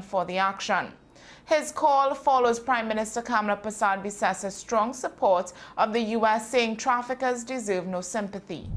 for the action. His call follows Prime Minister Kamala Persad-Bissessa's strong support of the U.S., saying traffickers deserve no sympathy.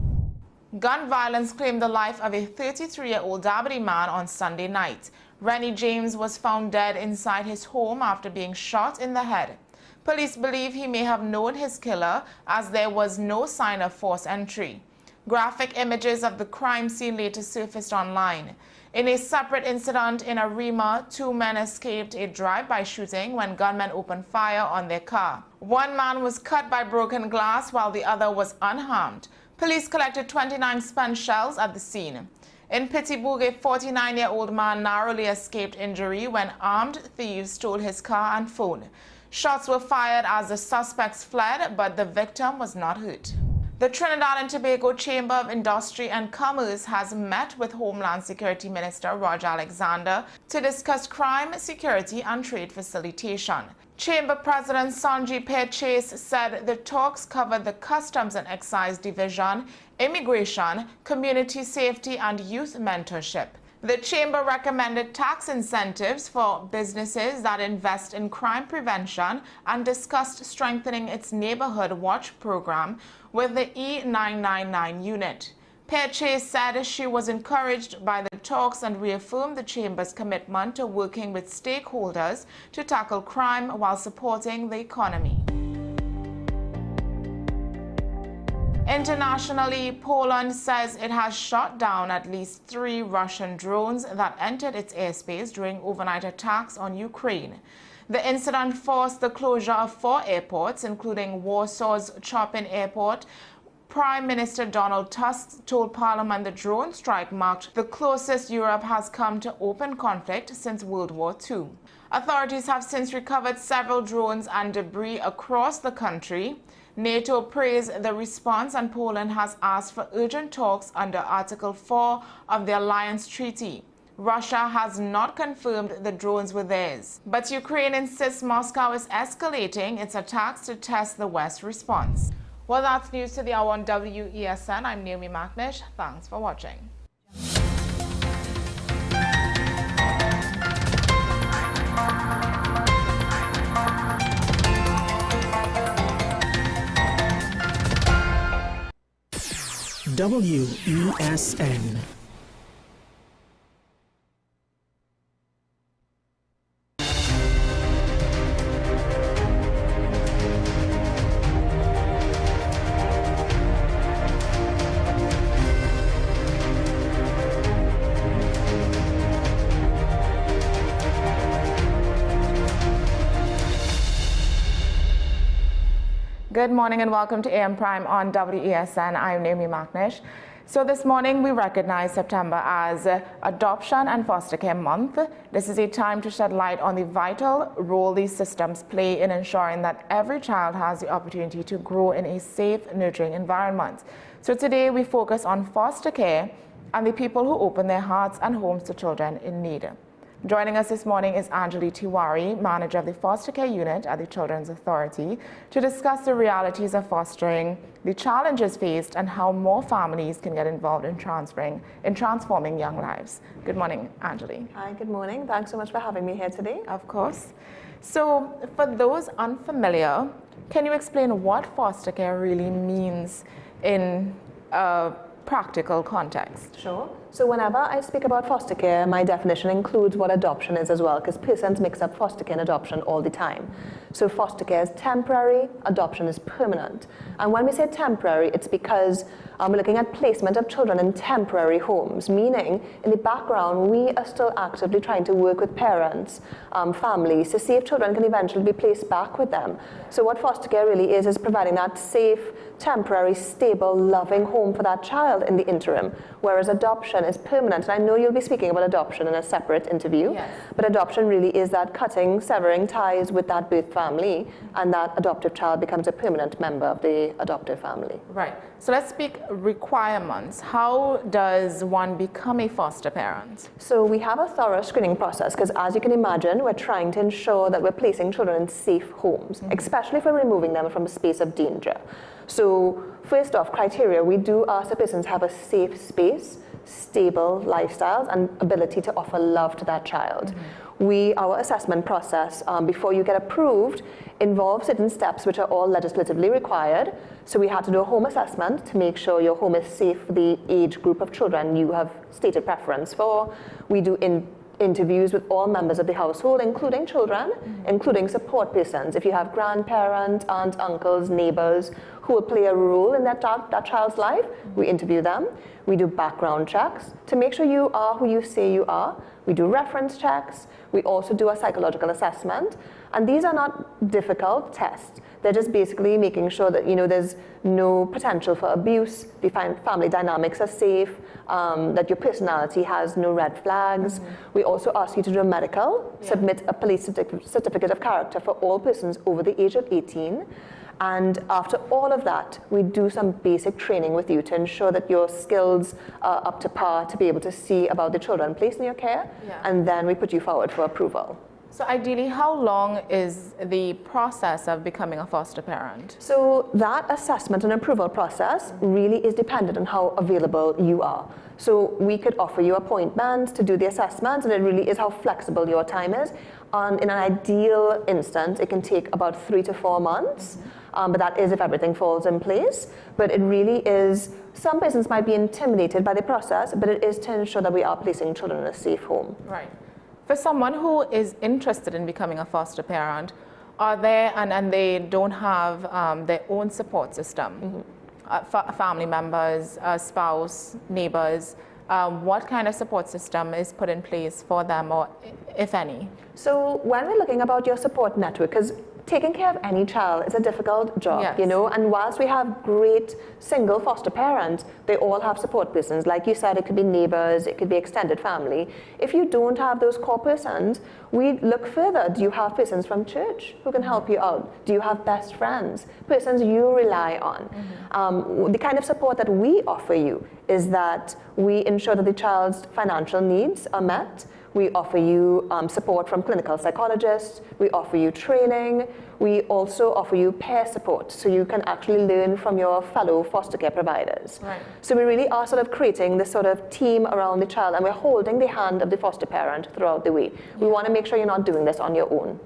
Gun violence claimed the life of a 33-year-old Dabadi man on Sunday night. Rennie James was found dead inside his home after being shot in the head. Police believe he may have known his killer, as there was no sign of forced entry. Graphic images of the crime scene later surfaced online. In a separate incident in Arima, 2 men escaped a drive-by shooting when gunmen opened fire on their car. One man was cut by broken glass while the other was unharmed. Police collected 29 spent shells at the scene. In Pittsburgh, a 49-year-old man narrowly escaped injury when armed thieves stole his car and phone. Shots were fired as the suspects fled, but the victim was not hurt. The Trinidad and Tobago Chamber of Industry and Commerce has met with Homeland Security Minister Roger Alexander to discuss crime, security and trade facilitation. Chamber President Sanjay Chase said the talks covered the Customs and Excise Division, immigration, community safety and youth mentorship. The Chamber recommended tax incentives for businesses that invest in crime prevention and discussed strengthening its Neighborhood Watch program with the E999 unit. Chase said she was encouraged by the talks and reaffirmed the Chamber's commitment to working with stakeholders to tackle crime while supporting the economy. Internationally, Poland says it has shot down at least 3 Russian drones that entered its airspace during overnight attacks on Ukraine. The incident forced the closure of 4 airports, including Warsaw's Chopin Airport. Prime Minister Donald Tusk told Parliament the drone strike marked the closest Europe has come to open conflict since World War II. Authorities have since recovered several drones and debris across the country. NATO praised the response, and Poland has asked for urgent talks under Article 4 of the Alliance Treaty. Russia has not confirmed the drones were theirs, but Ukraine insists Moscow is escalating its attacks to test the West's response. Well, that's news to the hour on WESN. I'm Naomi McNish. Thanks for watching. WESN. Good morning and welcome to AM Prime on WESN. I'm Naomi McNish. So this morning we recognize September as Adoption and Foster Care Month. This is a time to shed light on the vital role these systems play in ensuring that every child has the opportunity to grow in a safe, nurturing environment. So today we focus on foster care and the people who open their hearts and homes to children in need. Joining us this morning is Anjali Tiwari, manager of the foster care unit at the Children's Authority, to discuss the realities of fostering, the challenges faced, and how more families can get involved in transforming young lives. Good morning, Anjali. Hi, good morning. Thanks so much for having me here today. Of course. So, for those unfamiliar, can you explain what foster care really means in a practical context? Sure. So whenever I speak about foster care, my definition includes what adoption is as well, because persons mix up foster care and adoption all the time. So foster care is temporary, adoption is permanent. And when we say temporary, it's because we're looking at placement of children in temporary homes, meaning in the background, we are still actively trying to work with parents, families, to see if children can eventually be placed back with them. So what foster care really is providing that safe, temporary, stable, loving home for that child in the interim, whereas adoption is permanent. And I know you'll be speaking about adoption in a separate interview, yes. But adoption really is that cutting, severing ties with that birth family, and that adoptive child becomes a permanent member of the adoptive family. Right. So let's speak requirements. How does one become a foster parent? So we have a thorough screening process, because as you can imagine, we're trying to ensure that we're placing children in safe homes, especially if we're removing them from a space of danger. So first off, criteria, we do ask the persons have a safe space, stable lifestyles, and ability to offer love to that child. our assessment process, before you get approved, involves certain steps which are all legislatively required. So we had to do a home assessment to make sure your home is safe for the age group of children you have stated preference for. We do interviews with all members of the household, including children, including support persons. If you have grandparents, aunts, uncles, neighbors who will play a role in that child's life, we interview them. We do background checks to make sure you are who you say you are. We do reference checks. We also do a psychological assessment. And these are not difficult tests. They're just basically making sure that there's no potential for abuse, the family dynamics are safe, that your personality has no red flags. We also ask you to do a medical, submit a police certificate of character for all persons over the age of 18. And after all of that, we do some basic training with you to ensure that your skills are up to par to be able to see about the children placed in your care, and then we put you forward for approval. So ideally, how long is the process of becoming a foster parent? So that assessment and approval process really is dependent on how available you are. So we could offer you appointments to do the assessments, and it really is how flexible your time is. In an ideal instance, it can take about 3 to 4 months, but that is if everything falls in place. But it really is, some persons might be intimidated by the process, but it is to ensure that we are placing children in a safe home. Right. For someone who is interested in becoming a foster parent, are there, and they don't have their own support system, family members, spouse, neighbors, what kind of support system is put in place for them, or if any? So when we're looking about your support network, because taking care of any child is a difficult job, and whilst we have great single foster parents, they all have support persons. Like you said, it could be neighbors, it could be extended family. If you don't have those core persons, we look further. Do you have persons from church who can help you out? Do you have best friends, persons you rely on? The kind of support that we offer you is that we ensure that the child's financial needs are met. We offer you support from clinical psychologists. We offer you training. We also offer you peer support, so you can actually learn from your fellow foster care providers. Right. So we really are sort of creating this sort of team around the child, and we're holding the hand of the foster parent throughout the way. We want to make sure you're not doing this on your own.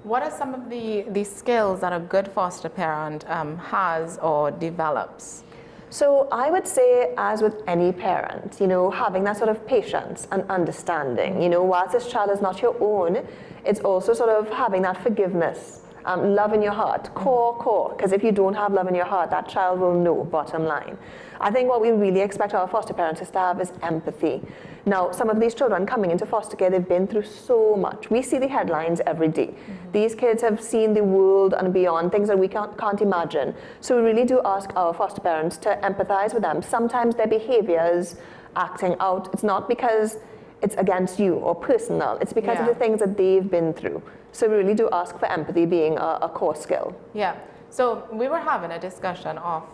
What are some of the skills that a good foster parent has or develops? So I would say, as with any parent, having that sort of patience and understanding, whilst this child is not your own, it's also sort of having that forgiveness, love in your heart, core, because if you don't have love in your heart, that child will know, bottom line. I think what we really expect our foster parents to have is empathy. Now, some of these children coming into foster care, they've been through so much. We see the headlines every day. These kids have seen the world and beyond, things that we can't imagine. So we really do ask our foster parents to empathize with them. Sometimes their behaviors, acting out, it's not because it's against you or personal. It's because of the things that they've been through. So we really do ask for empathy being a core skill. Yeah. So we were having a discussion off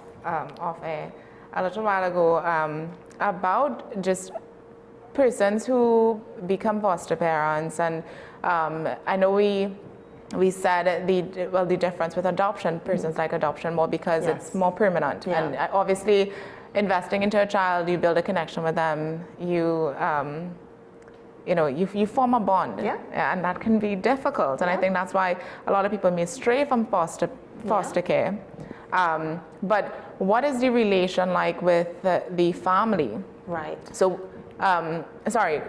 air a little while ago about just persons who become foster parents, and I know we said the difference with adoption, persons like adoption more because it's more permanent, and obviously investing into a child, you build a connection with them, you form a bond, and that can be difficult, and I think that's why a lot of people may stray from foster care. But what is the relation like with the family? Right. So, sorry,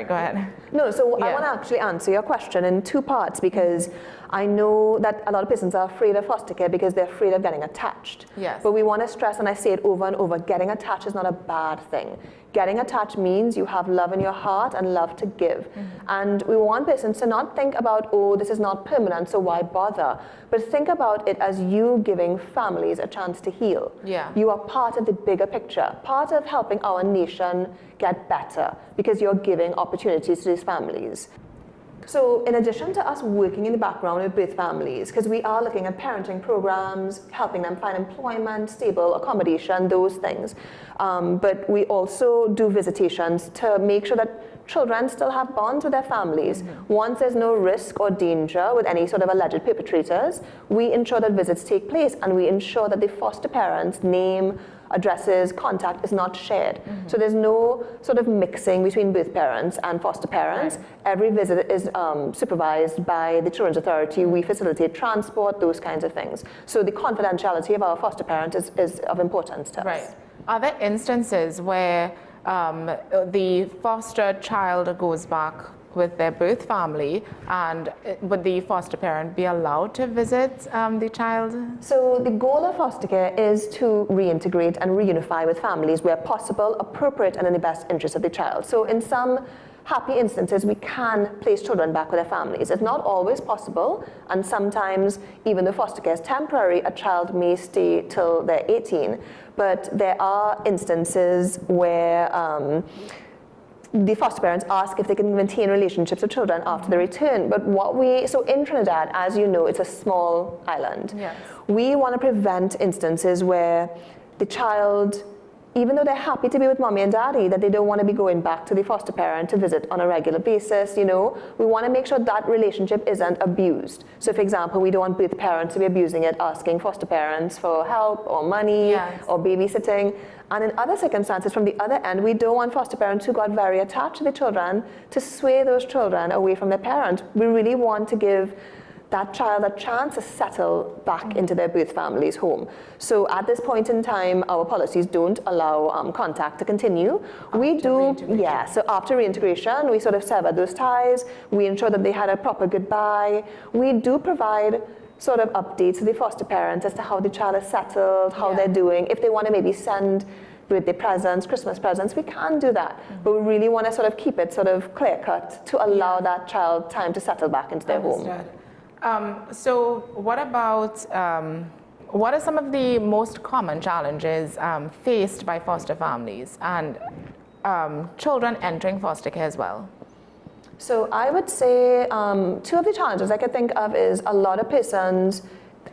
go ahead. No, so I want to actually answer your question in 2 parts, because I know that a lot of persons are afraid of foster care because they're afraid of getting attached. Yes. But we want to stress, and I say it over and over, getting attached is not a bad thing. Getting attached means you have love in your heart and love to give. And we want persons to not think about, oh, this is not permanent, so why bother? But think about it as you giving families a chance to heal. Yeah. You are part of the bigger picture, part of helping our nation get better, because you're giving opportunities to these families. So in addition to us working in the background with both families, because we are looking at parenting programs, helping them find employment, stable accommodation, those things. But we also do visitations to make sure that children still have bonds with their families. Once there's no risk or danger with any sort of alleged perpetrators, we ensure that visits take place, and we ensure that the foster parents' name, addresses, contact is not shared. So there's no sort of mixing between birth parents and foster parents. Right. Every visit is supervised by the Children's Authority. We facilitate transport, those kinds of things. So the confidentiality of our foster parent is of importance to us. Right. Are there instances where the foster child goes back with their birth family, and would the foster parent be allowed to visit the child? So the goal of foster care is to reintegrate and reunify with families where possible, appropriate, and in the best interest of the child. So in some happy instances, we can place children back with their families. It's not always possible, and sometimes, even though foster care is temporary, a child may stay till they're 18, but there are instances where the foster parents ask if they can maintain relationships with children after the return. But so in Trinidad, as you know, it's a small island. Yes. We want to prevent instances where the child, even though they're happy to be with mommy and daddy, that they don't want to be going back to the foster parent to visit on a regular basis, We want to make sure that relationship isn't abused. So for example, we don't want both parents to be abusing it, asking foster parents for help or money or babysitting. And in other circumstances, from the other end, we don't want foster parents who got very attached to the children to sway those children away from their parents. We really want to give that child a chance to settle back into their birth family's home. So at this point in time, our policies don't allow contact to continue. So after reintegration, we sort of sever those ties. We ensure that they had a proper goodbye. We do provide sort of updates to the foster parents as to how the child is settled, how they're doing. If they want to maybe send birthday presents, Christmas presents, we can do that. But we really want to sort of keep it sort of clear-cut to allow that child time to settle back into their home. So what about, what are some of the most common challenges faced by foster families and children entering foster care as well? So I would say two of the challenges I could think of is a lot of persons,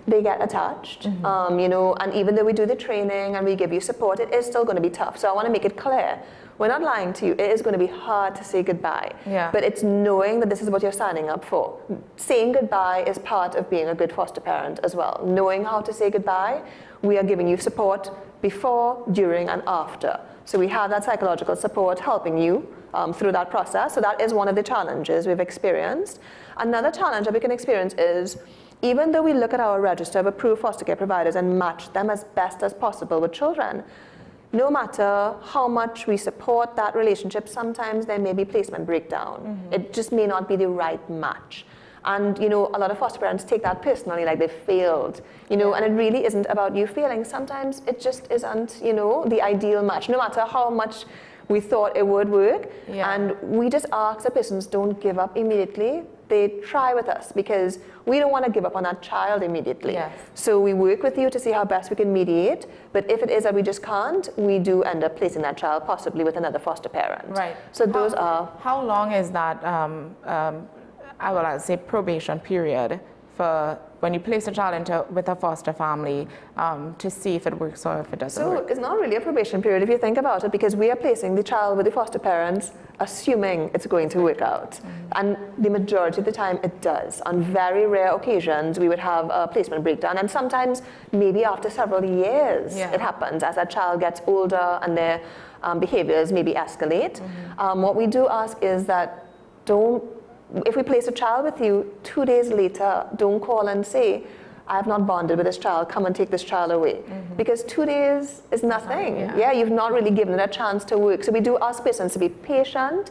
they get attached, and even though we do the training and we give you support, it is still going to be tough. So I want to make it clear, we're not lying to you, it is going to be hard to say goodbye. But it's knowing that this is what you're signing up for. Saying goodbye is part of being a good foster parent as well. Knowing how to say goodbye, we are giving you support before, during, and after. So we have that psychological support helping you through that process. So that is one of the challenges we've experienced. Another challenge that we can experience is, even though we look at our register of approved foster care providers and match them as best as possible with children, no matter how much we support that relationship, sometimes there may be placement breakdown. It just may not be the right match. And a lot of foster parents take that personally, like they failed, and it really isn't about you failing. Sometimes it just isn't, the ideal match, no matter how much we thought it would work. And we just ask that persons don't give up immediately. They try with us because we don't want to give up on that child immediately. So we work with you to see how best we can mediate. But if it is that we just can't, we do end up placing that child possibly with another foster parent. So those are. How long is that, I would say, probation period for when you place a child with a foster family to see if it works or if it doesn't work? So it's not really a probation period if you think about it, because we are placing the child with the foster parents assuming it's going to work out. And the majority of the time it does. On very rare occasions we would have a placement breakdown, and sometimes maybe after several years it happens as that child gets older and their behaviors maybe escalate. What we do ask is that if we place a child with you, 2 days later, don't call and say, I have not bonded with this child, come and take this child away. Because 2 days is nothing. You've not really given it a chance to work. So we do ask persons to be patient.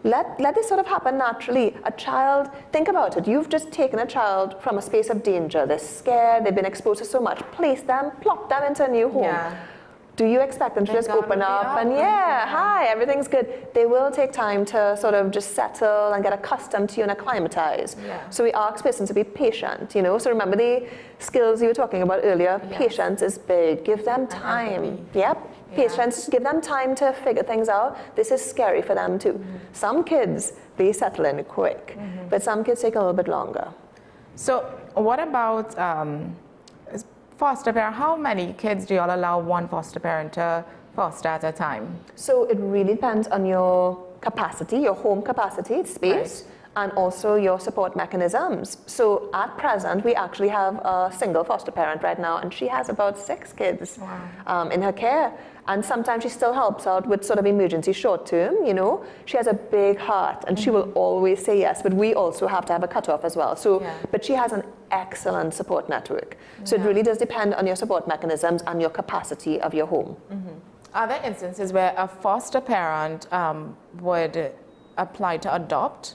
Let this sort of happen naturally. A child, think about it, you've just taken a child from a space of danger. They're scared, they've been exposed to so much. Place them, plop them into a new home. Do you expect them to just open up and hi, everything's good? They will take time to sort of just settle and get accustomed to you and acclimatize. So we ask persons to be patient, So remember the skills you were talking about earlier. Patience is big. Give them time. Patience. Give them time to figure things out. This is scary for them too. Some kids, they settle in quick, but some kids take a little bit longer. So what about foster parent? How many kids do you all allow one foster parent to foster at a time? So it really depends on your capacity, your home capacity, space. and also your support mechanisms. So at present, we actually have a single foster parent right now, and she has about 6 kids in her care. And sometimes she still helps out with sort of emergency short term, you know. She has a big heart, and she will always say yes, but we also have to have a cutoff as well. So, but she has an excellent support network. So it really does depend on your support mechanisms and your capacity of your home. Are there instances where a foster parent would apply to adopt?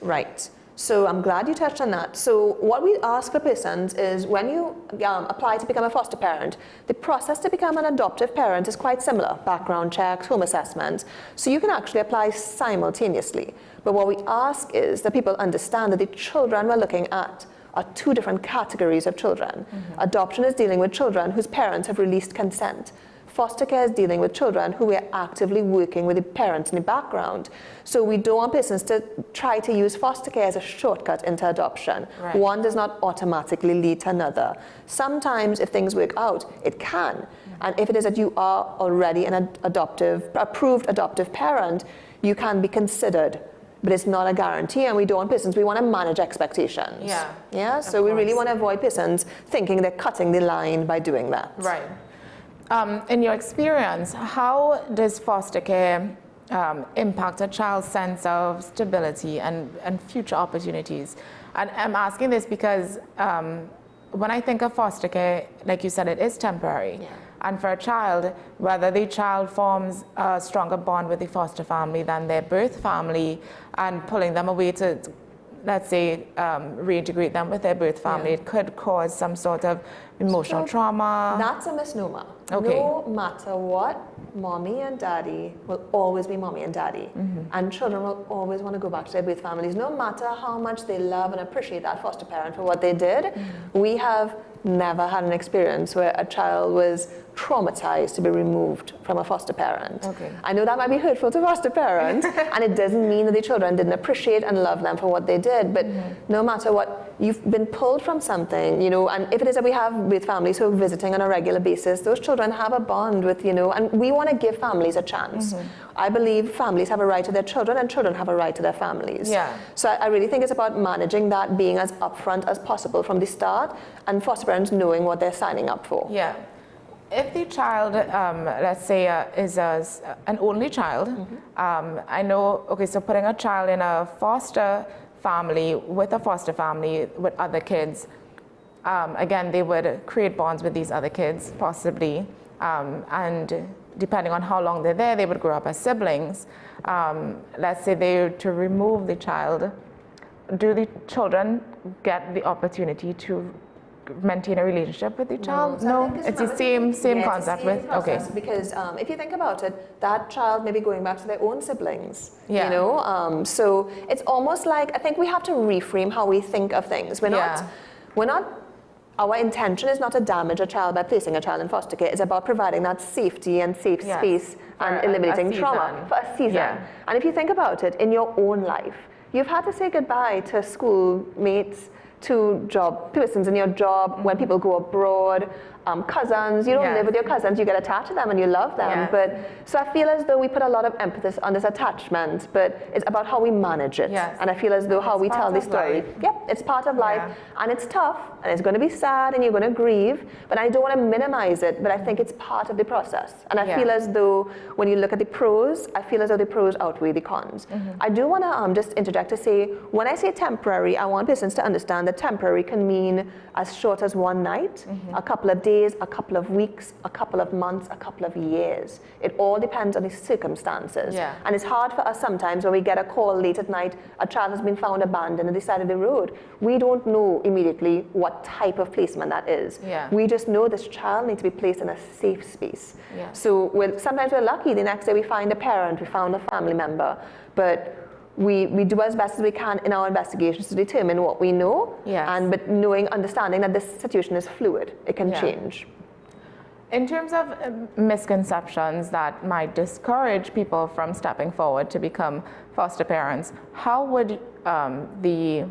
Right. So I'm glad you touched on that. So what we ask for persons is when you apply to become a foster parent, the process to become an adoptive parent is quite similar. Background checks, home assessments. So you can actually apply simultaneously. But what we ask is that people understand that the children we're looking at are 2 different categories of children. Adoption is dealing with children whose parents have released consent. Foster care is dealing with children who are actively working with the parents in the background. So we don't want persons to try to use foster care as a shortcut into adoption. One does not automatically lead to another. Sometimes if things work out, it can. And if it is that you are already an approved adoptive parent, you can be considered. But it's not a guarantee, and we don't want persons, we want to manage expectations. So we really want to avoid persons thinking they're cutting the line by doing that. In your experience, how does foster care impact a child's sense of stability and future opportunities? And I'm asking this because when I think of foster care, like you said, it is temporary. And for a child, whether the child forms a stronger bond with the foster family than their birth family and pulling them away to, let's say, reintegrate them with their birth family, it could cause some sort of emotional trauma. That's a misnomer. No matter what, mommy and daddy will always be mommy and daddy. And children will always want to go back to their birth families, no matter how much they love and appreciate that foster parent for what they did. We have never had an experience where a child was traumatized to be removed from a foster parent. I know that might be hurtful to foster parents, and it doesn't mean that the children didn't appreciate and love them for what they did, but no matter what, you've been pulled from something, you know, and if it is that we have with families who are visiting on a regular basis, those children have a bond with, you know, and we want to give families a chance. I believe families have a right to their children and children have a right to their families. So I really think it's about managing that, being as upfront as possible from the start, and foster parents knowing what they're signing up for. If the child, let's say, is an only child, I know, so putting a child in a foster family with a foster family with other kids, again, they would create bonds with these other kids, possibly, and depending on how long they're there, they would grow up as siblings. Let's say they were to remove the child, do the children get the opportunity to maintain a relationship with the child? No, it's the same concept with, because if you think about it, that child may be going back to their own siblings, you know, so it's almost like, I think we have to reframe how we think of things. Our intention is not to damage a child by placing a child in foster care. It's about providing that safety and safe space and eliminating trauma for a season. And if you think about it, in your own life, you've had to say goodbye to schoolmates, to persons in your job, when people go abroad, cousins, you don't live with your cousins, you get attached to them and you love them. But so I feel as though we put a lot of emphasis on this attachment, but it's about how we manage it. And I feel as though how we tell the story. It's part of life, and it's tough, and it's going to be sad, and you're going to grieve, but I don't want to minimize it, but I think it's part of the process. And I feel as though when you look at the pros, I feel as though the pros outweigh the cons. I do want to just interject to say, when I say temporary, I want persons to understand that temporary can mean as short as one night, a couple of days, a couple of weeks, a couple of months, a couple of years. It all depends on the circumstances. And it's hard for us sometimes when we get a call late at night, a child has been found abandoned on the side of the road. We don't know immediately what type of placement that is. We just know this child needs to be placed in a safe space. So sometimes we're lucky, the next day we find a parent, we found a family member, but we do as best as we can in our investigations to determine what we know, but understanding that this situation is fluid, it can change. In terms of misconceptions that might discourage people from stepping forward to become foster parents, how would the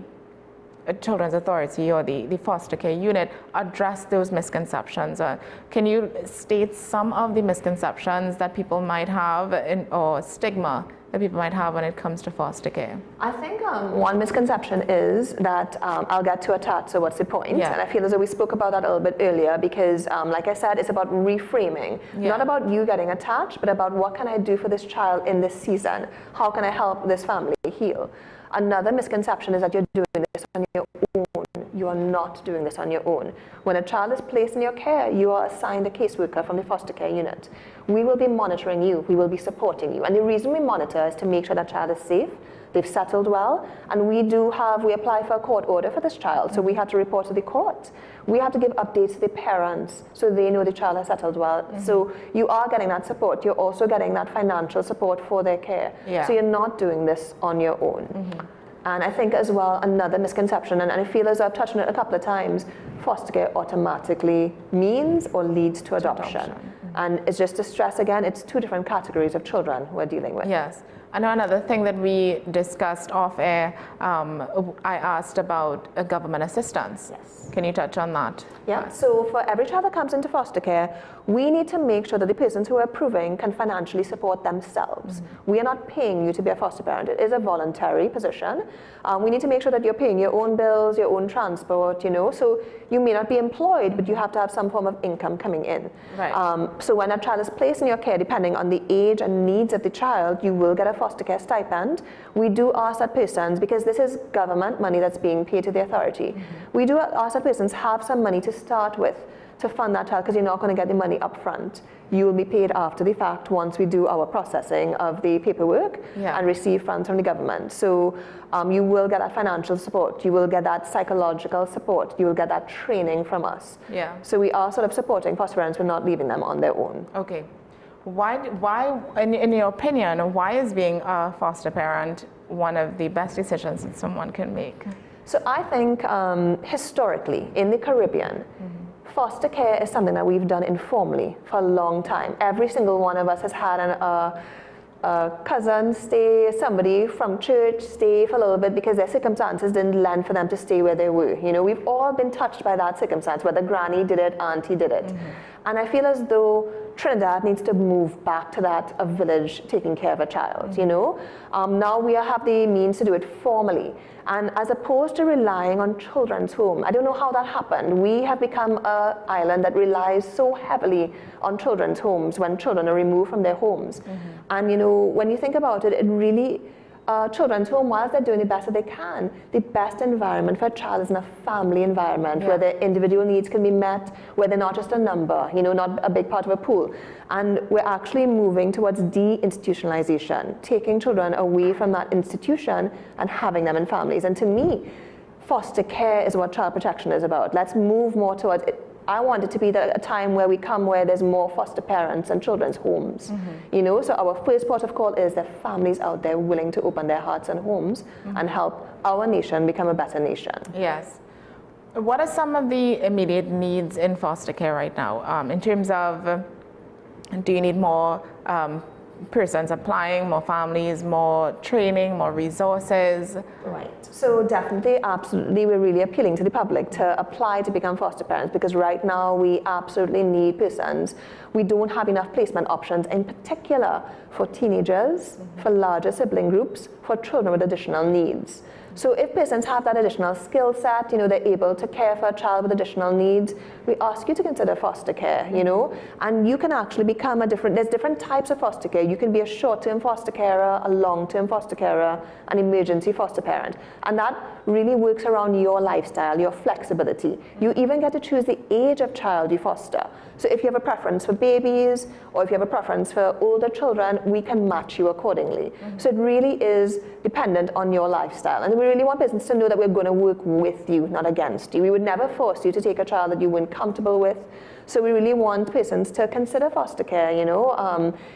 Children's Authority or the foster care unit address those misconceptions? Can you state some of the misconceptions that people might have or stigma that people might have when it comes to foster care? I think one misconception is that I'll get too attached, so what's the point? Yeah. And I feel as though we spoke about that a little bit earlier because, like I said, it's about reframing. Yeah. Not about you getting attached, but about what can I do for this child in this season? How can I help this family heal? Another misconception is that you're doing this on your own. You are not doing this on your own. When a child is placed in your care, you are assigned a caseworker from the foster care unit. We will be monitoring you. We will be supporting you. And the reason we monitor is to make sure that child is safe, they've settled well, and we apply for a court order for this child. So we have to report to the court. We have to give updates to the parents so they know the child has settled well. So you are getting that support. You're also getting that financial support for their care. Yeah. So you're not doing this on your own. And I think as well, another misconception, and I feel as I've touched on it a couple of times, foster care automatically means or leads to adoption. And it's just to stress again, it's two different categories of children we're dealing with. Yes. I know another thing that we discussed off air, I asked about government assistance. Yes. Can you touch on that? Yeah, so for every child that comes into foster care, we need to make sure that the persons who are approving can financially support themselves. We are not paying you to be a foster parent. It is a voluntary position. We need to make sure that you're paying your own bills, your own transport, so you may not be employed, but you have to have some form of income coming in. Right. So when a child is placed in your care, depending on the age and needs of the child, you will get a foster care stipend. We do ask that persons, because this is government money that's being paid to the authority, we do ask that persons have some money to start with to fund that child, because you're not going to get the money up front. You will be paid after the fact once we do our processing of the paperwork and receive funds from the government. So you will get that financial support, you will get that psychological support, you will get that training from us. Yeah. So we are sort of supporting foster parents, we're not leaving them on their own. Okay. Why, in your opinion, why is being a foster parent one of the best decisions that someone can make? So I think historically in the Caribbean, foster care is something that we've done informally for a long time. Every single one of us has had a cousin stay, somebody from church stay for a little bit because their circumstances didn't lend for them to stay where they were. We've all been touched by that circumstance, whether granny did it, auntie did it. And I feel as though Trinidad needs to move back to that, a village taking care of a child, Now we have the means to do it formally. And as opposed to relying on children's home, I don't know how that happened. We have become an island that relies so heavily on children's homes when children are removed from their homes. And when you think about it, it really, children's home, whilst they're doing the best that they can, the best environment for a child is in a family environment where their individual needs can be met, where they're not just a number, not a big part of a pool. And we're actually moving towards de-institutionalization, taking children away from that institution and having them in families. And to me, foster care is what child protection is about. Let's move more towards it. I want it to be a time where we come where there's more foster parents and children's homes. So our first port of call is that families out there willing to open their hearts and homes and help our nation become a better nation. Yes. What are some of the immediate needs in foster care right now in terms of do you need more persons applying, more families, more training, more resources? Right. So definitely, absolutely, we're really appealing to the public to apply to become foster parents, because right now we absolutely need persons. We don't have enough placement options, in particular for teenagers, for larger sibling groups, for children with additional needs. So if persons have that additional skill set, they're able to care for a child with additional needs, we ask you to consider foster care, and you can actually become there's different types of foster care. You can be a short-term foster carer, a long-term foster carer, an emergency foster parent. And that really works around your lifestyle, your flexibility. You even get to choose the age of child you foster. So if you have a preference for babies, or if you have a preference for older children, we can match you accordingly. So it really is dependent on your lifestyle. And we really want persons to know that we're going to work with you, not against you. We would never force you to take a child that you weren't comfortable with. So we really want persons to consider foster care,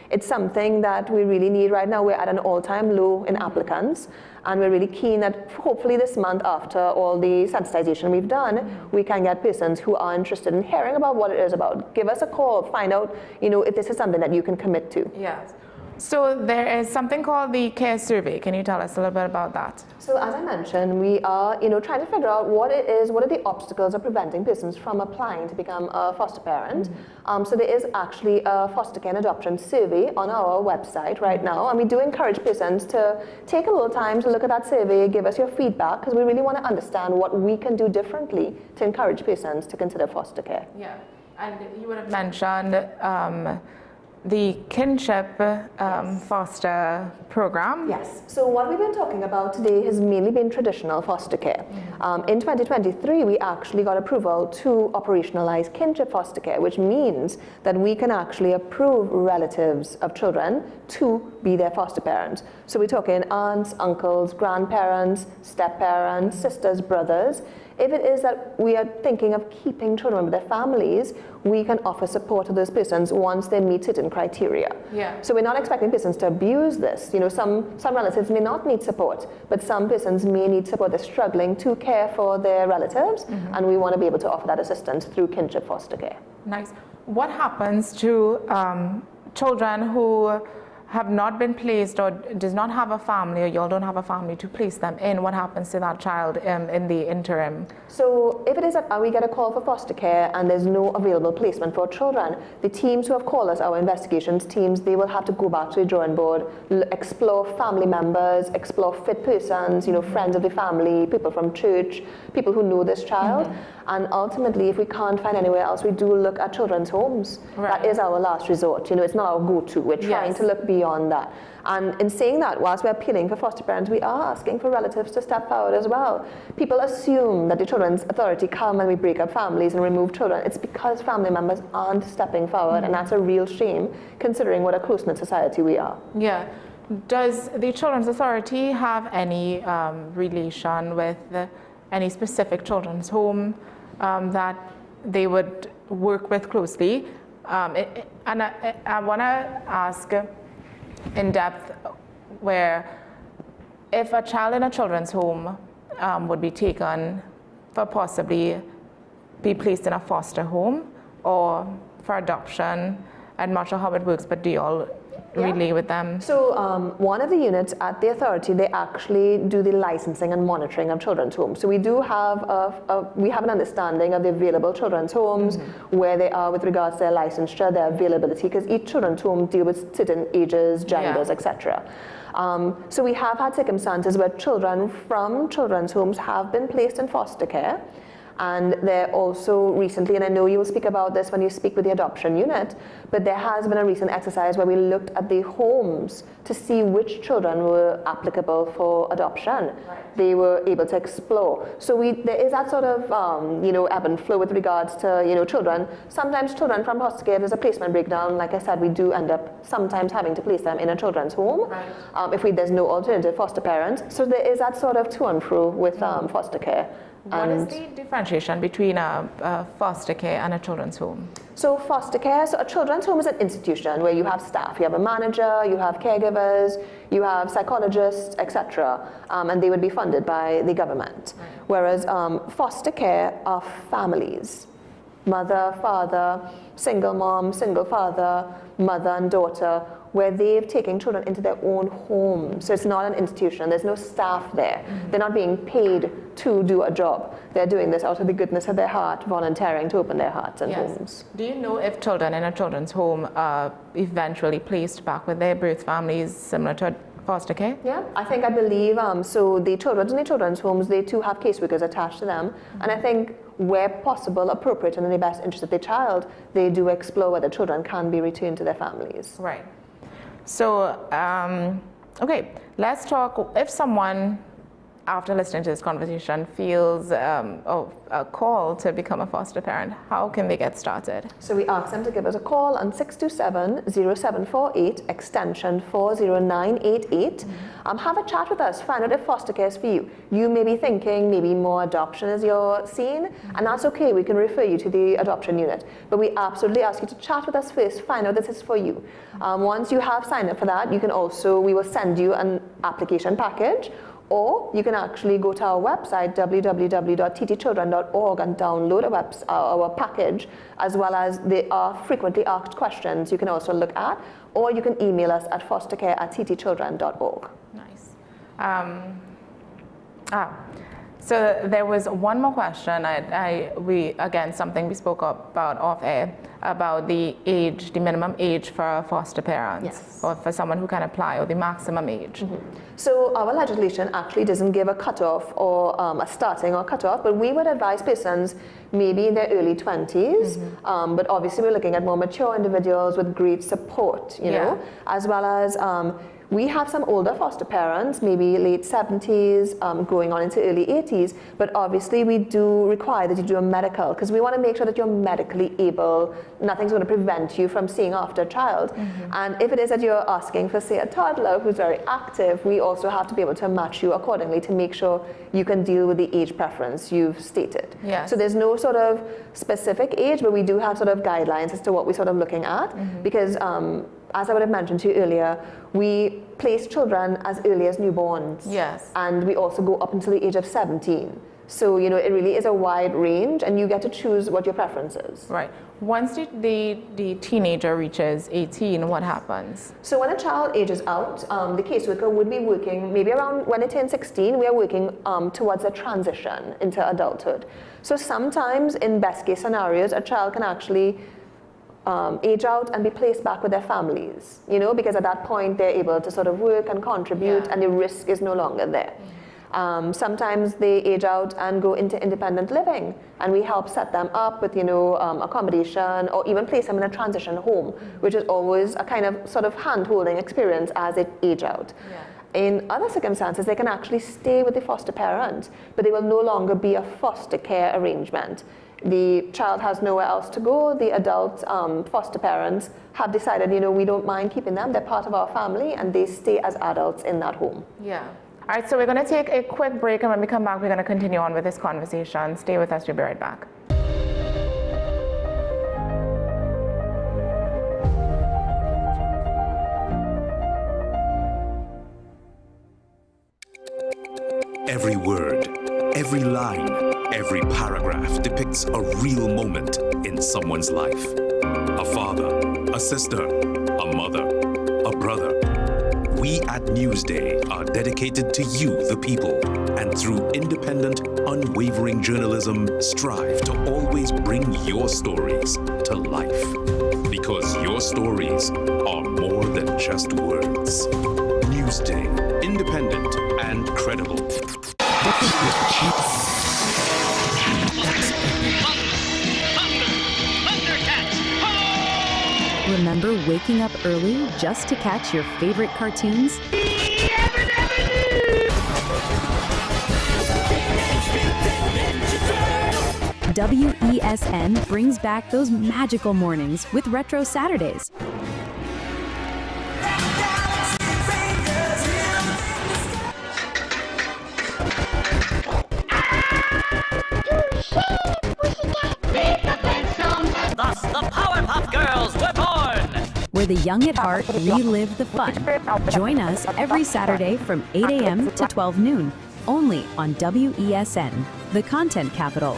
It's something that we really need right now. We're at an all-time low in applicants. And we're really keen that hopefully this month, after all the sensitization we've done, we can get persons who are interested in hearing about what it is about. Give us a call, find out, if this is something that you can commit to. Yes. So there is something called the CARE survey. Can you tell us a little bit about that? So as I mentioned, we are trying to figure out what are the obstacles of preventing persons from applying to become a foster parent. So there is actually a foster care and adoption survey on our website right now, and we do encourage persons to take a little time to look at that survey, give us your feedback, because we really want to understand what we can do differently to encourage persons to consider foster care. Yeah, and you would have mentioned the kinship foster program. Yes, so what we've been talking about today has mainly been traditional foster care. In 2023, we actually got approval to operationalize kinship foster care, which means that we can actually approve relatives of children to be their foster parents. So we're talking aunts, uncles, grandparents, step-parents, sisters, brothers. If it is that we are thinking of keeping children with their families, we can offer support to those persons once they meet certain criteria. Yeah. So we're not expecting persons to abuse this. Some relatives may not need support, but some persons may need support. They're struggling to care for their relatives, and we want to be able to offer that assistance through kinship foster care. Nice. What happens to children who have not been placed or does not have a family, or y'all don't have a family to place them in? What happens to that child in the interim? So if it is that we get a call for foster care and there's no available placement for children, the teams who have called us, our investigations teams, they will have to go back to the drawing board, explore family members, explore fit persons, friends of the family, people from church, people who know this child. And ultimately, if we can't find anywhere else, we do look at children's homes. Right. That is our last resort. It's not our go-to. We're trying to look beyond that. And in saying that, whilst we're appealing for foster parents, we are asking for relatives to step forward as well. People assume that the Children's Authority come and we break up families and remove children. It's because family members aren't stepping forward, and that's a real shame, considering what a close-knit society we are. Yeah. Does the Children's Authority have any relation with any specific children's home that they would work with closely? And I want to ask in depth where if a child in a children's home would be taken for possibly be placed in a foster home or for adoption, I'm not sure how it works, but do you all relay with them? So one of the units at the authority, they actually do the licensing and monitoring of children's homes. So we do have we have an understanding of the available children's homes, where they are with regards to their licensure, their availability, because each children's home deal with certain ages, genders, etc. So we have had circumstances where children from children's homes have been placed in foster care. And they're also recently, and I know you'll speak about this when you speak with the adoption unit, but there has been a recent exercise where we looked at the homes to see which children were applicable for adoption. Right. They were able to explore. So there is that sort of ebb and flow with regards to children. Sometimes children from foster care, there's a placement breakdown. Like I said, we do end up sometimes having to place them in a children's home, right, if there's no alternative foster parent. So there is that sort of to and fro with foster care. What is the differentiation between a foster care and a children's home? So foster care, so a children's home is an institution where you have staff. You have a manager, you have caregivers, you have psychologists, etc. And they would be funded by the government. Right. Whereas foster care are families. Mother, father, single mom, single father, mother and daughter, where they've taken children into their own home. So it's not an institution, there's no staff there. They're not being paid to do a job. They're doing this out of the goodness of their heart, volunteering to open their hearts and homes. Do you know if children in a children's home are eventually placed back with their birth families similar to foster care? Yeah, I believe, so the children in the children's homes, they too have caseworkers attached to them. And I think where possible, appropriate, and in the best interest of the child, they do explore whether children can be returned to their families. Right. So, okay, let's talk, if someone, after listening to this conversation, feels a call to become a foster parent, how can they get started? So we ask them to give us a call on 627-0748, extension 40988. Have a chat with us, find out if foster care is for you. You may be thinking maybe more adoption is your scene, and that's okay, we can refer you to the adoption unit. But we absolutely ask you to chat with us first, find out this is for you. Once you have signed up for that, you can also, we will send you an application package, Or you can actually go to our website, www.ttchildren.org, and download our package, as well as there are frequently asked questions you can also look at, or you can email us at fostercare@ttchildren.org. Nice. So there was one more question. Something we spoke about off air about the minimum age for a foster parent, yes, or for someone who can apply, or the maximum age. Mm-hmm. So our legislation actually doesn't give a cutoff or a starting or cutoff, but we would advise persons maybe in their early 20s, but obviously we're looking at more mature individuals with great support, you know, as well as we have some older foster parents, maybe late 70s, going on into early 80s, but obviously we do require that you do a medical, because we want to make sure that you're medically able, nothing's going to prevent you from seeing after a child. And if it is that you're asking for, say, a toddler who's very active, we also have to be able to match you accordingly to make sure you can deal with the age preference you've stated. Yes. So there's no sort of specific age, but we do have sort of guidelines as to what we're sort of looking at, because as I would have mentioned to you earlier, we place children as early as newborns. Yes. And we also go up until the age of 17. So, you know, it really is a wide range, and you get to choose what your preference is. Right. Once the teenager reaches 18, what happens? So when a child ages out, the caseworker would be working, maybe around when they turn 16, we are working towards a transition into adulthood. So sometimes, in best case scenarios, a child can actually age out and be placed back with their families, you know, because at that point they're able to sort of work and contribute, and the risk is no longer there. Sometimes they age out and go into independent living, and we help set them up with, you know, accommodation, or even place them in a transition home, which is always a kind of sort of hand-holding experience as they age out. In other circumstances, they can actually stay with the foster parent, but they will no longer be a foster care arrangement. The child has nowhere else to go. The adult foster parents have decided, you know, we don't mind keeping them. They're part of our family, and they stay as adults in that home. Yeah. All right, so we're going to take a quick break, and when we come back, we're going to continue on with this conversation. Stay with us. We'll be right back. Every word, every line, every paragraph depicts a real moment in someone's life. A father, a sister, a mother, a brother. We at Newsday are dedicated to you, the people, and through independent, unwavering journalism, strive to always bring your stories to life. Because your stories are more than just words. Newsday, independent and credible. Remember waking up early just to catch your favorite cartoons? WESN brings back those magical mornings with Retro Saturdays. Thus, the Powerpuff Girls were born! Where the young at heart relive the fun. Join us every Saturday from 8 a.m. to 12 noon, only on WESN, the content capital.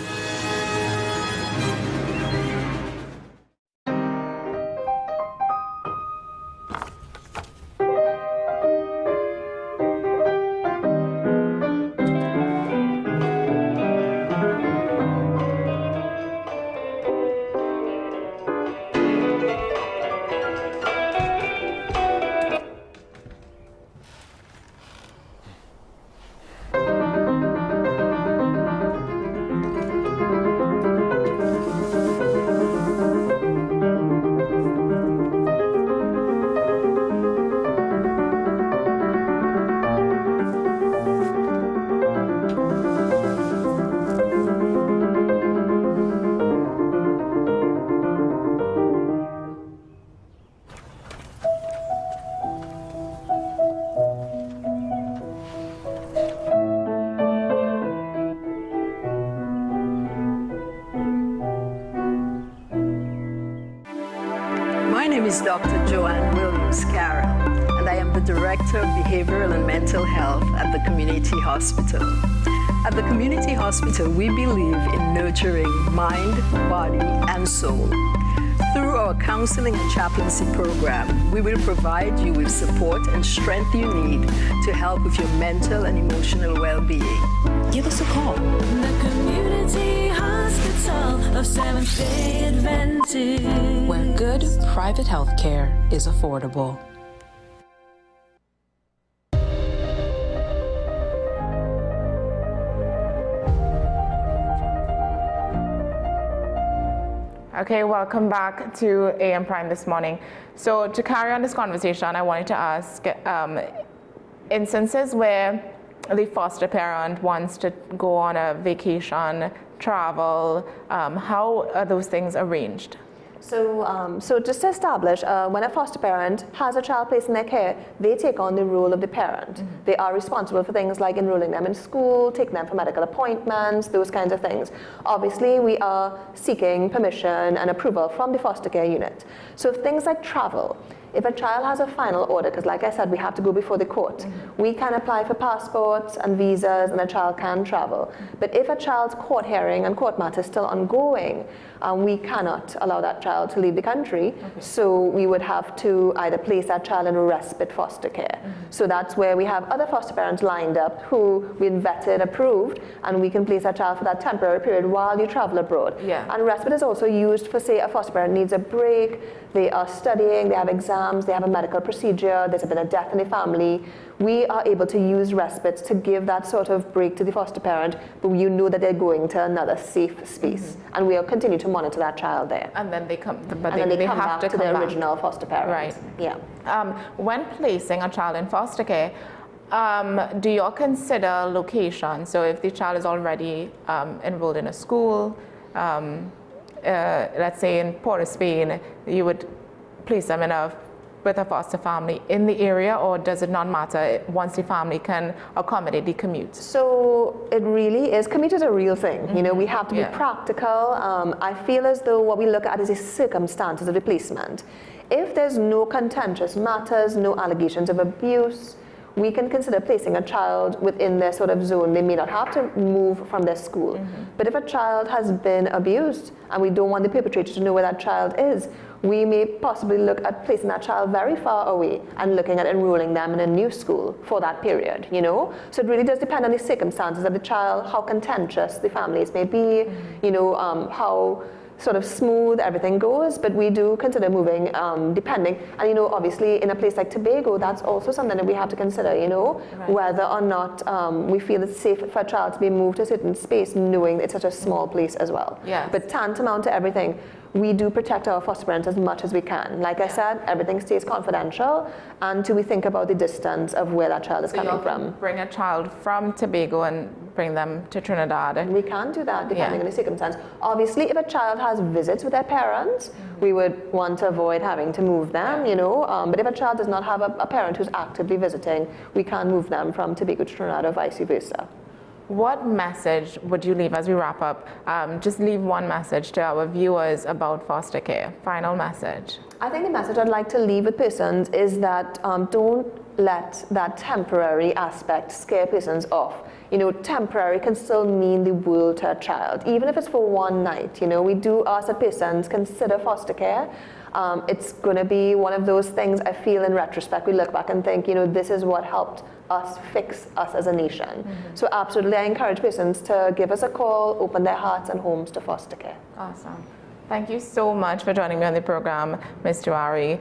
My name is Dr. Joanne Williams Carroll, and I am the Director of Behavioral and Mental Health at the Community Hospital. At the Community Hospital, we believe in nurturing mind, body, and soul. Through our counseling and chaplaincy program, we will provide you with support and strength you need to help with your mental and emotional well-being. Give us a call. The Community Hospital of Seventh-day Adventist, where good private health care is affordable. Okay, welcome back to AM Prime this morning. So to carry on this conversation, I wanted to ask instances where the foster parent wants to go on a vacation, travel, how are those things arranged? So just to establish, when a foster parent has a child placed in their care, they take on the role of the parent. Mm-hmm. They are responsible for things like enrolling them in school, taking them for medical appointments, those kinds of things. Obviously, we are seeking permission and approval from the foster care unit. So things like travel, if a child has a final order, because like I said, we have to go before the court, mm-hmm. we can apply for passports and visas and a child can travel. Mm-hmm. But if a child's court hearing and court matter is still ongoing, we cannot allow that child to leave the country. Okay. So we would have to either place that child in respite foster care. Mm-hmm. So that's where we have other foster parents lined up who we vetted, approved, and we can place that child for that temporary period while you travel abroad. Yeah. And respite is also used for, say, a foster parent needs a break, they are studying, they have exams, they have a medical procedure, there's been a death in the family. We are able to use respites to give that sort of break to the foster parent, but you know that they're going to another safe space. Mm-hmm. And we'll continue to monitor that child there. And then they come, but they have back to to come their back. original foster parent. Right. Yeah. When placing a child in foster care, do you all consider location? So if the child is already enrolled in a school, let's say in Port of Spain, you would place them with a foster family in the area, or does it not matter once the family can accommodate the commute? So it really is, commute is a real thing. Mm-hmm. You know, we have to be practical. I feel as though what we look at is the circumstances of the placement. If there's no contentious matters, no allegations of abuse, we can consider placing a child within their sort of zone. They may not have to move from their school. Mm-hmm. But if a child has been abused and we don't want the perpetrator to know where that child is, we may possibly look at placing that child very far away and looking at enrolling them in a new school for that period, you know? So it really does depend on the circumstances of the child, how contentious the families may be, mm-hmm. you know, how sort of smooth everything goes, but we do consider moving depending. And you know, obviously in a place like Tobago, that's also something that we have to consider, you know, right. whether or not we feel it's safe for a child to be moved to a certain space, knowing it's such a small place as well. Yes. But tantamount to everything, we do protect our foster parents as much as we can. Like I said, everything stays confidential until we think about the distance of where that child is coming from. Bring a child from Tobago and bring them to Trinidad. We can do that depending on the circumstance. Obviously, if a child has visits with their parents, we would want to avoid having to move them, you know. But if a child does not have a parent who's actively visiting, we can move them from Tobago to Trinidad or vice versa. What message would you leave as we wrap up? Just leave one message to our viewers about foster care. Final message. I think the message I'd like to leave with persons is that don't let that temporary aspect scare persons off. You know, temporary can still mean the world to a child, even if it's for one night. You know, we do ask that persons consider foster care. It's going to be one of those things I feel in retrospect, we look back and think, you know, this is what helped us fix us as a nation. Mm-hmm. So absolutely, I encourage persons to give us a call, open their hearts and homes to foster care. Awesome. Thank you so much for joining me on the program, Ms. Juari.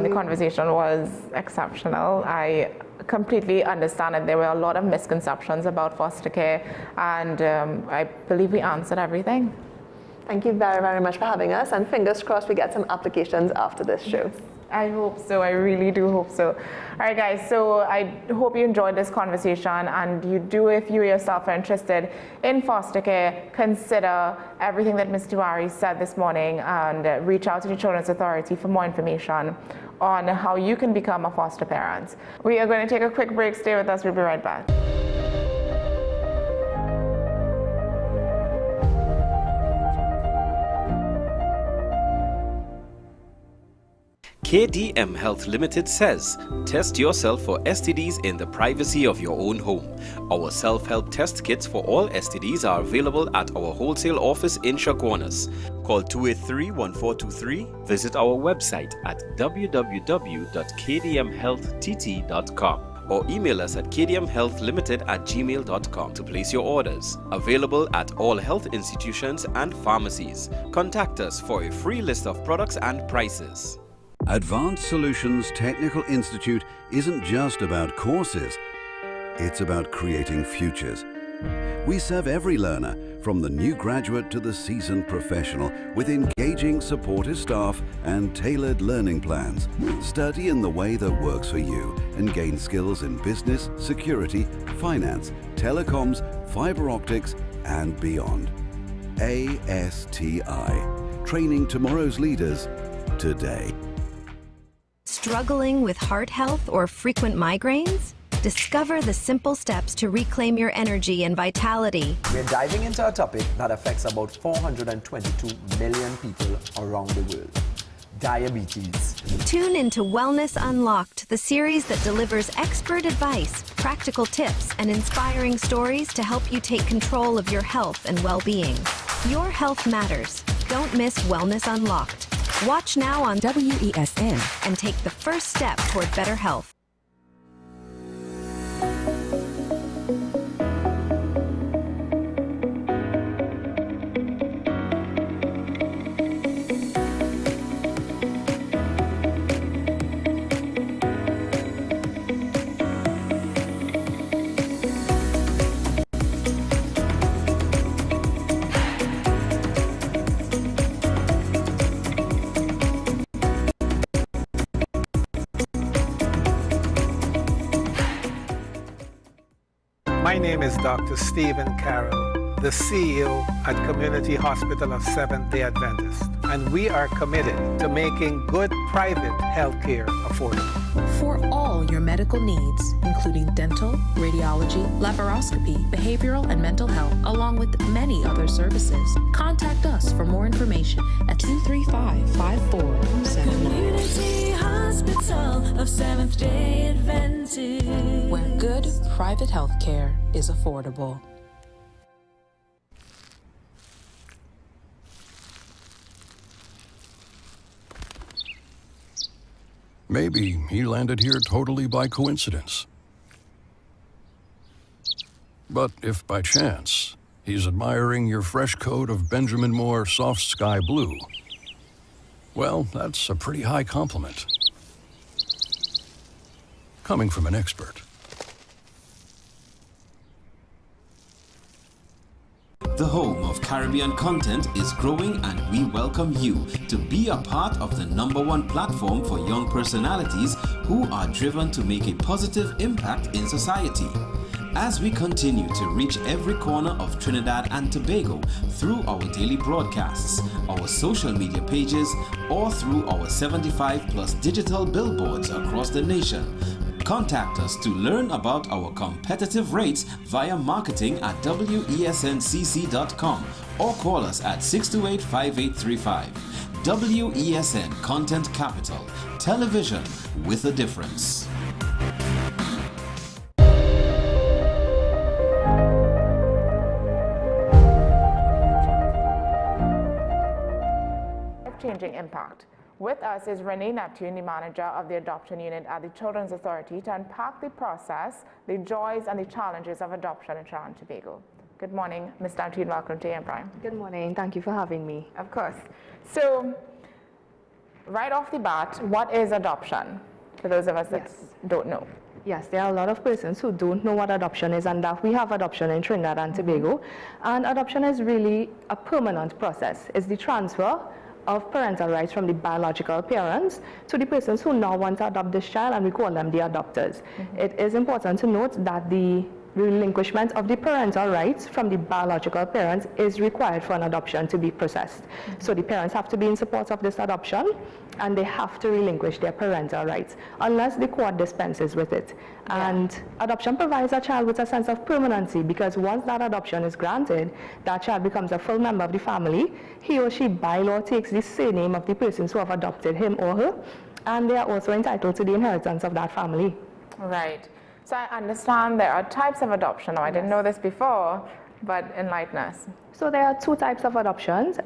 The conversation was exceptional. I completely understand that there were a lot of misconceptions about foster care, and I believe we answered everything. Thank you very, very much for having us, and fingers crossed we get some applications after this show. Yes, I hope so. I really do hope so. All right, guys, so I hope you enjoyed this conversation, and you do, if you yourself are interested in foster care, consider everything that Ms. Juari said this morning and reach out to the Children's Authority for more information on how you can become a foster parent. We are going to take a quick break. Stay with us. We'll be right back. KDM Health Limited says, test yourself for STDs in the privacy of your own home. Our self-help test kits for all STDs are available at our wholesale office in Chaguanas. Call 283-1423. Visit our website at www.kdmhealthtt.com or email us at kdmhealthlimited@gmail.com to place your orders. Available at all health institutions and pharmacies. Contact us for a free list of products and prices. Advanced Solutions Technical Institute isn't just about courses, it's about creating futures. We serve every learner, from the new graduate to the seasoned professional, with engaging, supportive staff and tailored learning plans. Study in the way that works for you and gain skills in business, security, finance, telecoms, fiber optics, and beyond. ASTI, training tomorrow's leaders today. Struggling with heart health or frequent migraines? Discover the simple steps to reclaim your energy and vitality. We're diving into a topic that affects about 422 million people around the world: diabetes. Tune into Wellness Unlocked, the series that delivers expert advice, practical tips, and inspiring stories to help you take control of your health and well-being. Your health matters. Don't miss Wellness Unlocked. Watch now on WESN and take the first step toward better health. My name is Dr. Stephen Carroll, the CEO at Community Hospital of Seventh-day Adventist, and we are committed to making good private health care affordable. For all your medical needs, including dental, radiology, laparoscopy, behavioral and mental health, along with many other services, contact us for more information at 235-5479. Community Hospital of Seventh-day Adventist, where good private health care is affordable. Maybe he landed here totally by coincidence. But if by chance he's admiring your fresh coat of Benjamin Moore soft sky blue, well, that's a pretty high compliment. Coming from an expert. The home of Caribbean content is growing, and we welcome you to be a part of the #1 platform for young personalities who are driven to make a positive impact in society. As we continue to reach every corner of Trinidad and Tobago through our daily broadcasts, our social media pages, or through our 75+ digital billboards across the nation, contact us to learn about our competitive rates via marketing at wesncc.com or call us at 628-5835. WESN Content Capital, television with a difference. Life-changing impact. With us is Renee Neptune, the manager of the adoption unit at the Children's Authority, to unpack the process, the joys and the challenges of adoption in Trinidad and Tobago. Good morning, Ms. Neptune. Welcome to AM Prime. Good morning. Thank you for having me. Of course. So, right off the bat, what is adoption? For those of us that don't know. Yes, there are a lot of persons who don't know what adoption is, and that we have adoption in Trinidad and Tobago. And adoption is really a permanent process. It's the transfer of parental rights from the biological parents to the persons who now want to adopt this child, and we call them the adopters. It is important to note that the relinquishment of the parental rights from the biological parents is required for an adoption to be processed. So the parents have to be in support of this adoption, and they have to relinquish their parental rights unless the court dispenses with it. And adoption provides a child with a sense of permanency, because once that adoption is granted, that child becomes a full member of the family. He or she by law takes the surname of the persons who have adopted him or her, And they are also entitled to the inheritance of that family. Right. So I understand there are types of adoption. I didn't know this before, but enlighten us. So there are two types of adoptions,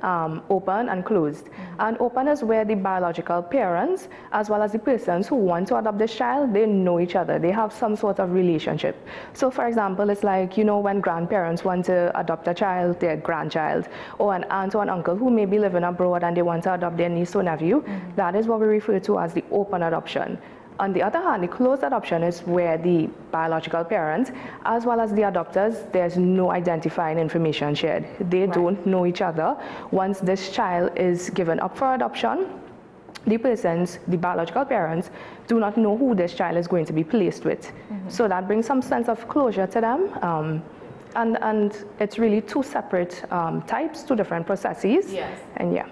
open and closed. And open is where the biological parents, as well as the persons who want to adopt this child, they know each other. They have some sort of relationship. So for example, it's like, you know, when grandparents want to adopt a child, their grandchild, or an aunt or an uncle who may be living abroad and they want to adopt their niece or nephew, that is what we refer to as the open adoption. On the other hand, the closed adoption is where the biological parents, as well as the adopters, there's no identifying information shared. They don't know each other. Once this child is given up for adoption, the persons, the biological parents, do not know who this child is going to be placed with. So that brings some sense of closure to them. And it's really two separate types, two different processes. Yes. And yeah.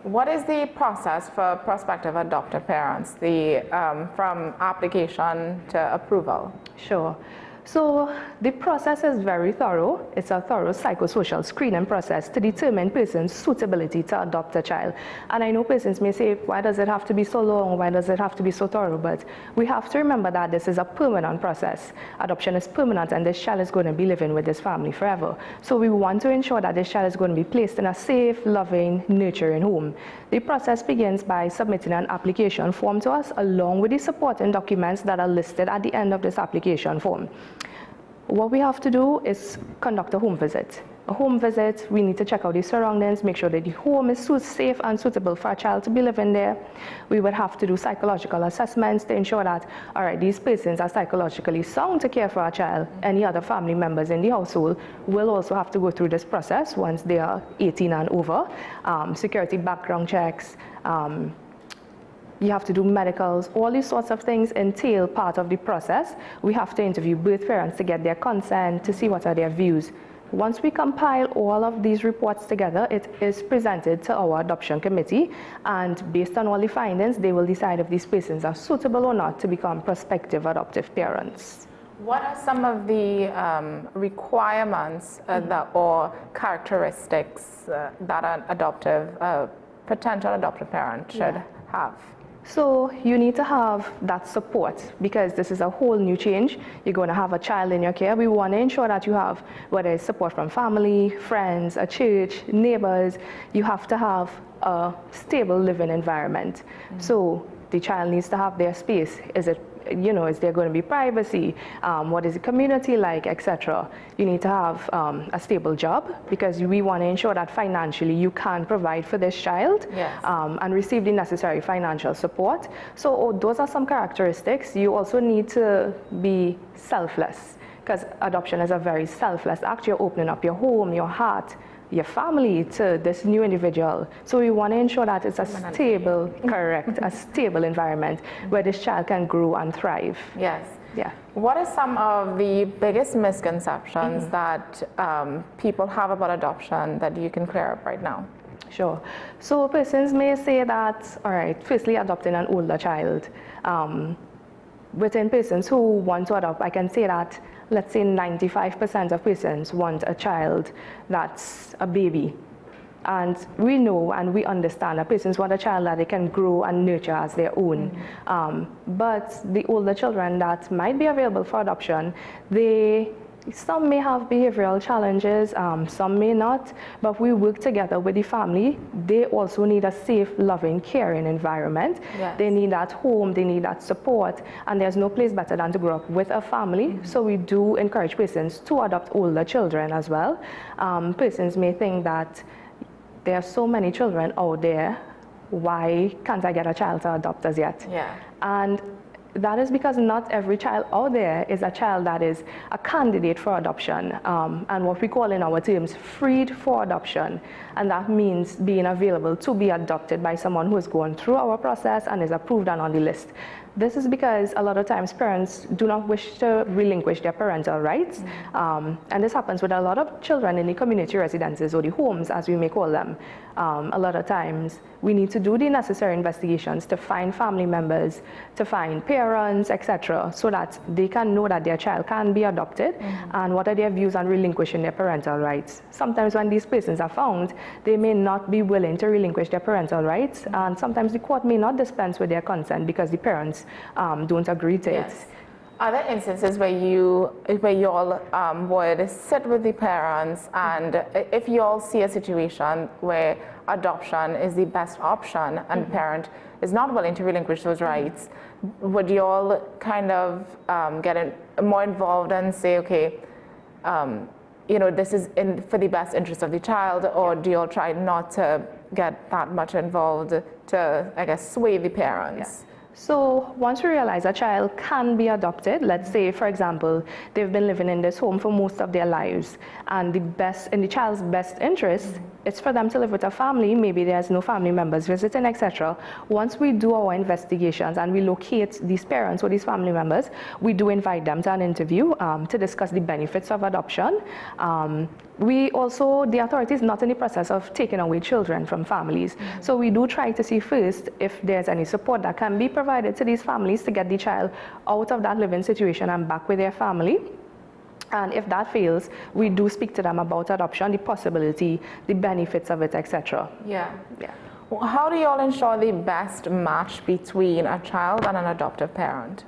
What is the process for prospective adoptive parents, from application to approval? Sure. So the process is very thorough. It's a thorough psychosocial screening process to determine persons' suitability to adopt a child. And I know persons may say, why does it have to be so long? Why does it have to be so thorough? But we have to remember that this is a permanent process. Adoption is permanent, and this child is going to be living with this family forever. So we want to ensure that this child is going to be placed in a safe, loving, nurturing home. The process begins by submitting an application form to us along with the supporting documents that are listed at the end of this application form. What we have to do is conduct a home visit. A home visit, we need to check out the surroundings, make sure that the home is safe and suitable for a child to be living there. We would have to do psychological assessments to ensure that, all right, these persons are psychologically sound to care for a child. Any other family members in the household will also have to go through this process once they are 18 and over. Security background checks, you have to do medicals, all these sorts of things entail part of the process. We have to interview both parents to get their consent, to see what are their views. Once we compile all of these reports together, it is presented to our adoption committee, and based on all the findings, they will decide if these persons are suitable or not to become prospective adoptive parents. What are some of the requirements or characteristics that an potential adoptive parent should have? So you need to have that support, because this is a whole new change. You're going to have a child in your care. We want to ensure that you have, whether it's support from family, friends, a church, neighbors, you have to have a stable living environment. So the child needs to have their space. Is there going to be privacy? What is the community like, etc.? You need to have a stable job, because we want to ensure that financially you can provide for this child and receive the necessary financial support. So those are some characteristics. You also need to be selfless, because adoption is a very selfless act. You're opening up your home, your heart, your family to this new individual. So we want to ensure that it's a stable, a stable environment where this child can grow and thrive. Yes. Yeah. What are some of the biggest misconceptions that people have about adoption that you can clear up right now? Sure. So persons may say that, all right, firstly, adopting an older child. Within persons who want to adopt, I can say that, let's say 95% of persons want a child that's a baby. And we know and we understand that persons want a child that they can grow and nurture as their own. But the older children that might be available for adoption, some may have behavioral challenges, some may not, but we work together with the family. They also need a safe, loving, caring environment. Yes. They need that home, they need that support, and there's no place better than to grow up with a family. So we do encourage persons to adopt older children as well. Persons may think that there are so many children out there, why can't I get a child to adopt as yet? Yeah. And that is because not every child out there is a child that is a candidate for adoption, and what we call in our terms freed for adoption. And that means being available to be adopted by someone who has gone through our process and is approved and on the list. This is because a lot of times parents do not wish to relinquish their parental rights. And this happens with a lot of children in the community residences, or the homes as we may call them. A lot of times we need to do the necessary investigations to find family members, to find parents, etc., so that they can know that their child can be adopted and what are their views on relinquishing their parental rights. Sometimes when these persons are found, they may not be willing to relinquish their parental rights, and sometimes the court may not dispense with their consent because the parents don't agree to it. Are there instances where you all would sit with the parents, and if you all see a situation where adoption is the best option and the parent is not willing to relinquish those rights, would you all kind of get more involved and say, okay, you know, this is for the best interest of the child, or do you all try not to get that much involved to, I guess, sway the parents? So once we realize a child can be adopted, let's say, for example, they've been living in this home for most of their lives, and in the child's best interest, it's for them to live with a family, maybe there's no family members visiting, etc. Once we do our investigations and we locate these parents or these family members, we do invite them to an interview to discuss the benefits of adoption. The authority is not in the process of taking away children from families. So we do try to see first if there's any support that can be provided to these families to get the child out of that living situation and back with their family. And if that fails, we do speak to them about adoption, the possibility, the benefits of it, etc. How do you all ensure the best match between a child and an adoptive parent?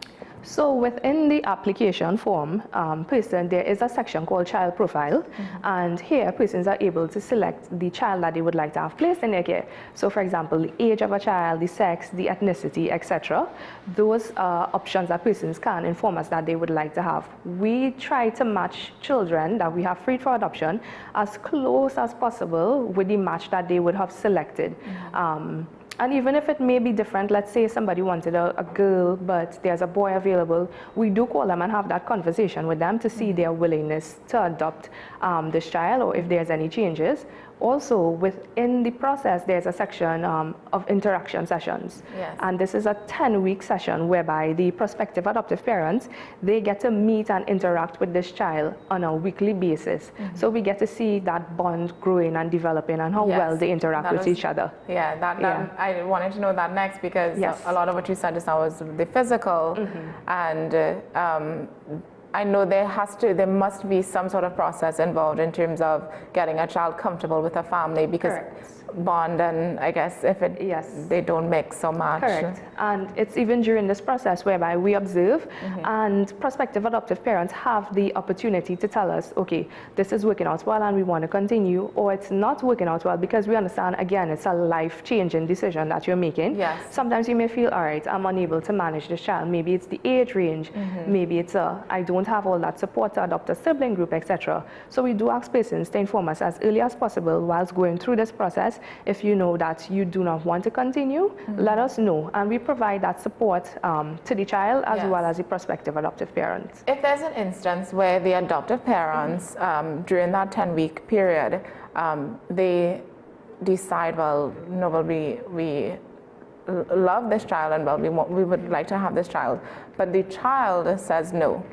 So within the application form, there is a section called child profile, and here persons are able to select the child that they would like to have placed in their care. So for example, the age of a child, the sex, the ethnicity, etc. Those are options that persons can inform us that they would like to have. We try to match children that we have freed for adoption as close as possible with the match that they would have selected. And even if it may be different, let's say somebody wanted a girl, but there's a boy available, we do call them and have that conversation with them to see their willingness to adopt this child, or if there's any changes. Also, within the process, there's a section of interaction sessions. And this is a 10-week session whereby the prospective adoptive parents, they get to meet and interact with this child on a weekly basis. So we get to see that bond growing and developing and how well they interact with each other. I wanted to know that next, because a lot of what you said just now was the physical, and I know there must be some sort of process involved in terms of getting a child comfortable with a family, because bond, and I guess if they don't mix so much. Correct. And it's even during this process whereby we observe, and prospective adoptive parents have the opportunity to tell us, okay, this is working out well and we want to continue, or it's not working out well, because we understand, again, it's a life-changing decision that you're making. Sometimes you may feel, all right, I'm unable to manage this child. Maybe it's the age range, maybe it's I don't have all that support to adopt a sibling group, etc. So we do ask persons to inform us as early as possible whilst going through this process. If you know that you do not want to continue, let us know, and we provide that support to the child as well as the prospective adoptive parents. If there's an instance where the adoptive parents, during that 10-week period, they decide, well, no, we love this child and we would like to have this child, but the child says no.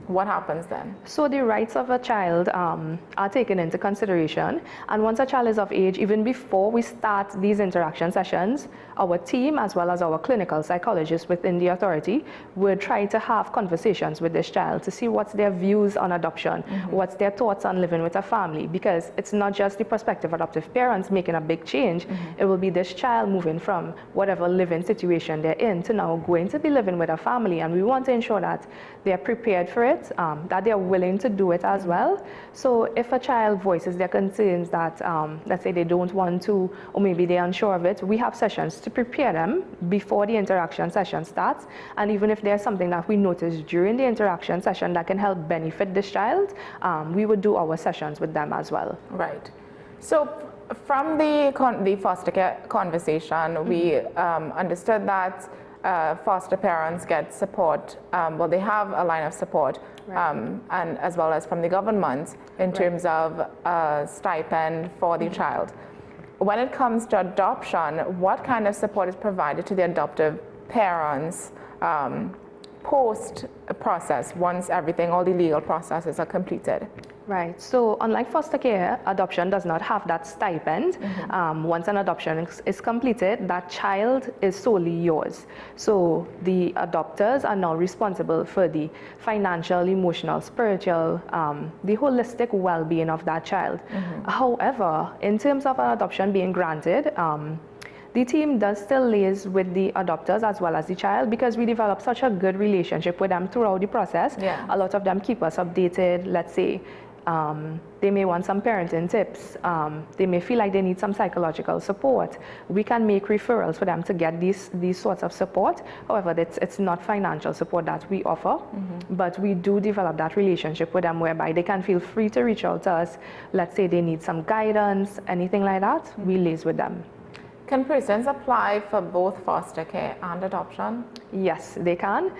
What happens then? So the rights of a child are taken into consideration, and once a child is of age, even before we start these interaction sessions, our team as well as our clinical psychologists within the authority would try to have conversations with this child to see what's their views on adoption, what's their thoughts on living with a family, because it's not just the prospective adoptive parents making a big change, it will be this child moving from whatever living situation they're in to now going to be living with a family, and we want to ensure that they're prepared for it, that they're willing to do it as well. So if a child voices their concerns that, let's say they don't want to, or maybe they're unsure of it, we have sessions to prepare them before the interaction session starts. And even if there's something that we notice during the interaction session that can help benefit this child, we would do our sessions with them as well. Right. So from the foster care conversation, we understood that foster parents get support, well, they have a line of support, and as well as from the government in terms of a stipend for the child. When it comes to adoption, what kind of support is provided to the adoptive parents post-process, once all the legal processes are completed? Right. So unlike foster care, adoption does not have that stipend. Once an adoption is completed, that child is solely yours. So the adopters are now responsible for the financial, emotional, spiritual, the holistic well-being of that child. However, in terms of an adoption being granted, the team does still liaise with the adopters as well as the child, because we develop such a good relationship with them throughout the process. A lot of them keep us updated. Let's say they may want some parenting tips. They may feel like they need some psychological support. We can make referrals for them to get these sorts of support. However, it's not financial support that we offer, but we do develop that relationship with them whereby they can feel free to reach out to us. Let's say they need some guidance, anything like that, we liaise with them. Can persons apply for both foster care and adoption? Yes, they can.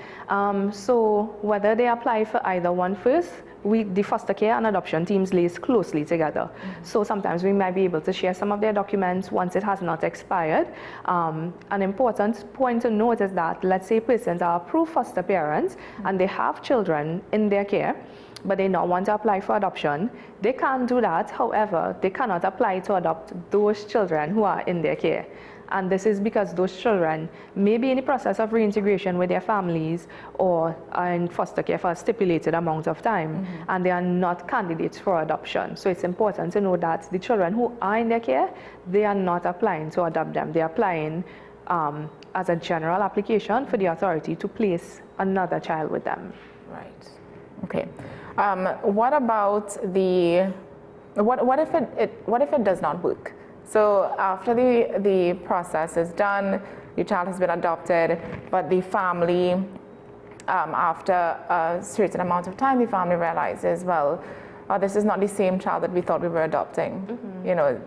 So whether they apply for either one first, the foster care and adoption teams liaise closely together. So sometimes we might be able to share some of their documents once it has not expired. An important point to note is that, let's say persons are approved foster parents and they have children in their care, but they not want to apply for adoption, they can do that. However, they cannot apply to adopt those children who are in their care. And this is because those children may be in the process of reintegration with their families or are in foster care for a stipulated amount of time, and they are not candidates for adoption. So it's important to know that the children who are in their care, they are not applying to adopt them. They are applying as a general application for the authority to place another child with them. Right. Okay. What about what if it does not work? So after the process is done, your child has been adopted, but the family, after a certain amount of time, the family realizes, well, this is not the same child that we thought we were adopting. You know,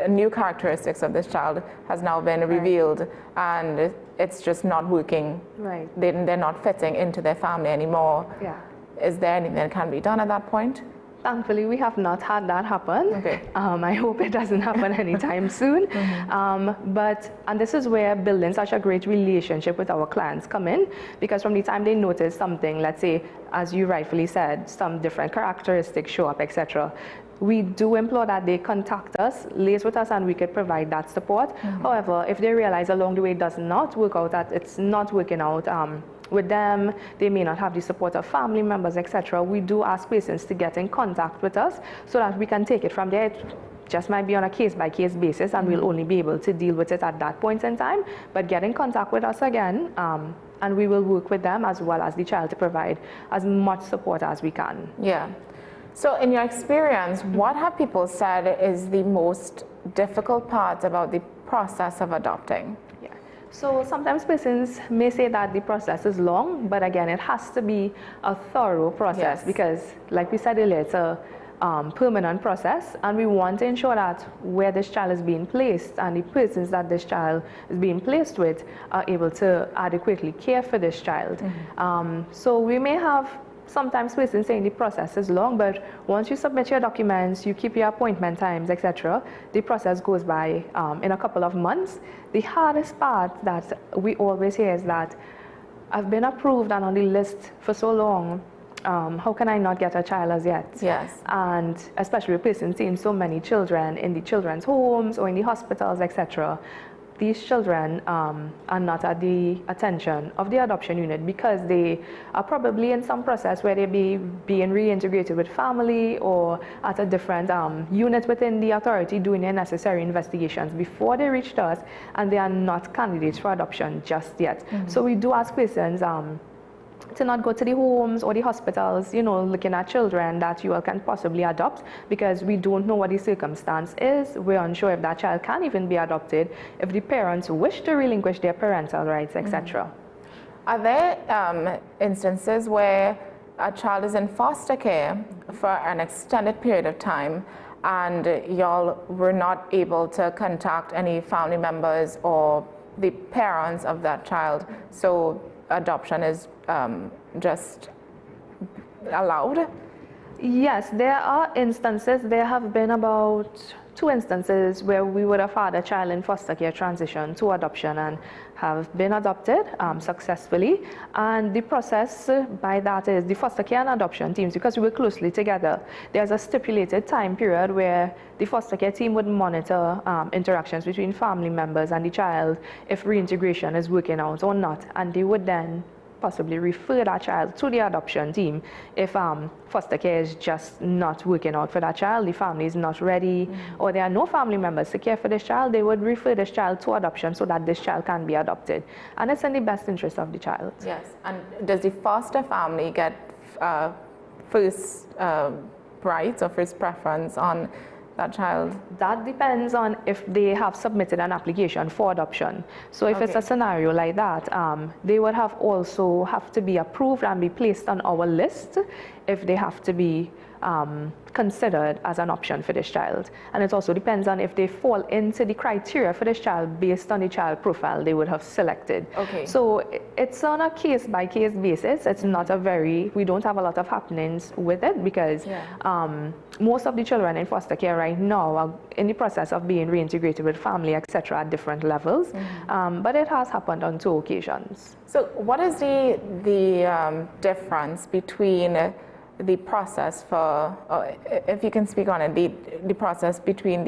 new characteristics of this child has now been revealed, and it's just not working. Right. They're not fitting into their family anymore. Yeah. Is there anything that can be done at that point? Thankfully, we have not had that happen. Okay. I hope it doesn't happen anytime soon. And this is where building such a great relationship with our clients come in, because from the time they notice something, let's say, as you rightfully said, some different characteristics show up, etc., we do implore that they contact us, liaise with us, and we could provide that support. However, if they realize along the way it does not work out, that it's not working out with them, they may not have the support of family members, etc., we do ask patients to get in contact with us so that we can take it from there. It just might be on a case-by-case basis, and we'll only be able to deal with it at that point in time. But get in contact with us again, and we will work with them as well as the child to provide as much support as we can. Yeah. So in your experience, what have people said is the most difficult part about the process of adopting? So sometimes persons may say that the process is long, but again, it has to be a thorough process, because like we said earlier, it's a permanent process, and we want to ensure that where this child is being placed and the persons that this child is being placed with are able to adequately care for this child. So we may have sometimes persons saying the process is long, but once you submit your documents, you keep your appointment times, etc., the process goes by in a couple of months. The hardest part that we always hear is that I've been approved and on the list for so long, how can I not get a child as yet? Yes. And especially with persons seeing so many children in the children's homes or in the hospitals, etc., these children are not at the attention of the adoption unit because they are probably in some process where they being reintegrated with family or at a different unit within the authority doing their necessary investigations before they reach us, and they are not candidates for adoption just yet. So we do ask persons to not go to the homes or the hospitals, you know, looking at children that you all can possibly adopt, because we don't know what the circumstance is. We're unsure if that child can even be adopted, if the parents wish to relinquish their parental rights, etc. Are there instances where a child is in foster care for an extended period of time and y'all were not able to contact any family members or the parents of that child, so adoption is just allowed? Yes, there are instances. There have been about 2 instances where we would have had a child in foster care transition to adoption and have been adopted successfully. And the process by that is the foster care and adoption teams, because we work closely together, there's a stipulated time period where the foster care team would monitor interactions between family members and the child if reintegration is working out or not. And they would then possibly refer that child to the adoption team if foster care is just not working out for that child, the family is not ready, or there are no family members to care for this child. They would refer this child to adoption so that this child can be adopted. And it's in the best interest of the child. Yes, and does the foster family get first rights or first preference on that child? That depends on if they have submitted an application for adoption. So if it's a scenario like that, they would also have to be approved and be placed on our list if they have to be considered as an option for this child. And it also depends on if they fall into the criteria for this child based on the child profile they would have selected. Okay. So it's on a case-by-case basis. It's not we don't have a lot of happenings with it because most of the children in foster care right now are in the process of being reintegrated with family, etc. at different levels. But it has happened on 2 occasions. So what is the difference between the process for, if you can speak on it, the process between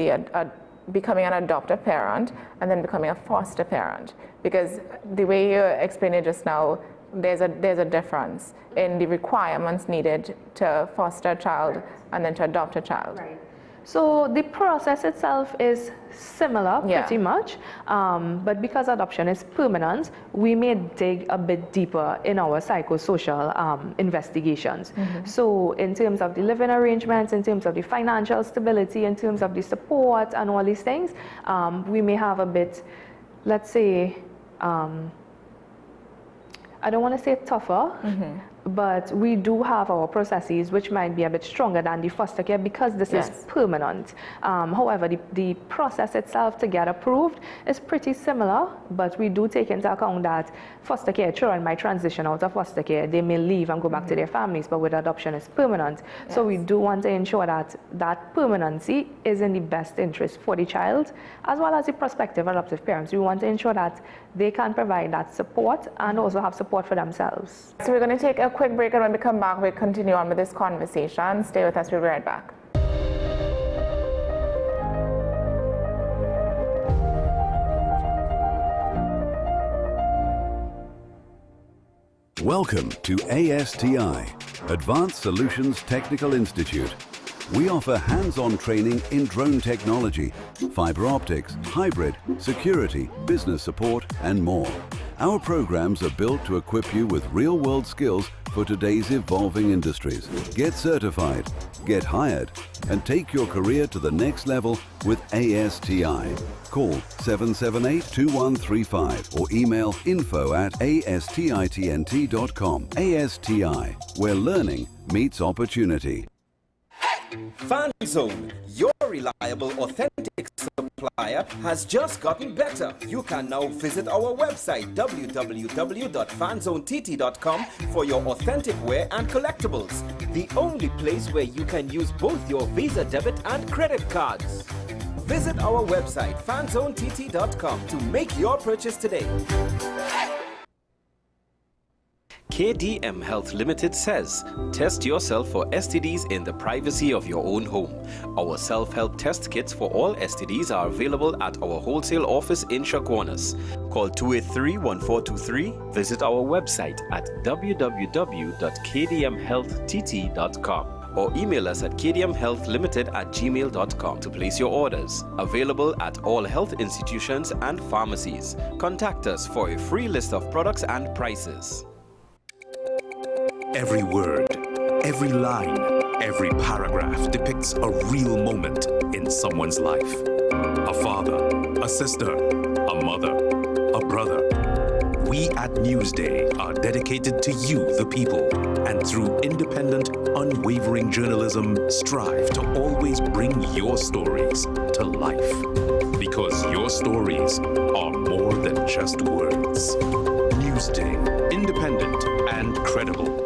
becoming an adoptive parent and then becoming a foster parent? Because the way you explained it just now, there's a difference in the requirements needed to foster a child and then to adopt a child. Right. So the process itself is similar pretty much, but because adoption is permanent, we may dig a bit deeper in our psychosocial investigations. So in terms of the living arrangements, in terms of the financial stability, in terms of the support and all these things, we may have a bit, let's say, I don't want to say tougher, but we do have our processes which might be a bit stronger than the foster care because this is permanent. However, the process itself to get approved is pretty similar, but we do take into account that foster care children might transition out of foster care. They may leave and go back to their families, but with adoption it's permanent. So we do want to ensure that that permanency is in the best interest for the child as well as the prospective adoptive parents. We want to ensure that they can provide that support and also have support for themselves. So we're going to take a quick break, and when we come back, we'll continue on with this conversation. Stay with us, we'll be right back. Welcome to ASTI, Advanced Solutions Technical Institute. We offer hands-on training in drone technology, fiber optics, hybrid, security, business support, and more. Our programs are built to equip you with real-world skills for today's evolving industries. Get certified, get hired, and take your career to the next level with ASTI. Call 778-2135 or email info@astitnt.com. ASTI, where learning meets opportunity. FanZone, your reliable, authentic supplier, has just gotten better. You can now visit our website www.fanzonett.com for your authentic wear and collectibles. The only place where you can use both your Visa debit and credit cards. Visit our website fanzonett.com to make your purchase today. KDM Health Limited says, test yourself for STDs in the privacy of your own home. Our self-help test kits for all STDs are available at our wholesale office in Chaguanas. Call 283-1423, visit our website at www.kdmhealtht.com or email us at kdmhealthlimited@gmail.com to place your orders. Available at all health institutions and pharmacies. Contact us for a free list of products and prices. Every word, every line, every paragraph depicts a real moment in someone's life. A father, a sister, a mother, a brother. We at Newsday are dedicated to you, the people, and through independent, unwavering journalism, strive to always bring your stories to life. Because your stories are more than just words. Newsday, independent and credible.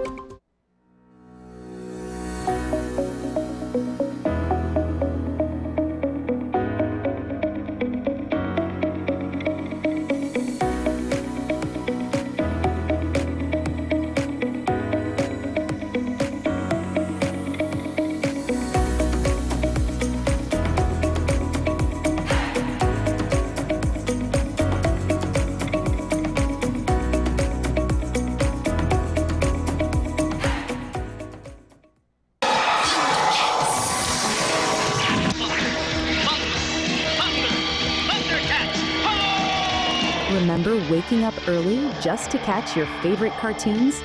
Remember waking up early just to catch your favorite cartoons?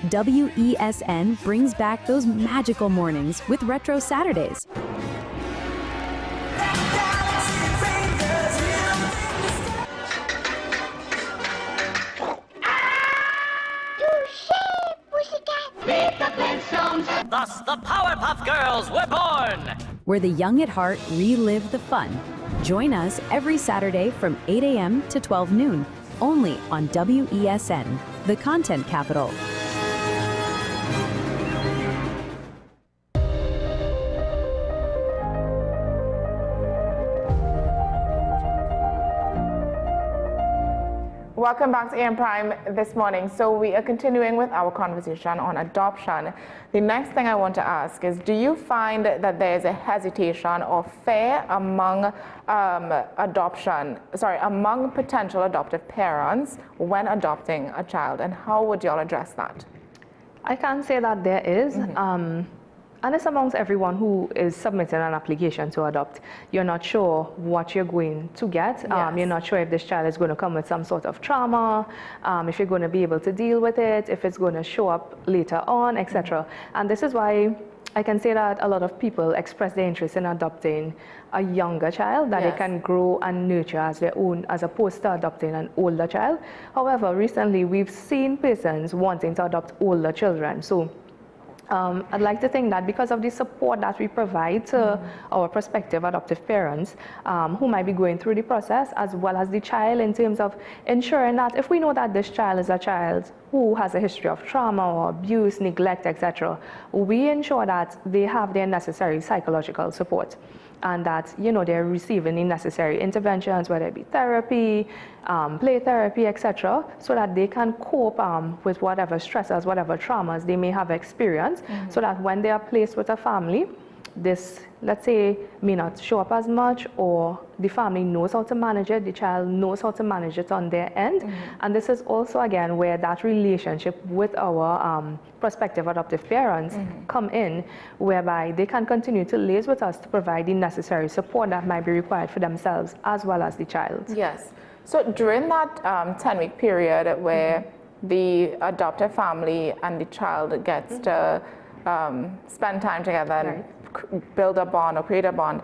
WESN brings back those magical mornings with Retro Saturdays. Thus, the Powerpuff Girls were born! Where the young at heart relive the fun. Join us every Saturday from 8 a.m. to 12 noon, only on WESN, the content capital. Welcome back to AM Prime this morning. So we are continuing with our conversation on adoption. The next thing I want to ask is, do you find that there's a hesitation or fear among among potential adoptive parents when adopting a child, and how would y'all address that? I can say that there is. And it's amongst everyone who is submitting an application to adopt. You're not sure what you're going to get. Yes. You're not sure if this child is going to come with some sort of trauma, if you're going to be able to deal with it, if it's going to show up later on, etc. And this is why I can say that a lot of people express their interest in adopting a younger child that they can grow and nurture as their own, as opposed to adopting an older child. However, recently we've seen persons wanting to adopt older children. So I'd like to think that because of the support that we provide to our prospective adoptive parents who might be going through the process, as well as the child, in terms of ensuring that if we know that this child is a child who has a history of trauma or abuse, neglect, etc., we ensure that they have their necessary psychological support, and that, you know, they're receiving the necessary interventions, whether it be therapy, play therapy, etc., so that they can cope with whatever stresses, whatever traumas they may have experienced, so that when they are placed with a family, this, let's say, may not show up as much, or the family knows how to manage it, the child knows how to manage it on their end. And this is also, again, where that relationship with our prospective adoptive parents come in, whereby they can continue to liaise with us to provide the necessary support that might be required for themselves as well as the child. Yes. So during that 10-week period where the adoptive family and the child gets to spend time together and build a bond or create a bond,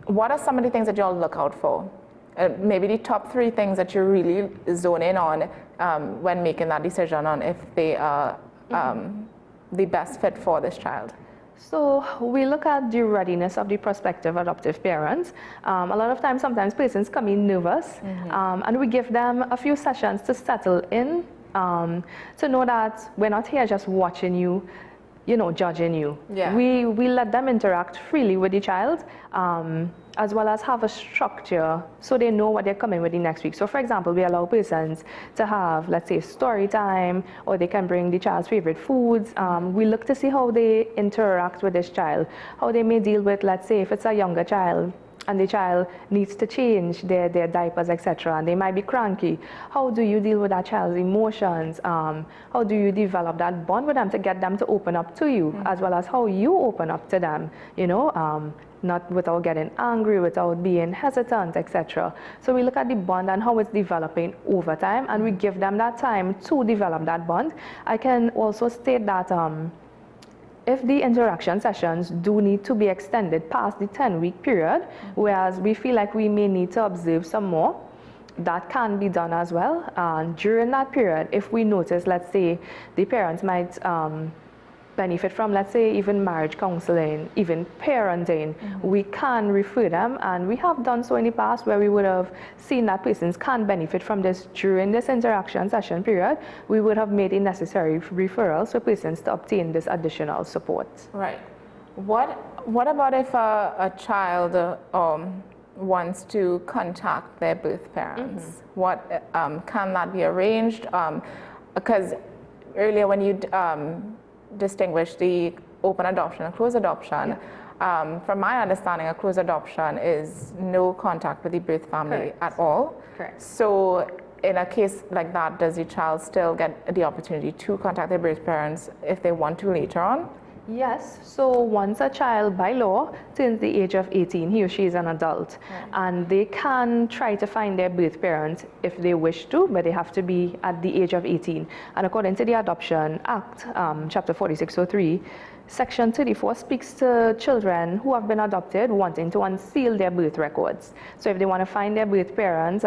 what are some of the things that y'all look out for? Maybe the top 3 things that you really zone in on when making that decision on if they are the best fit for this child. So we look at the readiness of the prospective adoptive parents. A lot of times, sometimes persons come in nervous, and we give them a few sessions to settle in, to know that we're not here just watching you, you know, judging you. We let them interact freely with the child, as well as have a structure so they know what they're coming with the next week. So for example, we allow persons to have, let's say, story time, or they can bring the child's favorite foods. We look to see how they interact with this child, how they may deal with, let's say, if it's a younger child, and the child needs to change their diapers, etc., and they might be cranky. How do you deal with that child's emotions? How do you develop that bond with them to get them to open up to you, as well as how you open up to them, you know, not without getting angry, without being hesitant, etc. So we look at the bond and how it's developing over time, and we give them that time to develop that bond. I can also state that if the interaction sessions do need to be extended past the 10-week period, whereas we feel like we may need to observe some more, that can be done as well. And during that period, if we notice, let's say, the parents might benefit from, let's say, even marriage counseling, even parenting, we can refer them, and we have done so in the past where we would have seen that persons can benefit from this during this interaction session period. We would have made the necessary referrals for persons to obtain this additional support. Right. What about if a child wants to contact their birth parents? What can that be arranged? Because earlier when you distinguish the open adoption and closed adoption, from my understanding, a closed adoption is no contact with the birth family at all. So in a case like that, does the child still get the opportunity to contact their birth parents if they want to later on? Yes, so once a child by law turns the age of 18, he or she is an adult, and they can try to find their birth parents if they wish to, but they have to be at the age of 18. And according to the Adoption Act, Chapter 4603, Section 34 speaks to children who have been adopted wanting to unseal their birth records. So if they want to find their birth parents,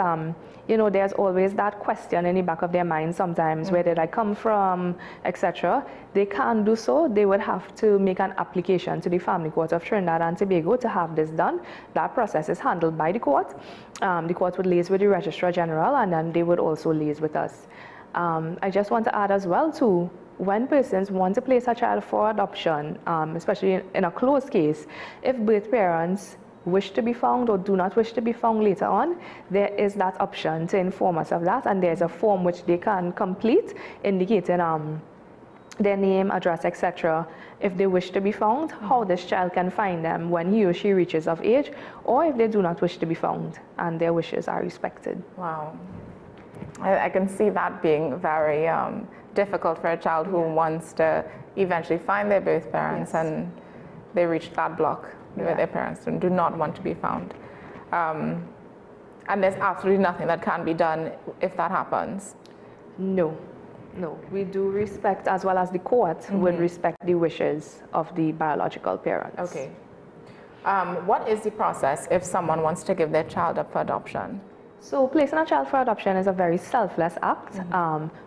you know, there's always that question in the back of their mind sometimes, where did I come from, etc. They can't do so. They would have to make an application to the Family Court of Trinidad and Tobago to have this done. That process is handled by the court. The court would liaise with the Registrar General, and then they would also liaise with us. I just want to add as well too, when persons want to place a child for adoption, especially in a closed case, if birth parents wish to be found or do not wish to be found later on, there is that option to inform us of that, and there's a form which they can complete indicating their name, address, etc. if they wish to be found, how this child can find them when he or she reaches of age, or if they do not wish to be found and their wishes are respected. Wow. I can see that being very difficult for a child who wants to eventually find their birth parents, and they reach that block where their parents do not want to be found. And there's absolutely nothing that can be done if that happens. No, we do respect, as well as the court would respect the wishes of the biological parents. Okay. What is the process if someone wants to give their child up for adoption? So placing a child for adoption is a very selfless act.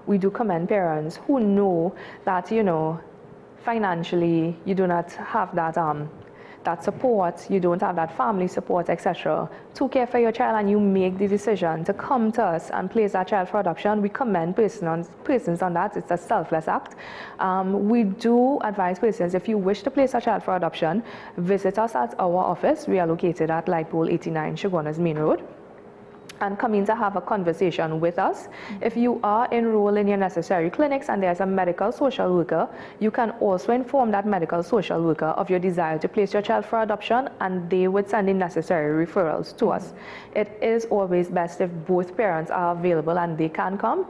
We do commend parents who know that, you know, financially you do not have that that support, you don't have that family support, etc., to care for your child, and you make the decision to come to us and place that child for adoption. We commend persons on that. It's a selfless act. We do advise persons, if you wish to place a child for adoption, visit us at our office. We are located at Light Pole 89 Shogunas Main Road, and come in to have a conversation with us. If you are enrolled in your necessary clinics and there's a medical social worker, you can also inform that medical social worker of your desire to place your child for adoption, and they would send in necessary referrals to us. It is always best if both parents are available and they can come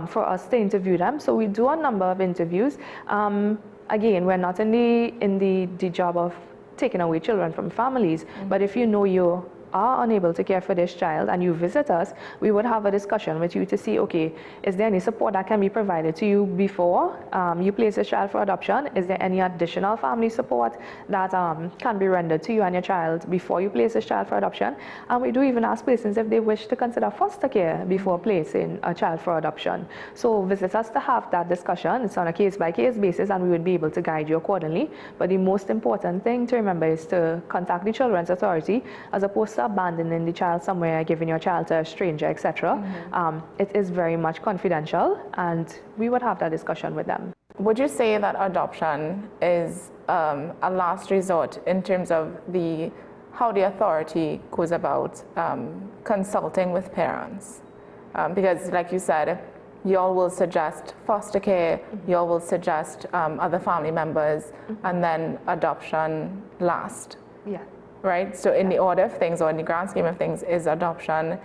for us to interview them. So we do a number of interviews. Again, we're not in the job of taking away children from families, but if you know you are unable to care for this child and you visit us, we would have a discussion with you to see, okay, is there any support that can be provided to you before you place a child for adoption? Is there any additional family support that can be rendered to you and your child before you place a child for adoption? And we do even ask persons if they wish to consider foster care before placing a child for adoption. So visit us to have that discussion. It's on a case-by-case basis, and we would be able to guide you accordingly. But the most important thing to remember is to contact the Children's Authority, as opposed to abandoning the child somewhere, giving your child to a stranger, etc. It is very much confidential, and we would have that discussion with them. Would you say that adoption is a last resort in terms of how the authority goes about consulting with parents? Because like you said, y'all will suggest foster care, y'all will suggest other family members, and then adoption last. Yeah. Right? So in the order of things, or in the grand scheme of things, is adoption,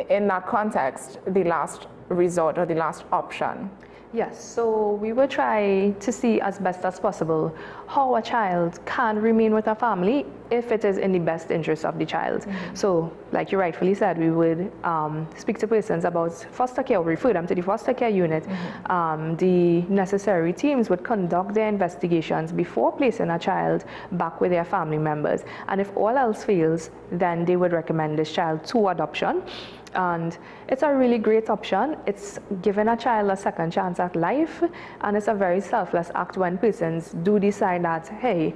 in that context, the last resort or the last option? Yes, so we will try to see as best as possible how a child can remain with a family if it is in the best interest of the child. So, like you rightfully said, we would speak to persons about foster care, or refer them to the foster care unit. The necessary teams would conduct their investigations before placing a child back with their family members. And if all else fails, then they would recommend this child to adoption. And it's a really great option. It's giving a child a second chance at life, and it's a very selfless act when persons do decide that, hey,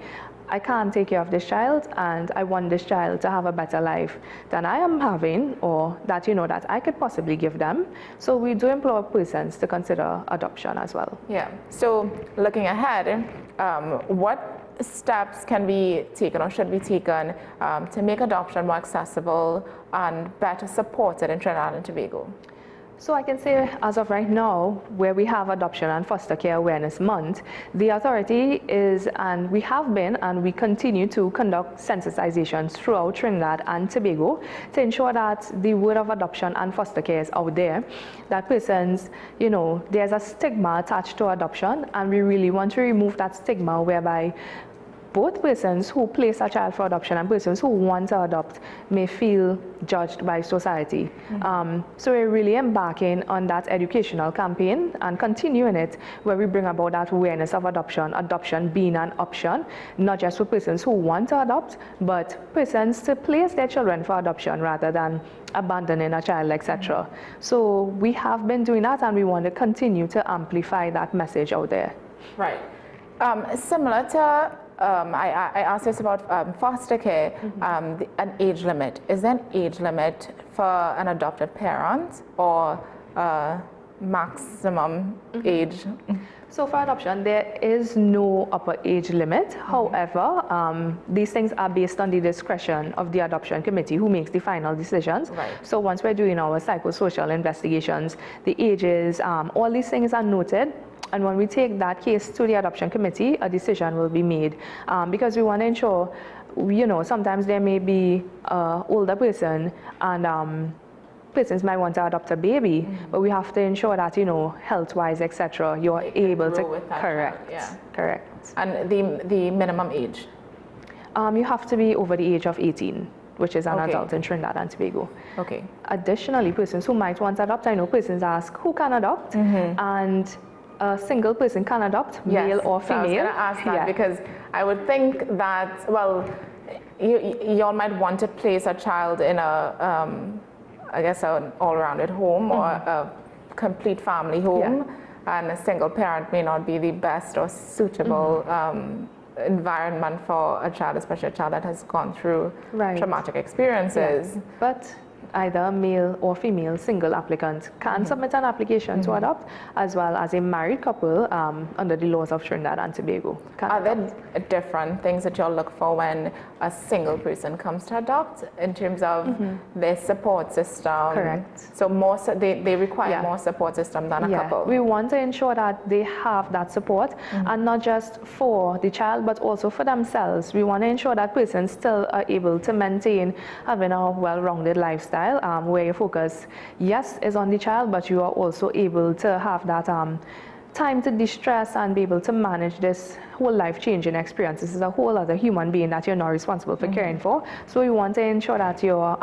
I can't take care of this child and I want this child to have a better life than I am having, or that, you know, that I could possibly give them. So we do implore persons to consider adoption as well. Yeah, so looking ahead, what steps can be taken or should be taken to make adoption more accessible and better supported in Trinidad and Tobago? So I can say, as of right now, where we have Adoption and Foster Care Awareness Month, the authority is, and we have been, and we continue to conduct sensitizations throughout Trinidad and Tobago to ensure that the word of adoption and foster care is out there, that persons, you know, there's a stigma attached to adoption, and we really want to remove that stigma whereby both persons who place a child for adoption and persons who want to adopt may feel judged by society. So we're really embarking on that educational campaign and continuing it, where we bring about that awareness of adoption being an option, not just for persons who want to adopt, but persons to place their children for adoption rather than abandoning a child, etc. So we have been doing that, and we want to continue to amplify that message out there. Right. Similar to I asked this about foster care, an age limit. Is there an age limit for an adopted parent, or maximum age? So for adoption, there is no upper age limit. However, these things are based on the discretion of the adoption committee, who makes the final decisions. So once we're doing our psychosocial investigations, the ages, all these things are noted. And when we take that case to the adoption committee, a decision will be made, because we want to ensure, you know, sometimes there may be an older person, and persons might want to adopt a baby, but we have to ensure that, you know, health-wise, etc., you're able to correct. Correct. And the minimum age? You have to be over the age of 18. Which is an adult in Trinidad and Tobago. Okay. Additionally, persons who might want to adopt, I know persons ask who can adopt, and a single person can adopt, male or female. I was going to ask that because I would think that, well, you all might want to place a child in a, I guess, an all-rounded home or a complete family home, and a single parent may not be the best or suitable environment for a child, especially a child that has gone through traumatic experiences. But either male or female single applicant can submit an application to adopt, as well as a married couple under the laws of Trinidad and Tobago. Are there different things that you'll look for when a single person comes to adopt in terms of their support system? Correct. So more they require more support system than a couple. We want to ensure that they have that support, and not just for the child, but also for themselves. We want to ensure that persons still are able to maintain having a well-rounded lifestyle, where your focus, yes, is on the child, but you are also able to have that time to distress and be able to manage this whole life-changing experience. This is a whole other human being that you're not responsible for caring for. So we want to ensure that you're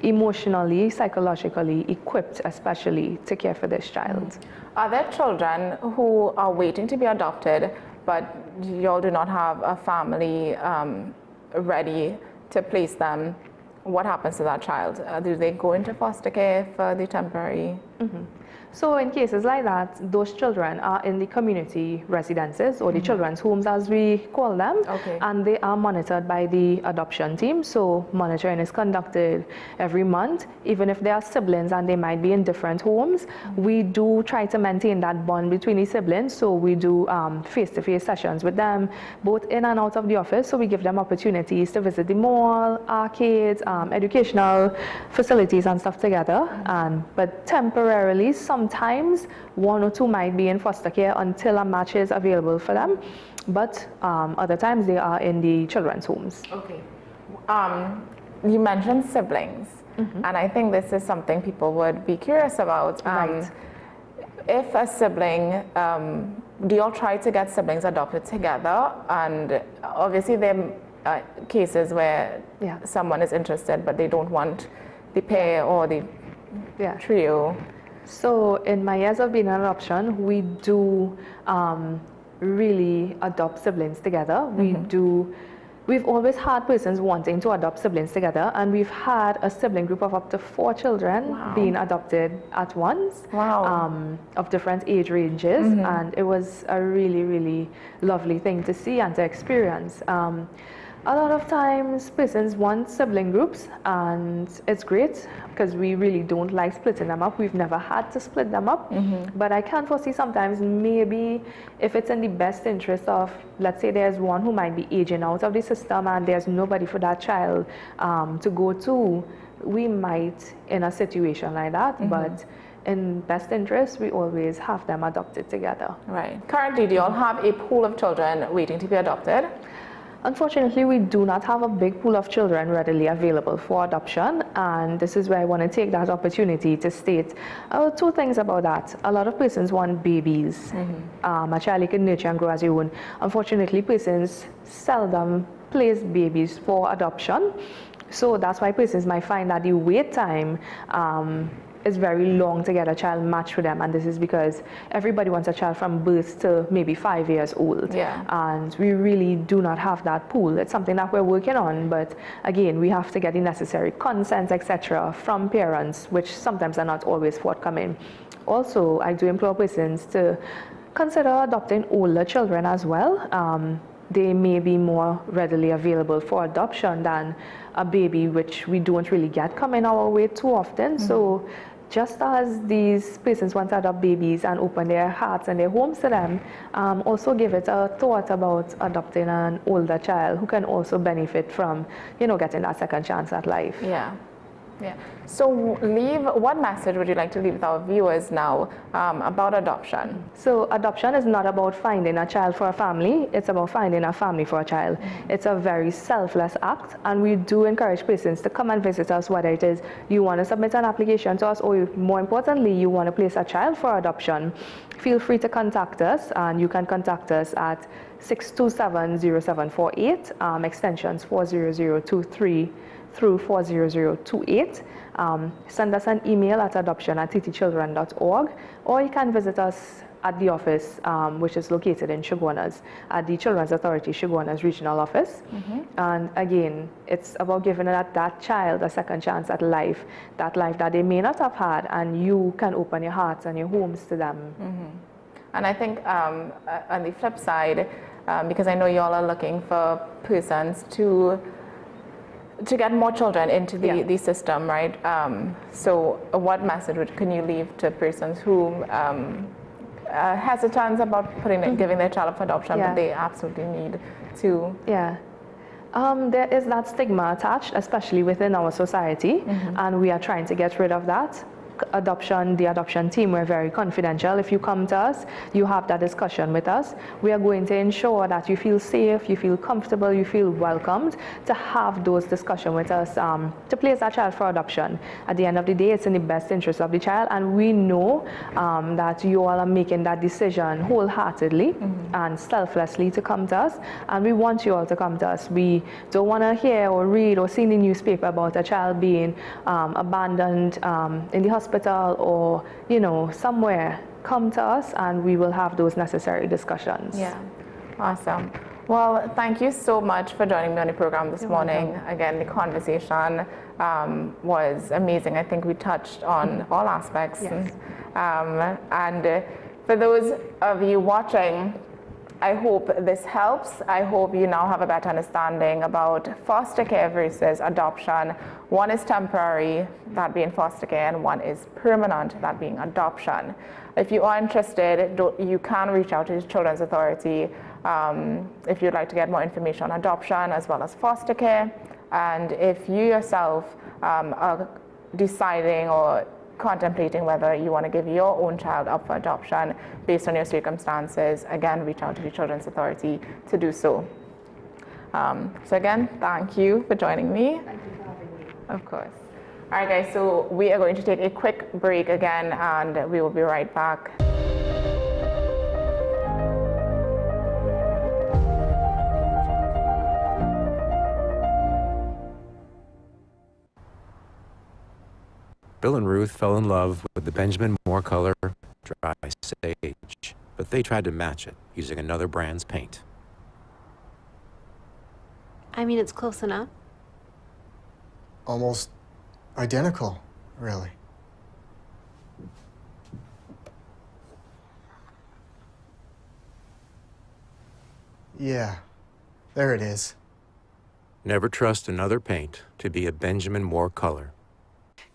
emotionally, psychologically equipped, especially to care for this child. Are there children who are waiting to be adopted, but you all do not have a family ready to place them? What happens to that child? Do they go into foster care for the temporary? So in cases like that, those children are in the community residences, or the children's homes as we call them, and they are monitored by the adoption team. So monitoring is conducted every month. Even if they are siblings and they might be in different homes, we do try to maintain that bond between the siblings. So we do face-to-face sessions with them, both in and out of the office. So we give them opportunities to visit the mall, arcades, educational facilities and stuff together. But temporarily, sometimes one or two might be in foster care until a match is available for them, but other times they are in the children's homes. Okay. You mentioned siblings, and I think this is something people would be curious about. If a sibling, do you all try to get siblings adopted together? And obviously there are cases where someone is interested, but they don't want the pair or the trio. So in my years of being an adoption, we do really adopt siblings together. We've always had persons wanting to adopt siblings together, and we've had a sibling group of up to 4 children being adopted at once, of different age ranges, and it was a really, really lovely thing to see and to experience. A lot of times persons want sibling groups, and it's great because we really don't like splitting them up. We've never had to split them up, but I can foresee sometimes maybe if it's in the best interest of, let's say there's one who might be aging out of the system and there's nobody for that child to go to, we might in a situation like that, but in best interest, we always have them adopted together. Right. Currently, do you all have a pool of children waiting to be adopted? Unfortunately, we do not have a big pool of children readily available for adoption, and this is where I want to take that opportunity to state two things about that. A lot of persons want babies, a child you can nurture and grow as your own. Unfortunately, persons seldom place babies for adoption, so that's why persons might find that the wait time is very long to get a child matched with them, and this is because everybody wants a child from birth to maybe 5 years old. Yeah. And we really do not have that pool. It's something that we're working on, but again, we have to get the necessary consent, etc., from parents, which sometimes are not always forthcoming. Also, I do implore persons to consider adopting older children as well. They may be more readily available for adoption than a baby, which we don't really get coming our way too often. So just as these persons want to adopt babies and open their hearts and their homes to them, also give it a thought about adopting an older child who can also benefit from, getting that second chance at life. Yeah. Yeah. So what message would you like to leave with our viewers now about adoption? So adoption is not about finding a child for a family, it's about finding a family for a child. It's a very selfless act, and we do encourage persons to come and visit us, whether it is you want to submit an application to us or more importantly, you want to place a child for adoption. Feel free to contact us, and you can contact us at 627-0748, extensions 40023 through 40028. Send us an email at adoption@ttchildren.org, or you can visit us at the office, which is located in Chaguanas, at the Children's Authority Chaguanas Regional Office. And again, it's about giving that child a second chance at life, that life that they may not have had, and you can open your hearts and your homes to them. And I think on the flip side, because I know you all are looking for persons to get more children into the system, right? So what message can you leave to persons who hesitant about giving their child up for adoption, but they absolutely need to? Yeah. There is that stigma attached, especially within our society, and we are trying to get rid of that. The adoption team, we're very confidential. If you come to us, you have that discussion with us. We are going to ensure that you feel safe, you feel comfortable, you feel welcomed to have those discussions with us to place that child for adoption. At the end of the day, it's in the best interest of the child, and we know that you all are making that decision wholeheartedly and selflessly to come to us, and we want you all to come to us. We don't want to hear or read or see in the newspaper about a child being abandoned in the hospital or somewhere. Come to us and we will have those necessary discussions. Yeah, awesome. Well, thank you so much for joining me on the program this morning. Again, the conversation was amazing. I think we touched on all aspects. Yes. And for those of you watching, I hope this helps. I hope you now have a better understanding about foster care versus adoption. One is temporary, that being foster care, and one is permanent, that being adoption. If you are interested, you can reach out to the Children's Authority if you'd like to get more information on adoption as well as foster care. And if you yourself are deciding or contemplating whether you want to give your own child up for adoption based on your circumstances, again, reach out to the Children's Authority to do so. So again, thank you for joining me. Thank you for having me. Of course. All right, guys, so we are going to take a quick break again, and we will be right back. Bill and Ruth fell in love with the Benjamin Moore color dry sage, but they tried to match it using another brand's paint. I mean, it's close enough. Almost identical, really. Yeah, there it is. Never trust another paint to be a Benjamin Moore color.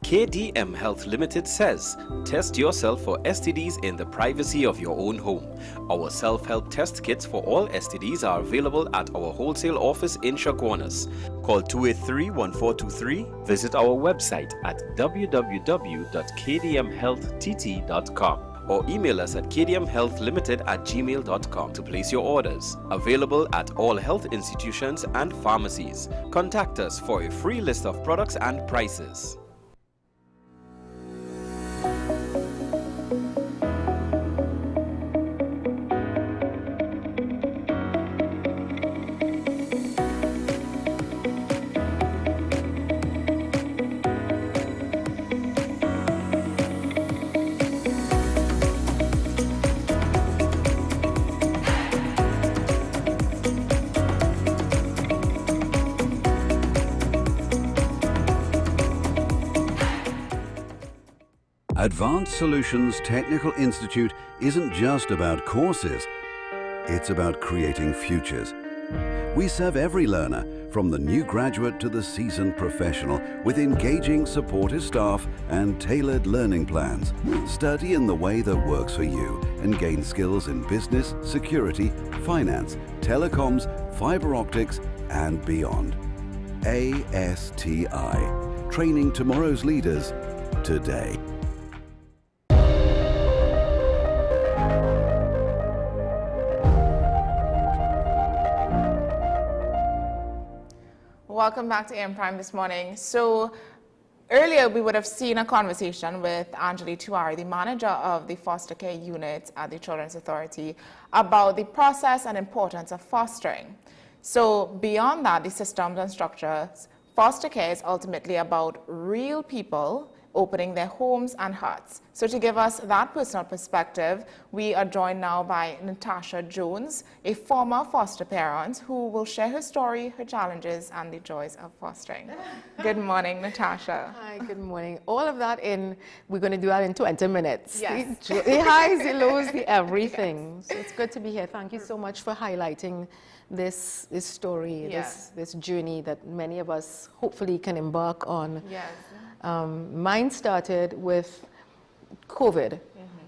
KDM Health Limited says, test yourself for STDs in the privacy of your own home. Our self-help test kits for all STDs are available at our wholesale office in Chaguanas. Call 283-1423. Visit our website at www.kdmhealthtt.com or email us at kdmhealthlimited@gmail.com to place your orders. Available at all health institutions and pharmacies. Contact us for a free list of products and prices. Advanced Solutions Technical Institute isn't just about courses, it's about creating futures. We serve every learner, from the new graduate to the seasoned professional, with engaging, supportive staff and tailored learning plans. Study in the way that works for you and gain skills in business, security, finance, telecoms, fiber optics, and beyond. ASTI, training tomorrow's leaders today. Welcome back to AM Prime this morning. So earlier we would have seen a conversation with Anjali Tiwari, the manager of the foster care unit at the Children's Authority, about the process and importance of fostering. So beyond that, the systems and structures, foster care is ultimately about real people opening their homes and hearts. So to give us that personal perspective, we are joined now by Natasha Jones, a former foster parent who will share her story, her challenges, and the joys of fostering. Good morning, Natasha. Hi, good morning. All of that we're going to do that in 20 minutes. Yes. The highs, the lows, the everything. Yes. So it's good to be here. Thank you so much for highlighting this story, Yes. this journey that many of us hopefully can embark on. Yes. Mine started with COVID.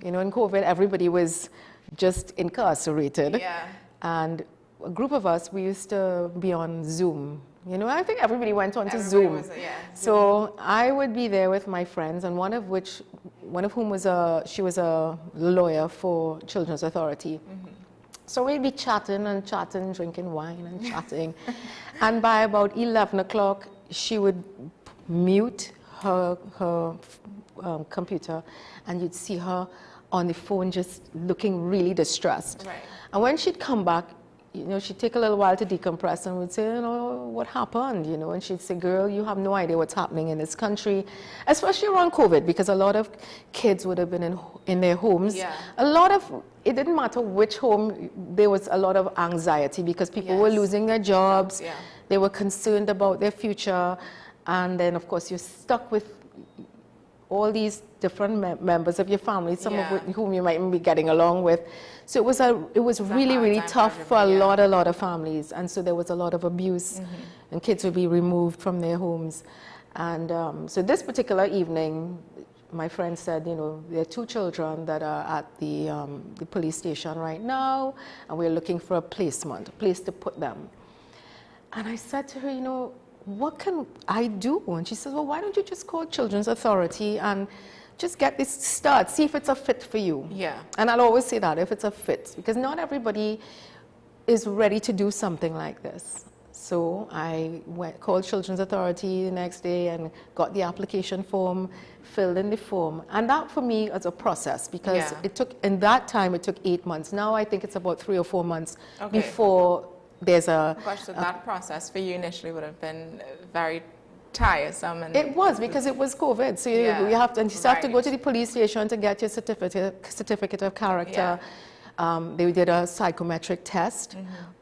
You know, in COVID, everybody was just incarcerated. Yeah. And a group of us, we used to be on Zoom. You know, I think everybody went on to Everybody Zoom. was, yeah, So I would be there with my friends, and one of whom was she was a lawyer for Children's Authority. So we'd be chatting and chatting, drinking wine and chatting. And by about 11 o'clock, she would mute her computer, and you'd see her on the phone just looking really distressed. Right. And when she'd come back, you know, she'd take a little while to decompress and would say, you know, what happened? You know, and she'd say, girl, you have no idea what's happening in this country, especially around COVID, because a lot of kids would have been in their homes. Yeah. It didn't matter which home, there was a lot of anxiety because people were losing their jobs. Yeah. They were concerned about their future. And then, of course, you're stuck with all these different members of your family, some of whom you might even be getting along with. So it was really tough for a lot of families. And so there was a lot of abuse, and kids would be removed from their homes. And so this particular evening, my friend said, you know, there are 2 children that are at the police station right now, and we're looking for a place to put them. And I said to her, you know, what can I do? And she says, well, why don't you just call Children's Authority and just get this start, see if it's a fit for you. Yeah. And I'll always say that, if it's a fit, because not everybody is ready to do something like this. So I called Children's Authority the next day and got the application form, filled in the form. And that for me was a process, because in that time it took 8 months. Now I think it's about 3 or 4 months before there's Gosh, so that process for you initially would have been very tiresome. And it was, because it was COVID. So you have to, and you have to go to the police station to get your certificate of character. They did a psychometric test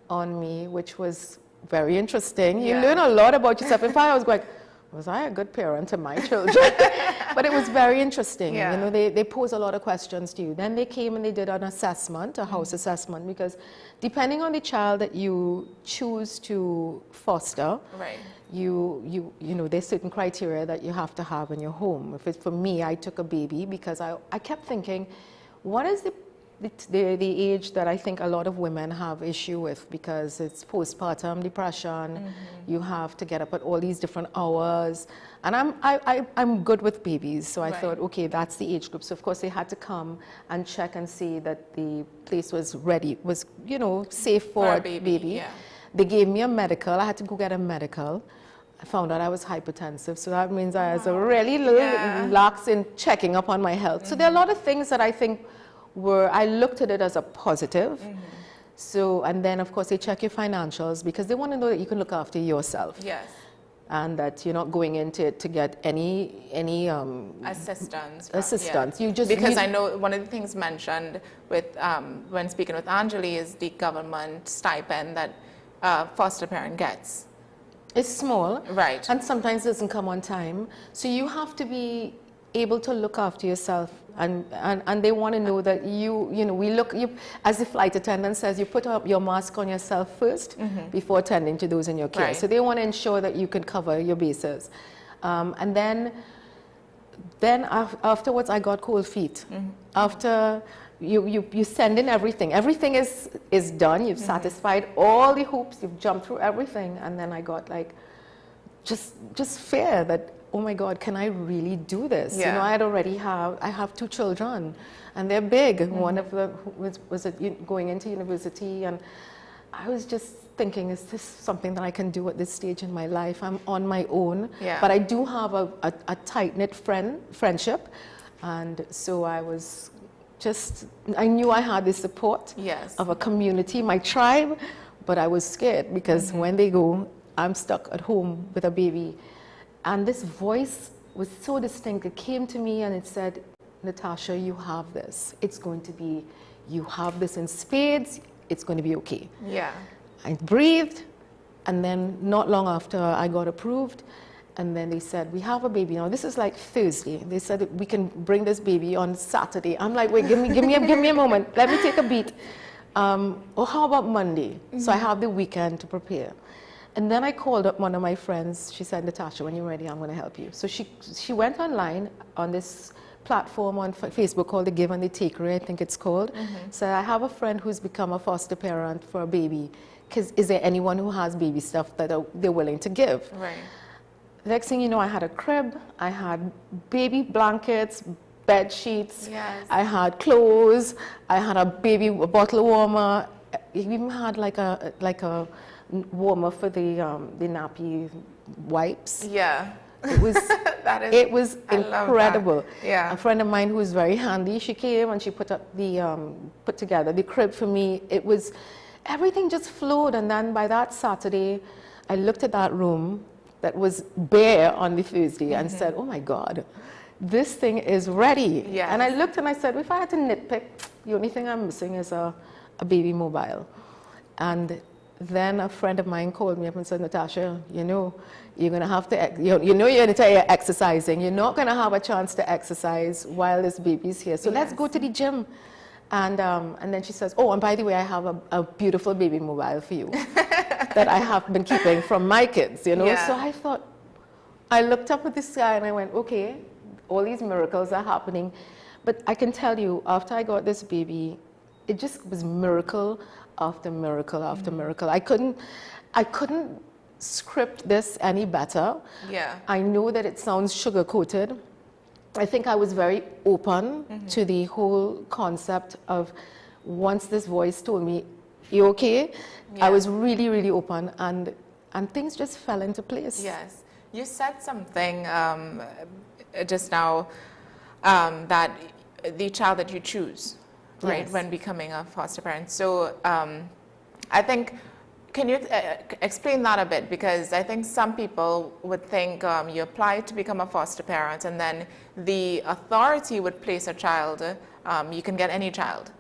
on me, which was very interesting. You learn a lot about yourself. In fact, I was going, was I a good parent to my children? But it was very interesting. You know, they pose a lot of questions to you. Then they came and they did an assessment, a house assessment, because depending on the child that you choose to foster, you know, there's certain criteria that you have to have in your home. If it's for me, I took a baby because I kept thinking, what is the the age that I think a lot of women have issue with, because it's postpartum depression. You have to get up at all these different hours. And I'm good with babies, so I thought, okay, that's the age group. So of course they had to come and check and see that the place was ready, was, you know, safe for a baby. Yeah. They gave me a medical. I had to go get a medical. I found out I was hypertensive, so that means I was a really little lax in checking up on my health. So there are a lot of things that I think I looked at it as a positive. So, and then of course they check your financials, because they want to know that you can look after yourself. Yes. And that you're not going into it to get any assistance. Assistance. Yeah. You just, because I know one of the things mentioned with when speaking with Anjali is the government stipend that foster parent gets. It's small, right? And sometimes it doesn't come on time. So you have to be able to look after yourself, and they want to know that you know, as the flight attendant says, you put up your mask on yourself first before attending to those in your care. Right. So they want to ensure that you can cover your bases. And then afterwards, I got cold feet. After you send in everything is done. You've satisfied all the hoops. You've jumped through everything, and then I got like just fear that, oh my God, can I really do this? Yeah. You know, I have 2 children, and they're big. One of them was going into university, and I was just thinking, is this something that I can do at this stage in my life? I'm on my own, but I do have a tight-knit friendship, and so I knew I had the support of a community, my tribe, but I was scared, because when they go, I'm stuck at home with a baby. And this voice was so distinct. It came to me and it said, Natasha, you have this. It's going to be, you have this in spades. It's going to be okay. Yeah. I breathed, and then not long after I got approved, and then they said, we have a baby now. This is like Thursday. They said we can bring this baby on Saturday. I'm like, wait, give me a moment. Let me take a beat. Or how about Monday? So I have the weekend to prepare. And then I called up one of my friends. She said, Natasha, when you're ready, I'm going to help you. So she went online on this platform on Facebook called the Give and the Takeaway, I think it's called. So I have a friend who's become a foster parent for a baby. Is there anyone who has baby stuff that they're willing to give? Right. Next thing you know, I had a crib, I had baby blankets, bed sheets, I had clothes, I had a bottle warmer. I even had like a warmer for the nappy wipes. Yeah. It was it was incredible. Yeah. A friend of mine who was very handy, she came and she put together the crib for me. It was, everything just flowed. And then by that Saturday, I looked at that room that was bare on the Thursday and said, oh my God, this thing is ready. Yes. And I looked and I said, if I had to nitpick, the only thing I'm missing is a Bmobile. And then a friend of mine called me up and said, Natasha, you know, you're going to have to, you're going to tell you exercising. You're not going to have a chance to exercise while this baby's here. So let's go to the gym. And then she says, oh, and by the way, I have a beautiful Bmobile for you that I have been keeping from my kids, you know. Yeah. So I thought, I looked up at the sky and I went, okay, all these miracles are happening. But I can tell you, after I got this baby, it just was miracle after miracle after miracle. I couldn't script this any better. Yeah. I know that it sounds sugar-coated. I think I was very open to the whole concept of, once this voice told me, you okay? I was really, really open, and things just fell into place. Yes. You said something just now that the child that you choose, right, Yes. when becoming a foster parent. So I think, can you explain that a bit? Because I think some people would think you apply to become a foster parent and then the authority would place a child, you can get any child.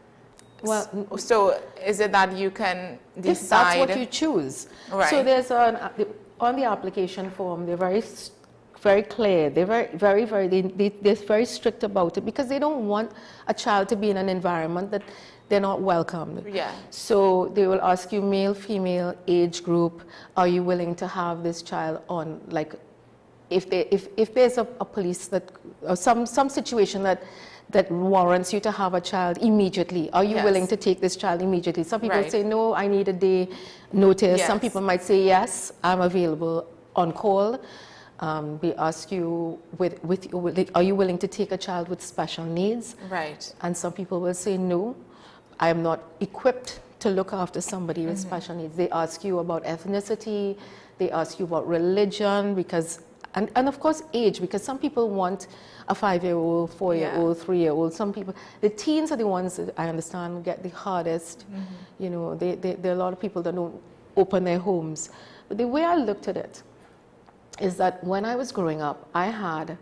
Well, so is it that you can decide? If that's what you choose. Right. So there's on the application form, they're very clear. They're they're very strict about it, because they don't want a child to be in an environment that they're not welcomed. Yeah. So they will ask you male, female, age group. Are you willing to have this child on, like, if there's a police that, or some situation that that warrants you to have a child immediately. Are you willing to take this child immediately? Some people say, no, I need a day notice. Some people might say, yes, I'm available on call. We ask you, are you willing to take a child with special needs? Right. And some people will say, no, I am not equipped to look after somebody with special needs. They ask you about ethnicity, they ask you about religion, because, and of course age, because some people want a 5-year-old, 4-year-old, 3-year-old. Some people, the teens are the ones that I understand get the hardest. You know, there are a lot of people that don't open their homes. But the way I looked at it is that when I was growing up, I had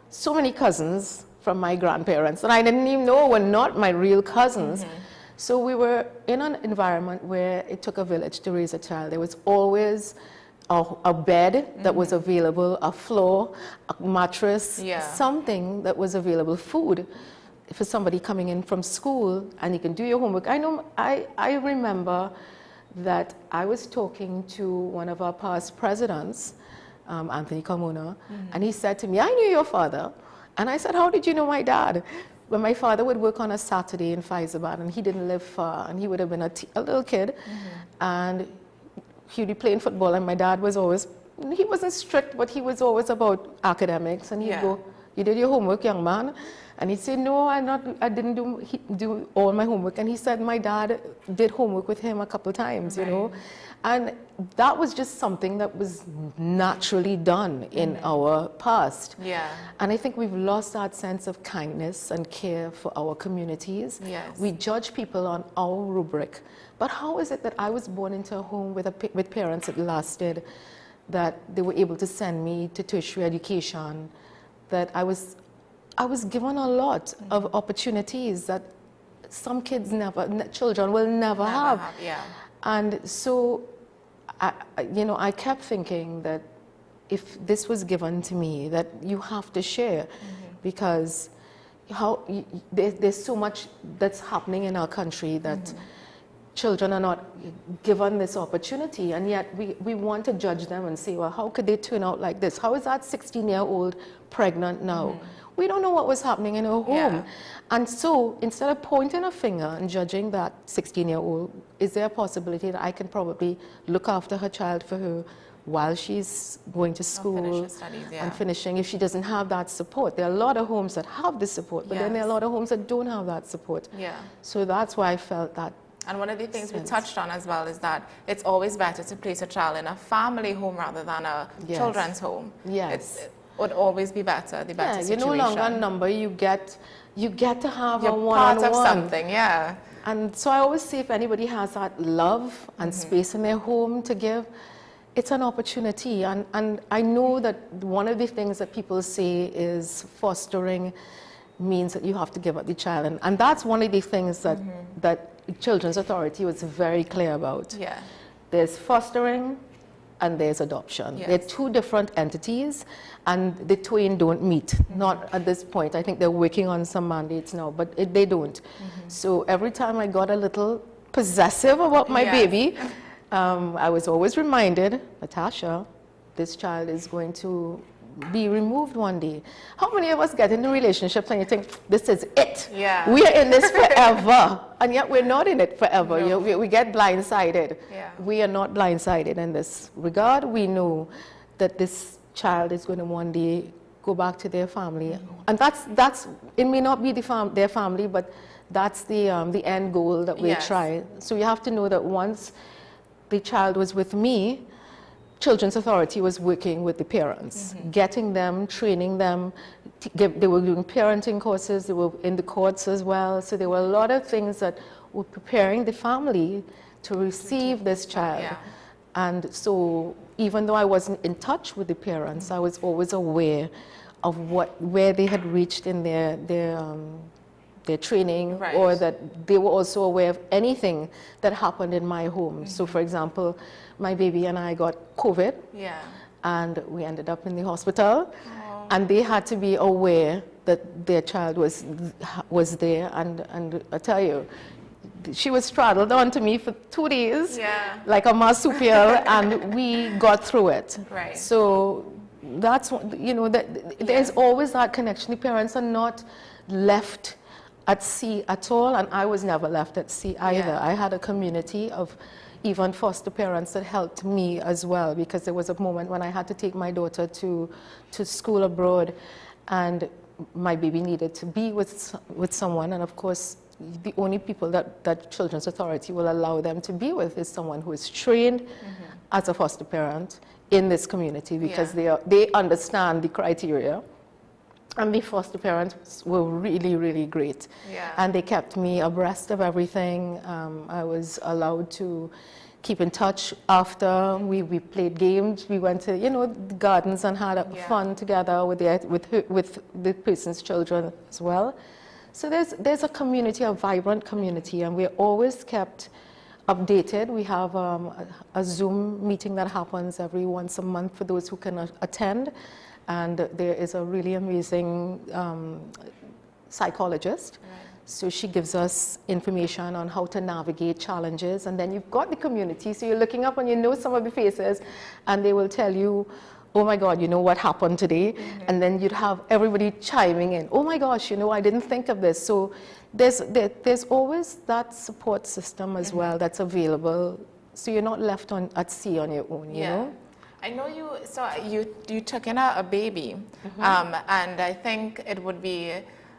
so many cousins from my grandparents that I didn't even know were not my real cousins. So we were in an environment where it took a village to raise a child. There was always a bed that was available, a floor, a mattress, something that was available, food for somebody coming in from school, and you can do your homework. I remember that I was talking to one of our past presidents, Anthony Carmona, and he said to me, I knew your father. And I said, how did you know my dad? When my father would work on a Saturday in Faizabad, and he didn't live far, and he would have been a little kid, and he'd be playing football, and my dad was always, he wasn't strict, but he was always about academics, and he'd go, you did your homework, young man? And he'd say, no, I didn't do all my homework. And he said my dad did homework with him a couple of times, you know. And that was just something that was naturally done in our past. And I think we've lost that sense of kindness and care for our communities. We judge people on our rubric. But how is it that I was born into a home with parents that lasted, that they were able to send me to tertiary education, that I was given a lot of opportunities that some children will never have. And so, I kept thinking that if this was given to me, that you have to share, because there's so much that's happening in our country that children are not given this opportunity, and yet we want to judge them and say, well, how could they turn out like this? How is that 16-year-old pregnant now? We don't know what was happening in her home. And so instead of pointing a finger and judging that 16-year-old, is there a possibility that I can probably look after her child for her while she's going to school and finishing, if she doesn't have that support? There are a lot of homes that have the support, but then there are a lot of homes that don't have that support. So that's why I felt that. And one of the things we touched on as well is that it's always better to place a child in a family home rather than a children's home. It would always be better, the better situation. You're no longer a number, you get to have You're a one-on-one. part of something, And so I always say, if anybody has that love and space in their home to give, it's an opportunity. And I know that one of the things that people say is fostering means that you have to give up the child. And that's one of the things that Children's Authority was very clear about. There's fostering and there's adoption. They're two different entities, and the twain don't meet. Not at this point. I think they're working on some mandates now, but they don't. So every time I got a little possessive about my baby, I was always reminded, Natasha, this child is going to be removed one day. How many of us get into relationships and you think, this is it? We are in this forever. And yet we're not in it forever. No. We get blindsided. We are not blindsided in this regard. We know that this child is going to one day go back to their family. And that's it may not be their family, but that's the end goal that we try. So you have to know that once the child was with me, Children's Authority was working with the parents, getting them, training them. They were doing parenting courses, they were in the courts as well. So there were a lot of things that were preparing the family to receive this child. And so even though I wasn't in touch with the parents, I was always aware of where they had reached in their training, or that they were also aware of anything that happened in my home. So for example, my baby and I got COVID, and we ended up in the hospital, and they had to be aware that their child was there, and I tell you, she was straddled onto me for 2 days, like a marsupial, and we got through it. So that's, there's always that connection. The parents are not left at sea at all, and I was never left at sea either. Yeah. I had a community of even foster parents that helped me as well, because there was a moment when I had to take my daughter to school abroad, and my baby needed to be with someone, and of course the only people that Children's Authority will allow them to be with is someone who is trained as a foster parent in this community, because they understand the criteria. And the foster parents were really, really great. Yeah. And they kept me abreast of everything. I was allowed to keep in touch after we played games. We went to, the gardens and had fun together with the person's children as well. So there's a community, a vibrant community, and we're always kept updated. We have a Zoom meeting that happens every once a month for those who can attend. And there is a really amazing psychologist. Right. So she gives us information on how to navigate challenges. And then you've got the community. So you're looking up and you know some of the faces, and they will tell you, oh my God, you know what happened today? And then you'd have everybody chiming in. Oh my gosh, I didn't think of this. So there's always that support system as well that's available. So you're not left at sea on your own, you know? I know you took in a baby, and I think it would be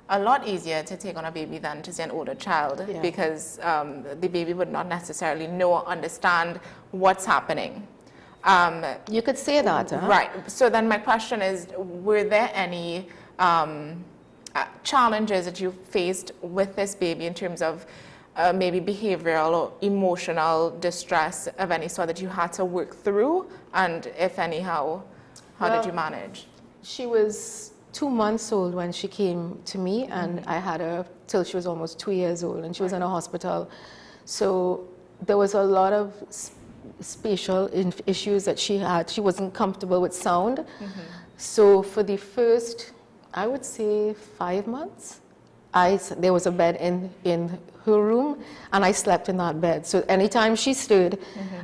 a lot easier to take on a baby than to say an older child, because the baby would not necessarily know or understand what's happening. You could say that, huh? Right. So then my question is, were there any challenges that you faced with this baby in terms of maybe behavioral or emotional distress of any sort that you had to work through? And if any, how did you manage? She was 2 months old when she came to me, and I had her till she was almost 2 years old, and she was in a hospital. So there was a lot of spatial issues that she had. She wasn't comfortable with sound. So for the first, I would say 5 months, there was a bed in her room, and I slept in that bed. So anytime she stood,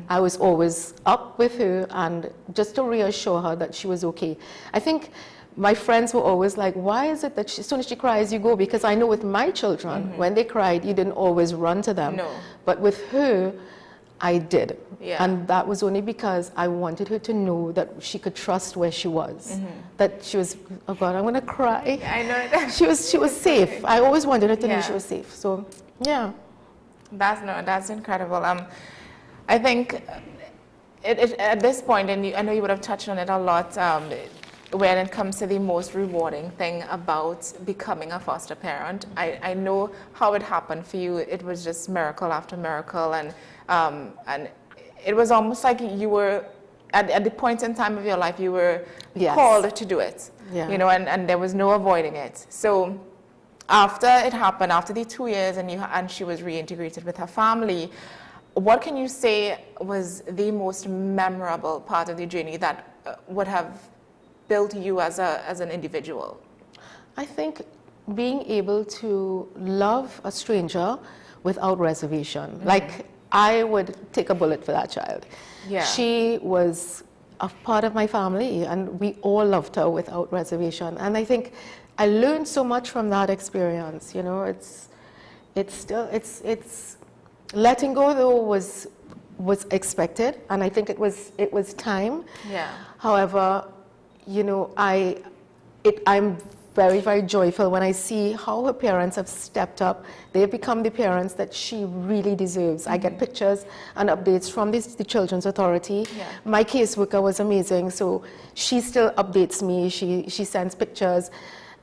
I was always up with her, and just to reassure her that she was okay. I think my friends were always like, why is it that as soon as she cries, you go? Because I know with my children, when they cried, you didn't always run to them. No. But with her, I did. Yeah. And that was only because I wanted her to know that she could trust where she was. That she was, oh God, I'm gonna cry. I know that. She was safe. I always wanted her to know she was safe. So, yeah. That's incredible. I think at this point, and I know you would have touched on it a lot, when it comes to the most rewarding thing about becoming a foster parent. I know how it happened for you. It was just miracle after miracle, and it was almost like you were at the point in time of your life you were called to do it. And there was no avoiding it. So after it happened, after the 2 years, and she was reintegrated with her family, what can you say was the most memorable part of the journey that would have built you as an individual? I think being able to love a stranger without reservation. Like, I would take a bullet for that child. Yeah. She was a part of my family, and we all loved her without reservation. And I think I learned so much from that experience. It's letting go though was expected, and I think it was time. Yeah. However, I'm very, very joyful when I see how her parents have stepped up. They've become the parents that she really deserves. I get pictures and updates from the Children's Authority. Yeah. My caseworker was amazing, so she still updates me. She sends pictures.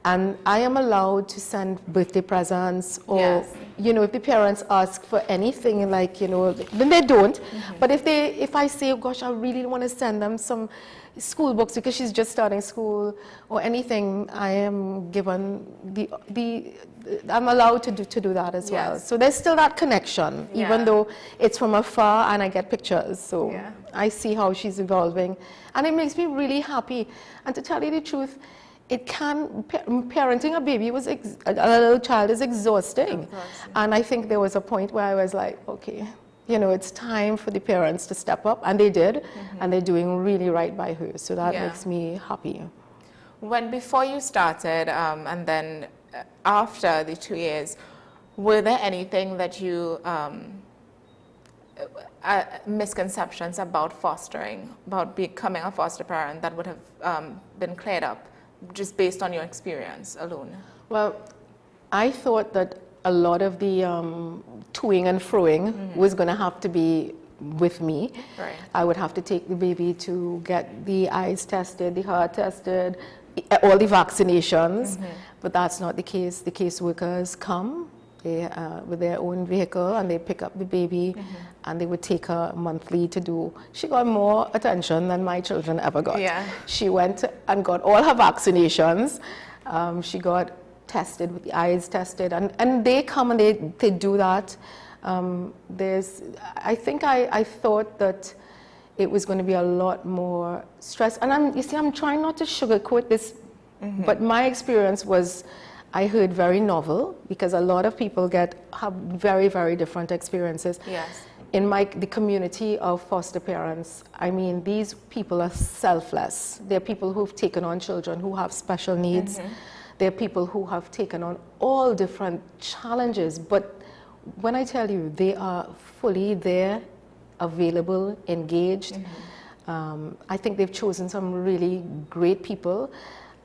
And I am allowed to send birthday presents, or, if the parents ask for anything, then they don't. But if I say, oh gosh, I really want to send them some school books because she's just starting school or anything, I am given I'm allowed to do that as well. So there's still that connection, even though it's from afar and I get pictures. So I see how she's evolving, and it makes me really happy. And to tell you the truth, parenting a baby a little child is exhausting. And I think there was a point where I was like, okay, it's time for the parents to step up, and they did, and they're doing really right by her. So that makes me happy. Before you started, and then after the 2 years, were there anything that you, misconceptions about fostering, about becoming a foster parent that would have been cleared up just based on your experience alone? Well, I thought that a lot of the toing and froing was going to have to be with me. Right. I would have to take the baby to get the eyes tested, the heart tested, all the vaccinations, but that's not the case. The caseworkers come with their own vehicle and they pick up the baby and they would take her monthly to do. She got more attention than my children ever got. Yeah. She went and got all her vaccinations. She got tested with the eyes tested, and they come and they do that. I thought that it was going to be a lot more stress, and I'm trying not to sugarcoat this, but my experience was, I heard very novel, because a lot of people have very, very different experiences. Yes. In the community of foster parents, I mean, these people are selfless. They're people who've taken on children who have special needs. There are people who have taken on all different challenges, but when I tell you they are fully there, available, engaged, I think they've chosen some really great people,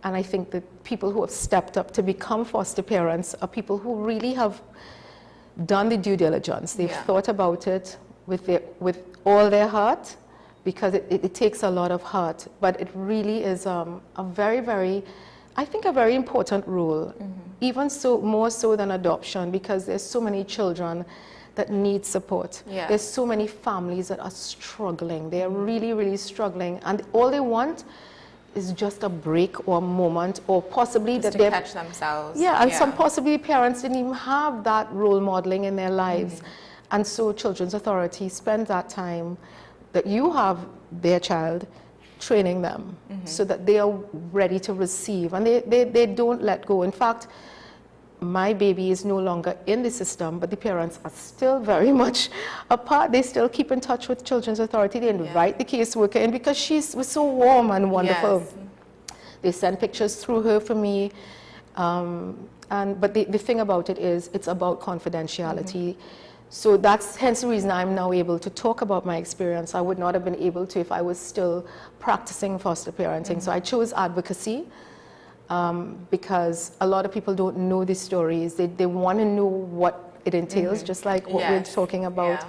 and I think that people who have stepped up to become foster parents are people who really have done the due diligence. They've thought about it with all their heart, because it takes a lot of heart, but it really is a very, very, I think, a very important role, even so, more so than adoption, because there's so many children that need support. Yeah. There's so many families that are struggling. They're really, really struggling, and all they want is just a break or a moment, or possibly just that to they catch themselves. Yeah, and some possibly parents didn't even have that role modeling in their lives, and so Children's Authority spends that time that you have their child, training them so that they are ready to receive, and they don't let go. In fact, my baby is no longer in the system, but the parents are still very much a part. They still keep in touch with Children's Authority. They invite the caseworker in because she was so warm and wonderful. Yes. They send pictures through her for me. But the thing about it is, it's about confidentiality. So that's hence the reason I'm now able to talk about my experience. I would not have been able to if I was still practicing foster parenting. So I chose advocacy because a lot of people don't know these stories. They want to know what it entails, just like what we're talking about.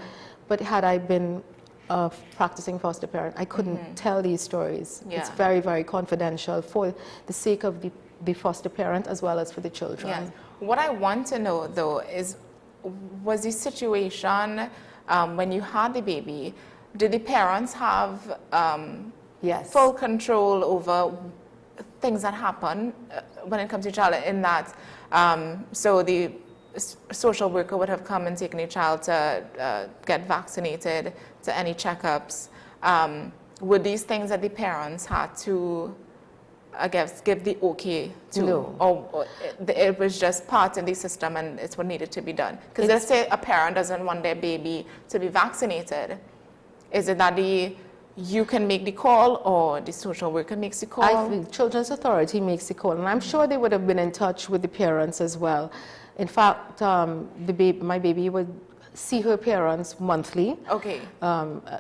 But had I been a practicing foster parent, I couldn't tell these stories. It's very, very confidential for the sake of the foster parent as well as for the children. Yes. What I want to know, though, is was the situation when you had the baby, did the parents have full control over things that happen when it comes to child, in that so the social worker would have come and taken the child to get vaccinated, to any checkups? Were these things that the parents had to, I guess, give the okay to? No. Or it was just part of the system and it's what needed to be done? Because let's say a parent doesn't want their baby to be vaccinated. Is it that you can make the call, or the social worker makes the call? I think Children's Authority makes the call, and I'm sure they would have been in touch with the parents as well. In fact, my baby would see her parents monthly. Okay.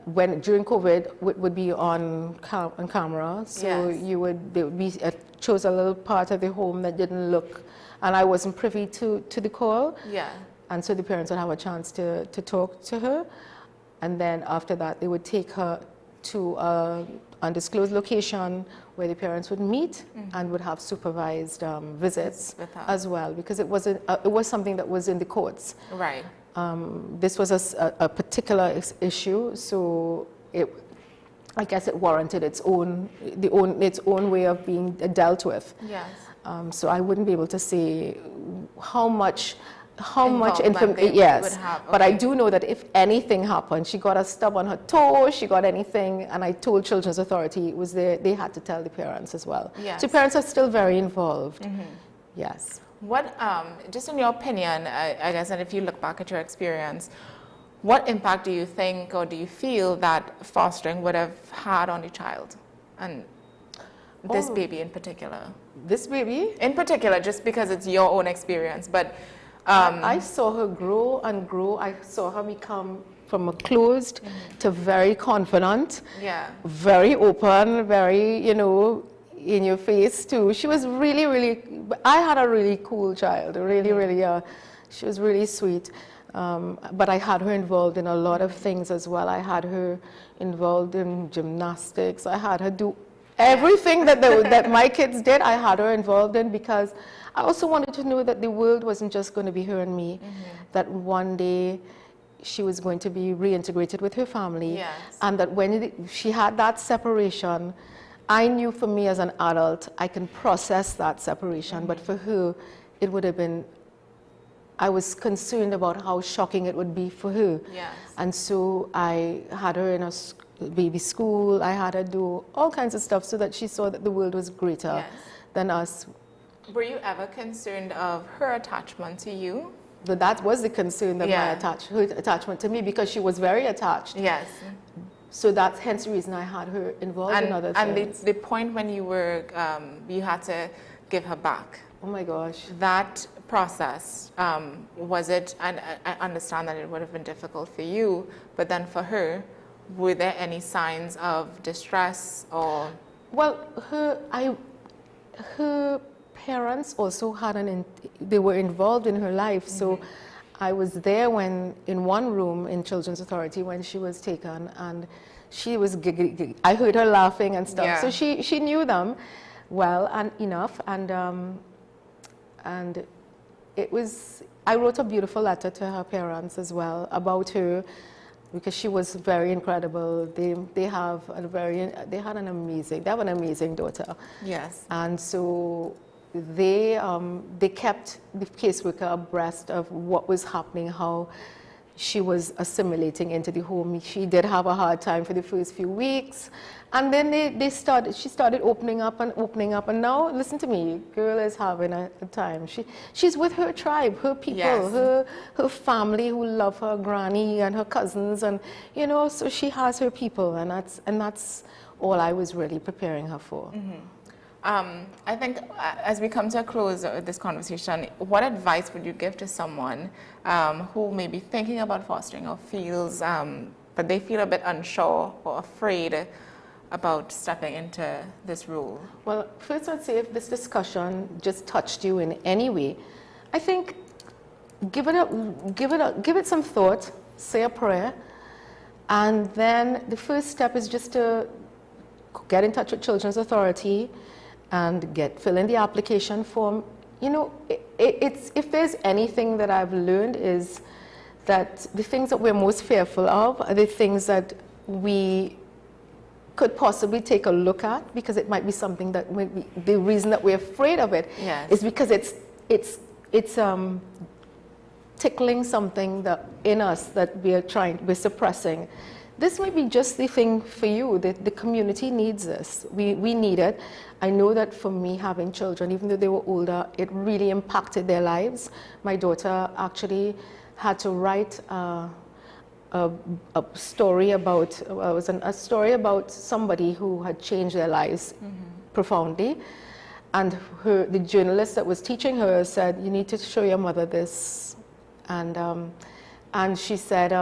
When during COVID would be on camera, so there would be chose a little part of the home that didn't look, and I wasn't privy to the call. Yeah. And so the parents would have a chance to talk to her, and then after that they would take her to an undisclosed location where the parents would meet and would have supervised visits as well, because it was something that was in the courts. Right. This was a particular issue, so I guess it warranted its own way of being dealt with. Yes. So I wouldn't be able to say how much information yes, but I do know that if anything happened, she got a stub on her toe, she got anything, and I told Children's Authority it was there, they had to tell the parents as well. Yes. So parents are still very involved. Yes. What, just in your opinion, I guess, and if you look back at your experience, what impact do you think, or do you feel that fostering would have had on the child, and this baby in particular? this baby? In particular, just because it's your own experience, but... I saw her grow and grow. I saw her become from a closed to very confident, very open, very, you know, in your face too. She was really, really, I had a really cool child, really, she was really sweet. But I had her involved in a lot of things as well. I had her involved in gymnastics. I had her do everything that my kids did. I had her involved in, because I also wanted to know that the world wasn't just going to be her and me, that one day she was going to be reintegrated with her family, and that when she had that separation, I knew for me as an adult, I can process that separation, but for her, it would have been, I was concerned about how shocking it would be for her. And so I had her in a baby school, I had her do all kinds of stuff so that she saw that the world was greater than us. Were you ever concerned of her attachment to you? But that was the concern of her attachment to me, because she was very attached. So that's hence the reason I had her involved in other things. And the point when you were, you had to give her back. Oh my gosh. That process, was it, and I understand that it would have been difficult for you, but then for her, were there any signs of distress or? Well, her parents also had they were involved in her life. So I was there when, in one room in Children's Authority, when she was taken, and she was giggling. I heard her laughing and stuff. So she knew them well and enough, and it was, I wrote a beautiful letter to her parents as well about her, because she was very incredible. They have an amazing daughter. And so they kept the caseworker abreast of what was happening, how she was assimilating into the home. She did have a hard time for the first few weeks, and then she started opening up, and now listen to me, girl is having a time. She's with her tribe, her people, her family who love her, granny and her cousins, and you know, so she has her people, and that's all I was really preparing her for. I think as we come to a close of this conversation, what advice would you give to someone who may be thinking about fostering or feels, but they feel a bit unsure or afraid about stepping into this role? Well, first I'd say, if this discussion just touched you in any way, I think give it some thought, say a prayer, and then the first step is just to get in touch with Children's Authority and fill in the application form. You know, if there's anything that I've learned, is that the things that we're most fearful of are the things that we could possibly take a look at, because it might be something that the reason that we're afraid of it is because it's tickling something that in us that we're suppressing. This might be just the thing for you. The community needs this. We need it. I know that for me, having children, even though they were older, it really impacted their lives. My daughter actually had to write a story about, a story about somebody who had changed their lives profoundly. And the journalist that was teaching her said, "You need to show your mother this." And she said,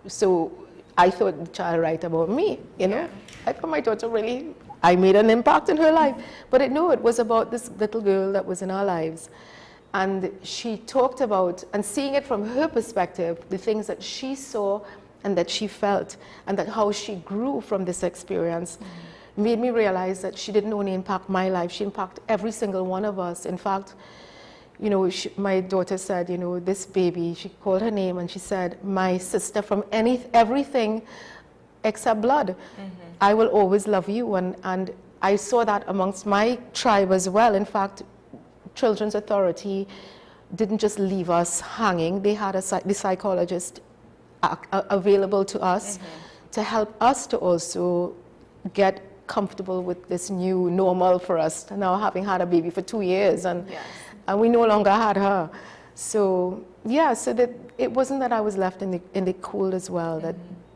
so I thought the child write about me, you know. I thought my daughter really, I made an impact in her life. But it was about this little girl that was in our lives. And she talked about, and seeing it from her perspective, the things that she saw and that she felt, and that how she grew from this experience, made me realize that she didn't only impact my life, she impacted every single one of us. In fact, you know, my daughter said, you know, this baby, she called her name and she said, "My sister from everything except blood. I will always love you." And I saw that amongst my tribe as well. In fact, Children's Authority didn't just leave us hanging. They had the psychologist available to us to help us to also get comfortable with this new normal for us, now having had a baby for 2 years, and we no longer had her. So yeah, so that it wasn't that I was left in the cold as well,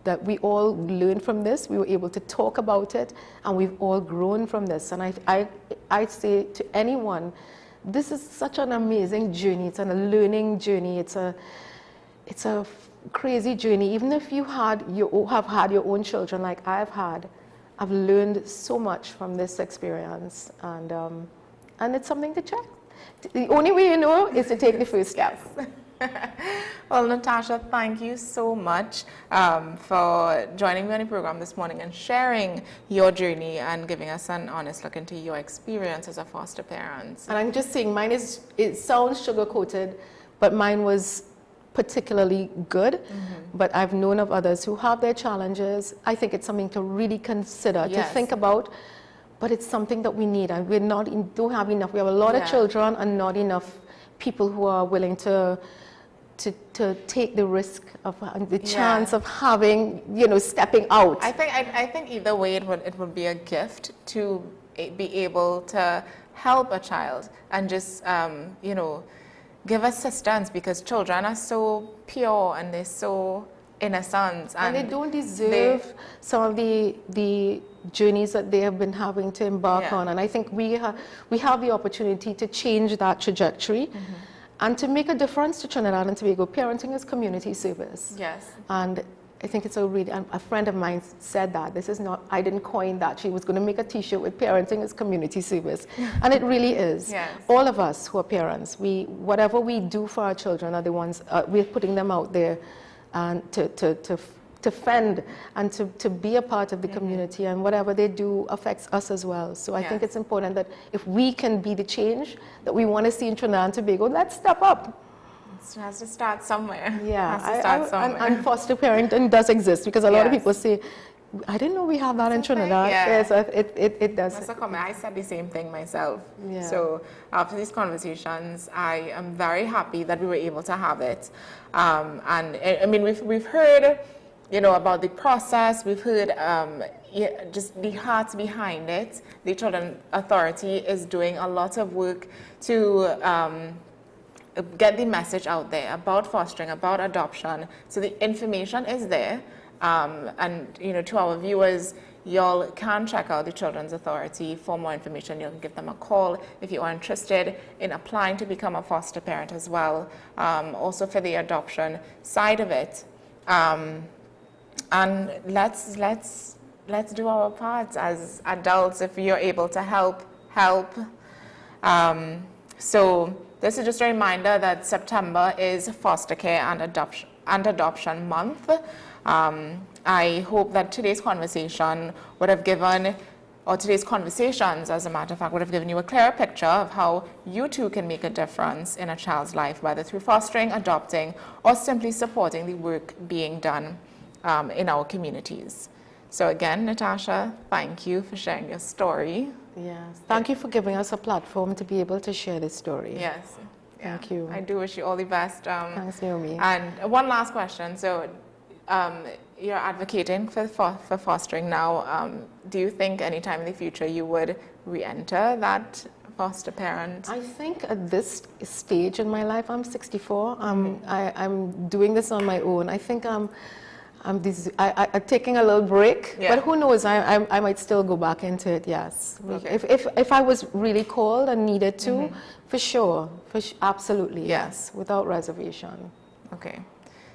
that we all learned from this, we were able to talk about it, and we've all grown from this. And I say to anyone, this is such an amazing journey. It's a learning journey. It's a crazy journey. Even if you have had your own children like I've had, I've learned so much from this experience, and it's something to check. The only way you know is to take the first step. Well, Natasha, thank you so much for joining me on the program this morning and sharing your journey and giving us an honest look into your experience as a foster parent. And I'm just saying, it sounds sugar-coated, but mine was particularly good. But I've known of others who have their challenges. I think it's something to really consider, to think about. But it's something that we need, and don't have enough. We have a lot of children and not enough people who are willing to take the risk of the chance of having, stepping out. I think either way it would be a gift to be able to help a child and just give assistance, because children are so pure and they're so innocent, and they don't deserve some of the journeys that they have been having to embark on. And I think we have the opportunity to change that trajectory and to make a difference to Trinidad and Tobago. Parenting is community service. Yes. And I think it's a friend of mine said that. This is not, I didn't coin that. She was going to make a t-shirt with parenting is community service. And it really is. Yes. All of us who are parents, whatever we do for our children are the ones, we're putting them out there and to fend and to be a part of the community, and whatever they do affects us as well. So I think it's important that if we can be the change that we want to see in Trinidad and Tobago, let's step up. It has to start somewhere. Yeah, it has to start somewhere. And foster parenting does exist, because a lot of people say, I didn't know we have that in Trinidad. Yes, it does. That's a comment. I said the same thing myself. Yeah. So after these conversations, I am very happy that we were able to have it. And I mean, we've heard, about the process. We've heard just the heart behind it. The Children Authority is doing a lot of work to get the message out there about fostering, about adoption. So the information is there. And to our viewers, y'all can check out the Children's Authority for more information. You can give them a call if you are interested in applying to become a foster parent as well. Also for the adoption side of it. And let's do our parts as adults. If you're able to help. So this is just a reminder that September is Foster Care and Adoption Month. I hope that today's conversation would have given, or today's conversations, as a matter of fact, would have given you a clearer picture of how you too can make a difference in a child's life, whether through fostering, adopting, or simply supporting the work being done in our communities. So again, Natasha, thank you for sharing your story. Yes, thank you for giving us a platform to be able to share this story. Yes. Thank you. I do wish you all the best. Thanks, Naomi. And one last question. So you're advocating for fostering now. Do you think anytime in the future you would re-enter that foster parent? I think at this stage in my life, I'm 64. I'm doing this on my own. I think I'm taking a little break, but who knows? I might still go back into it. Yes, okay. If I was really called and needed to, for sure, absolutely, yes, without reservation. Okay,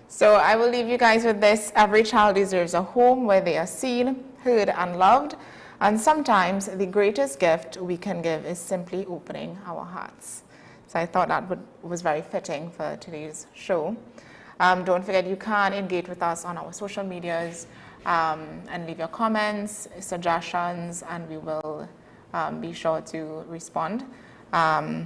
so I will leave you guys with this: every child deserves a home where they are seen, heard, and loved. And sometimes the greatest gift we can give is simply opening our hearts. So I thought that was very fitting for today's show. Don't forget, you can engage with us on our social medias and leave your comments, suggestions, and we will be sure to respond. So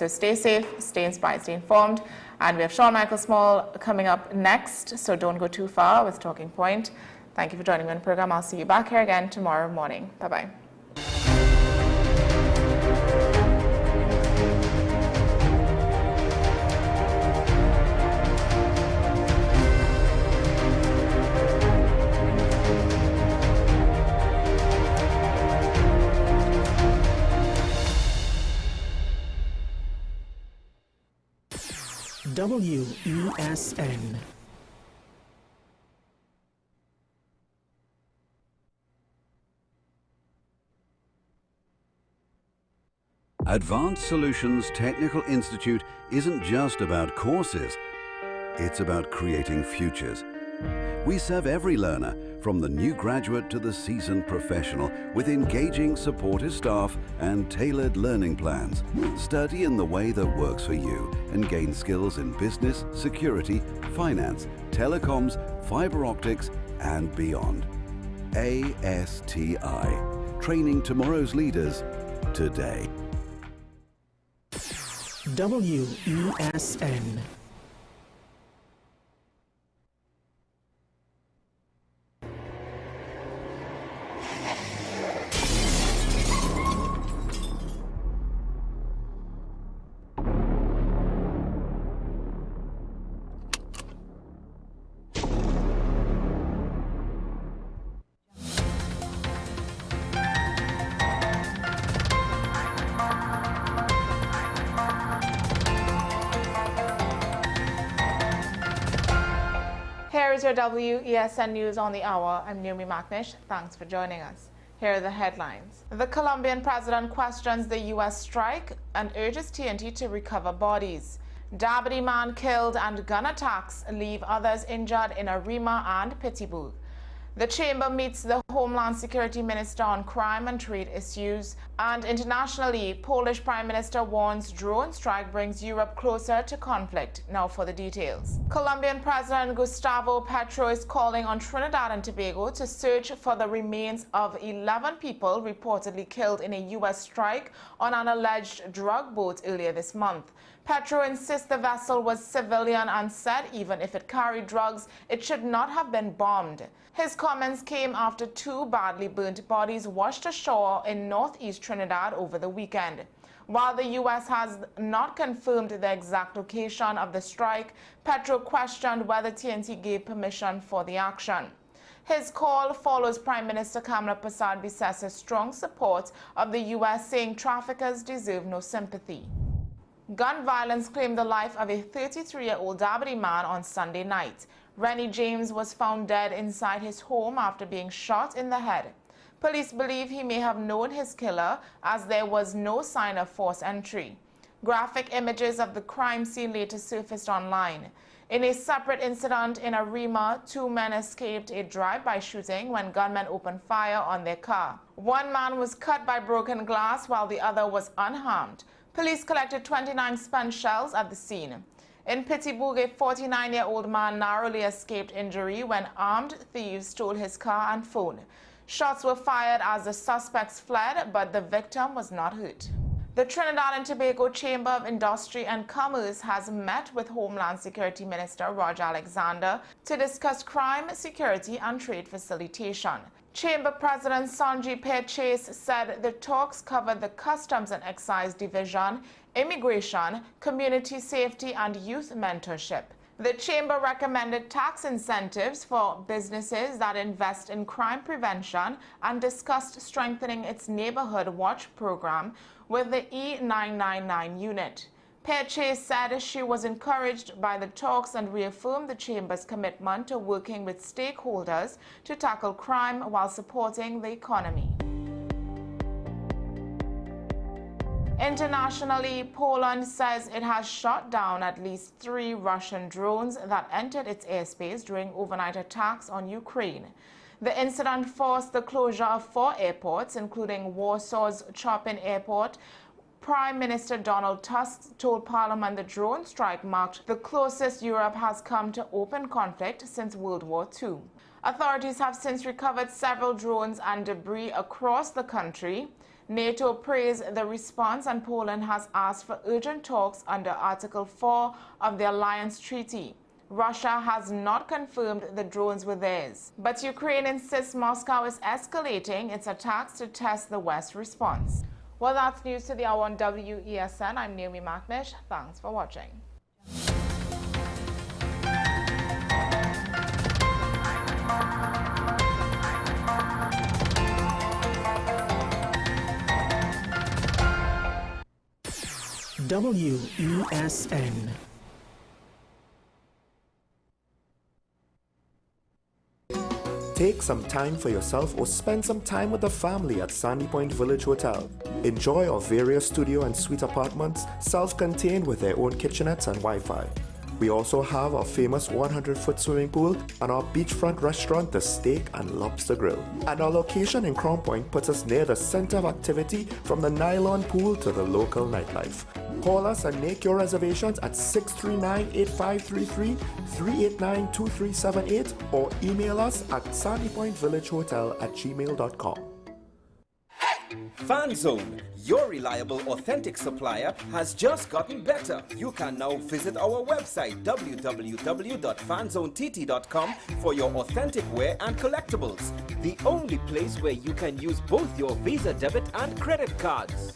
stay safe, stay inspired, stay informed. And we have Sean Michael Small coming up next, so don't go too far with Talking Point. Thank you for joining me on the program. I'll see you back here again tomorrow morning. Bye-bye. WESN. Advanced Solutions Technical Institute isn't just about courses, it's about creating futures. We serve every learner, from the new graduate to the seasoned professional, with engaging, supportive staff and tailored learning plans. Study in the way that works for you and gain skills in business, security, finance, telecoms, fiber optics, and beyond. ASTI, training tomorrow's leaders today. WESN. Here is your WESN News on the Hour. I'm Naomi McNish. Thanks for joining us. Here are the headlines. The Colombian president questions the U.S. strike and urges TNT to recover bodies. Dabity man killed and gun attacks leave others injured in Arima and Pittsburgh. The chamber meets the Homeland Security Minister on crime and trade issues. And internationally, Polish Prime Minister warns drone strike brings Europe closer to conflict. Now for the details. Colombian President Gustavo Petro is calling on Trinidad and Tobago to search for the remains of 11 people reportedly killed in a U.S. strike on an alleged drug boat earlier this month. Petro insists the vessel was civilian and said even if it carried drugs, it should not have been bombed. His comments came after 2 badly burnt bodies washed ashore in northeast Trinidad over the weekend. While the U.S. has not confirmed the exact location of the strike, Petro questioned whether TNT gave permission for the action. His call follows Prime Minister Kamla Persad-Bissess's strong support of the U.S., saying traffickers deserve no sympathy. Gun violence claimed the life of a 33-year-old Dabity man on Sunday night. Rennie James was found dead inside his home after being shot in the head. Police believe he may have known his killer, as there was no sign of forced entry. Graphic images of the crime scene later surfaced online. In a separate incident in Arima, 2 men escaped a drive-by shooting when gunmen opened fire on their car. One man was cut by broken glass while the other was unharmed. Police collected 29 spent shells at the scene. In Pittsburgh, a 49-year-old man narrowly escaped injury when armed thieves stole his car and phone. Shots were fired as the suspects fled, but the victim was not hurt. The Trinidad and Tobago Chamber of Industry and Commerce has met with Homeland Security Minister Roger Alexander to discuss crime, security, and trade facilitation. Chamber President Sanjay Chase said the talks covered the Customs and Excise Division, immigration, community safety, and youth mentorship. The Chamber recommended tax incentives for businesses that invest in crime prevention and discussed strengthening its Neighborhood Watch program with the E999 unit. Chase said she was encouraged by the talks and reaffirmed the Chamber's commitment to working with stakeholders to tackle crime while supporting the economy. Internationally, Poland says it has shot down at least 3 Russian drones that entered its airspace during overnight attacks on Ukraine. The incident forced the closure of 4 airports, including Warsaw's Chopin Airport. Prime Minister Donald Tusk told Parliament the drone strike marked the closest Europe has come to open conflict since World War II. Authorities have since recovered several drones and debris across the country. NATO praised the response, and Poland has asked for urgent talks under Article 4 of the Alliance Treaty. Russia has not confirmed the drones were theirs, but Ukraine insists Moscow is escalating its attacks to test the West's response. Well, that's news to the hour on WESN. I'm Naomi McNish. Thanks for watching. WESN. Take some time for yourself or spend some time with the family at Sandy Point Village Hotel. Enjoy our various studio and suite apartments, self-contained with their own kitchenettes and Wi-Fi. We also have our famous 100-foot swimming pool and our beachfront restaurant, the Steak and Lobster Grill. And our location in Crown Point puts us near the center of activity from the nylon pool to the local nightlife. Call us and make your reservations at 639-8533, 389-2378 or email us at sandypointvillagehotel@gmail.com. FanZone, your reliable, authentic supplier, has just gotten better. You can now visit our website www.fanzonett.com for your authentic wear and collectibles. The only place where you can use both your Visa debit and credit cards.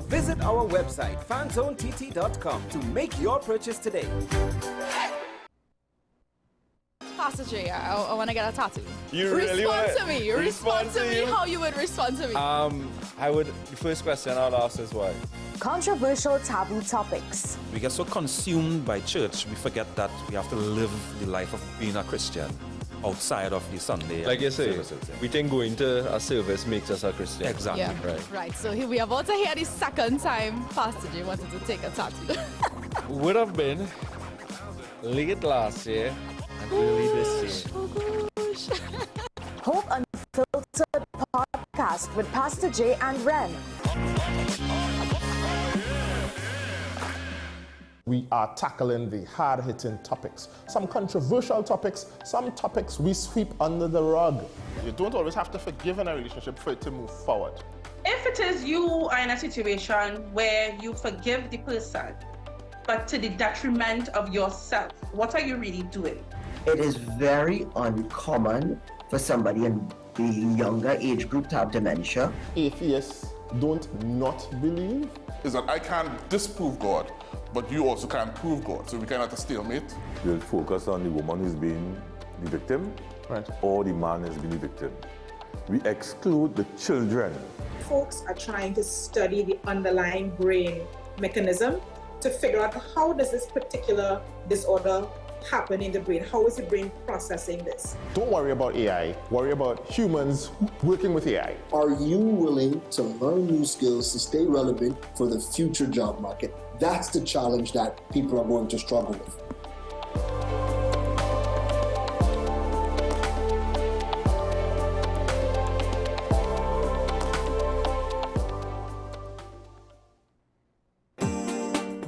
Visit our website fanzonett.com to make your purchase today. Pastor J, I want to get a tattoo. You really respond to me. Respond to me how you would respond to me. The first question I'll ask is why? Controversial taboo topics. We get so consumed by church, we forget that we have to live the life of being a Christian outside of the Sunday. Like you say, services. we think going to a service makes us a Christian. Exactly. Yeah. Right. So here we are about to hear the second time Pastor J wanted to take a tattoo. Would have been late last year and early this year. Oh gosh. Hope Unfiltered podcast with Pastor J and Ren. We are tackling the hard-hitting topics, some controversial topics, some topics we sweep under the rug. You don't always have to forgive in a relationship for it to move forward. If it is you are in a situation where you forgive the person, but to the detriment of yourself, what are you really doing? It is very uncommon for somebody in the younger age group to have dementia. Atheists don't not believe. Is that I can't disprove God, but you also can't prove God. So we cannot have a stalemate. We'll focus on the woman who's being the victim, or the man who's been the victim. We exclude the children. Folks are trying to study the underlying brain mechanism to figure out how does this particular disorder happen in the brain? How is the brain processing this? Don't worry about AI, worry about humans working with AI. Are you willing to learn new skills to stay relevant for the future job market? That's the challenge that people are going to struggle with.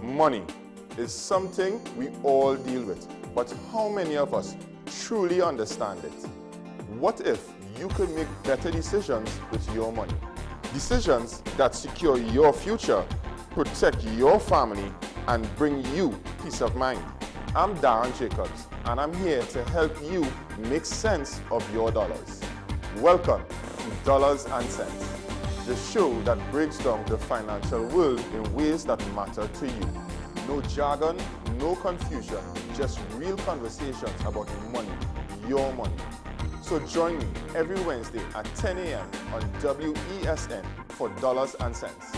Money is something we all deal with, but how many of us truly understand it? What if you could make better decisions with your money? Decisions that secure your future, protect your family, and bring you peace of mind. I'm Darren Jacobs, and I'm here to help you make sense of your dollars. Welcome to Dollars and Cents, the show that breaks down the financial world in ways that matter to you. No jargon, no confusion, just real conversations about money, your money. So join me every Wednesday at 10 a.m. on WESN for Dollars and Cents.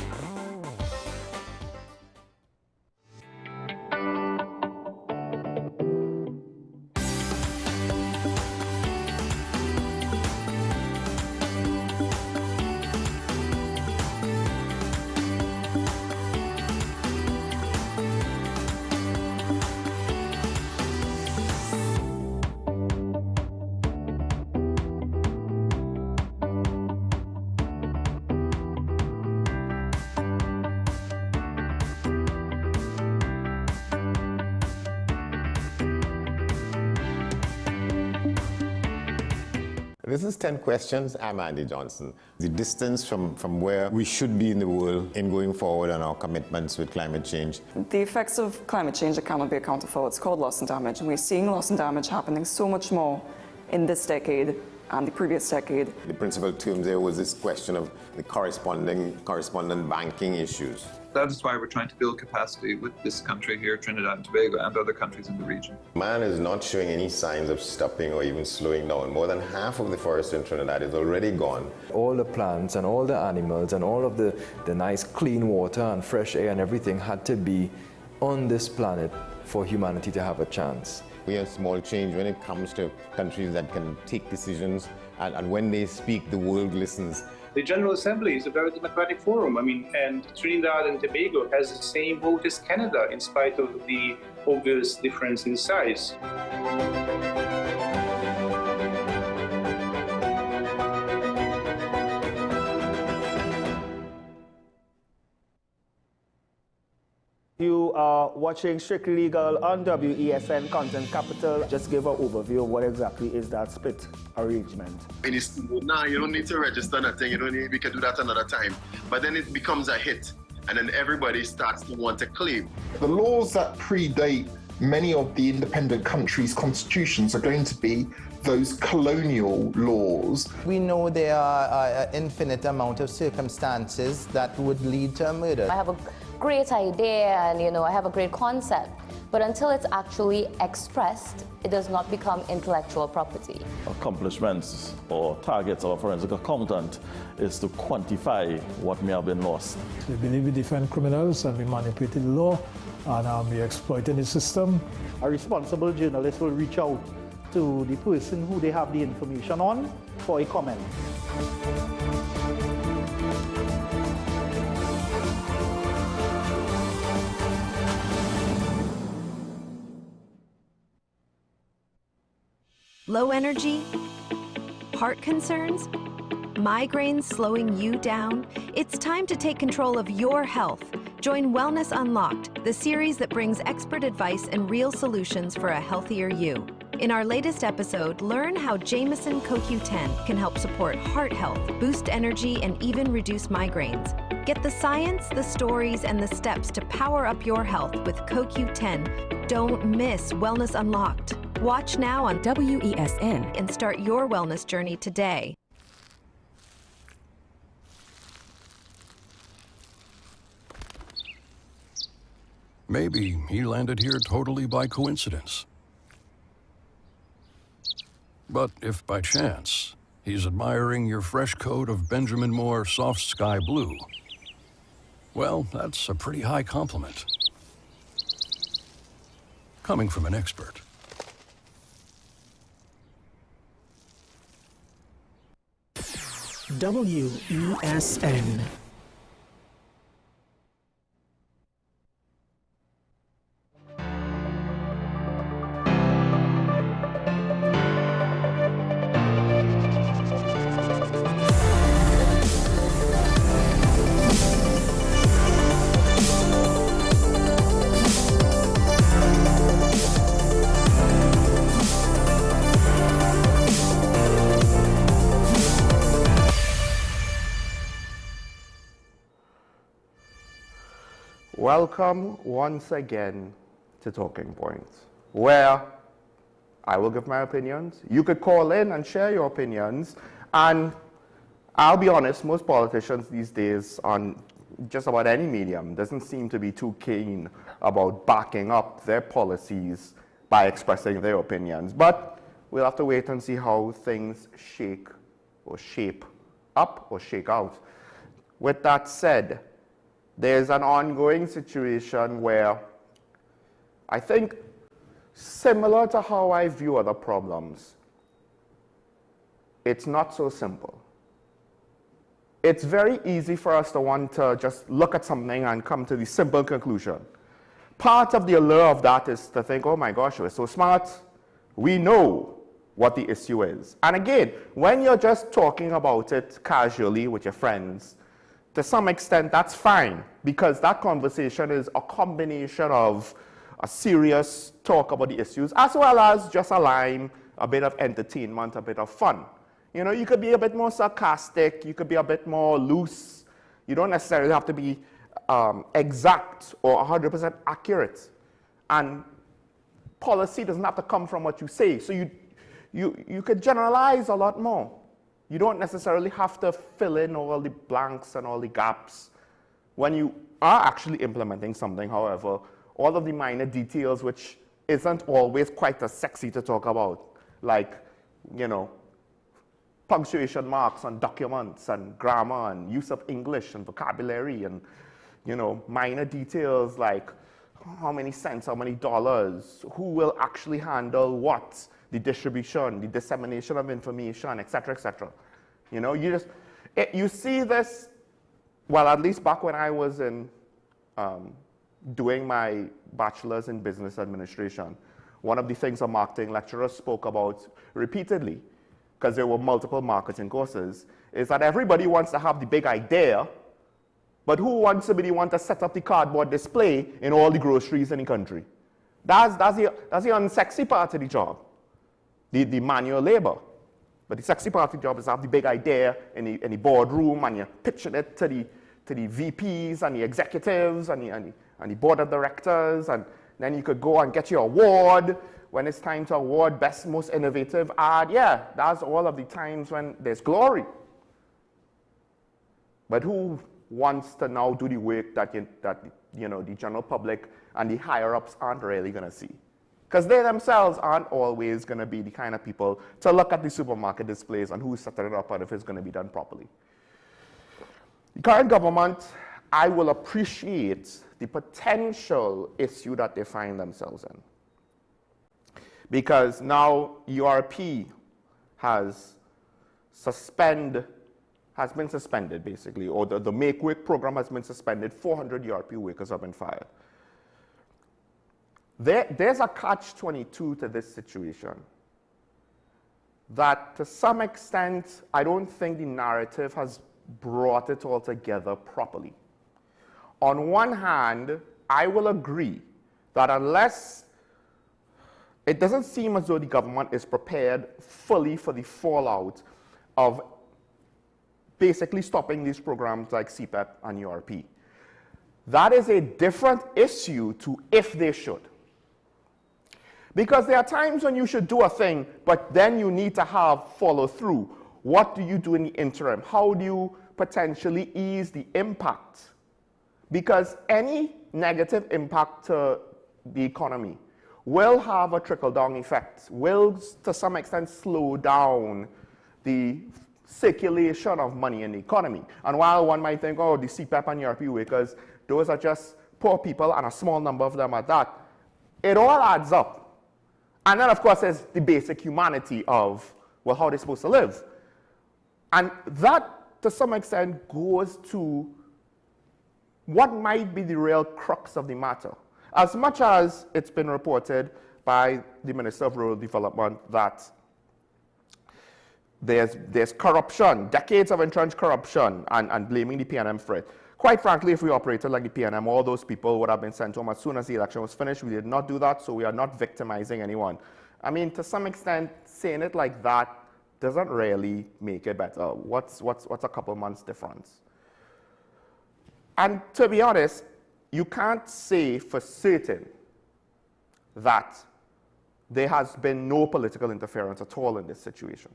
This is 10 Questions. I'm Andy Johnson. The distance from where we should be in the world in going forward on our commitments with climate change. The effects of climate change that cannot be accounted for, it's called loss and damage. And we're seeing loss and damage happening so much more in this decade and the previous decade. The principal term there was this question of the correspondent banking issues. That is why we're trying to build capacity with this country here, Trinidad and Tobago, and other countries in the region. Man is not showing any signs of stopping or even slowing down. More than half of the forest in Trinidad is already gone. All the plants and all the animals and all of the nice clean water and fresh air and everything had to be on this planet for humanity to have a chance. We have small change when it comes to countries that can take decisions, and when they speak, the world listens. The General Assembly is a very democratic forum. I mean, and Trinidad and Tobago has the same vote as Canada, in spite of the obvious difference in size. You are watching Strictly Legal on WESN Content Capital. Just give an overview of what exactly is that split arrangement. Nah, you don't need to register nothing. You don't need, we can do that another time. But then it becomes a hit, and then everybody starts to want to claim. The laws that predate many of the independent countries' constitutions are going to be those colonial laws. We know there are an infinite amount of circumstances that would lead to a murder. I have a great idea and I have a great concept, but until it's actually expressed, it does not become intellectual property. Accomplishments or targets of a forensic accountant is to quantify what may have been lost. They believe we defend criminals and we manipulated the law and we exploited the system. A responsible journalist will reach out to the person who they have the information on for a comment. Low energy? Heart concerns? Migraines slowing you down? It's time to take control of your health. Join Wellness Unlocked, the series that brings expert advice and real solutions for a healthier you. In our latest episode, learn how Jameson CoQ10 can help support heart health, boost energy, and even reduce migraines. Get the science, the stories, and the steps to power up your health with CoQ10. Don't miss Wellness Unlocked. Watch now on WESN and start your wellness journey today. Maybe he landed here totally by coincidence. But if by chance he's admiring your fresh coat of Benjamin Moore soft sky blue, well, that's a pretty high compliment. Coming from an expert. WESN. Welcome once again to Talking Points, where I will give my opinions. You could call in and share your opinions, and I'll be honest, most politicians these days on just about any medium doesn't seem to be too keen about backing up their policies by expressing their opinions. But we'll have to wait and see how things shape up or shake out. With that said, there's an ongoing situation where I think, similar to how I view other problems, it's not so simple. It's very easy for us to want to just look at something and come to the simple conclusion. Part of the allure of that is to think, oh my gosh, we're so smart. We know what the issue is. And again, when you're just talking about it casually with your friends, to some extent, that's fine, because that conversation is a combination of a serious talk about the issues, as well as just a line, a bit of entertainment, a bit of fun. You know, you could be a bit more sarcastic, you could be a bit more loose. You don't necessarily have to be exact or 100% accurate. And policy doesn't have to come from what you say. So you could generalize a lot more. You don't necessarily have to fill in all the blanks and all the gaps. When you are actually implementing something, however, all of the minor details, which isn't always quite as sexy to talk about, like, you know, punctuation marks on documents and grammar and use of English and vocabulary and, you know, minor details like how many cents, how many dollars, who will actually handle what, the distribution, the dissemination of information, etc., etc. You know, you see this, well, at least back when I was in doing my bachelor's in business administration, one of the things a marketing lecturer spoke about repeatedly, because there were multiple marketing courses, is that everybody wants to have the big idea, but who wants to set up the cardboard display in all the groceries in the country? That's the unsexy part of the job, the manual labor. But the sexy part of the job is to have the big idea in the boardroom, and you're pitching it to the VPs and the executives and the board of directors, and then you could go and get your award when it's time to award best, most innovative ad. Yeah, that's all of the times when there's glory. But who wants to now do the work that you know, the general public and the higher-ups aren't really going to see? Because they themselves aren't always going to be the kind of people to look at the supermarket displays and who's setting it up and if it's going to be done properly. The current government, I will appreciate the potential issue that they find themselves in. Because now URP has been suspended, basically, or the Make Work program has been suspended. 400 URP workers have been fired. There's a catch-22 to this situation that, to some extent, I don't think the narrative has brought it all together properly. On one hand, I will agree that unless it doesn't seem as though the government is prepared fully for the fallout of basically stopping these programs like CPEP and URP. That is a different issue to if they should. Because there are times when you should do a thing, but then you need to have follow through. What do you do in the interim? How do you potentially ease the impact? Because any negative impact to the economy will have a trickle-down effect, will to some extent slow down the circulation of money in the economy. And while one might think, oh, the CPEP and URP workers, those are just poor people and a small number of them at that, it all adds up. And then, of course, there's the basic humanity of, well, how they're supposed to live. And that, to some extent, goes to what might be the real crux of the matter. As much as it's been reported by the Minister of Rural Development that there's corruption, decades of entrenched corruption, and blaming the PNM for it. Quite frankly, if we operated like the PNM, all those people would have been sent home as soon as the election was finished. We did not do that, so we are not victimizing anyone. I mean, to some extent, saying it like that doesn't really make it better. What's a couple months difference? And to be honest, you can't say for certain that there has been no political interference at all in this situation.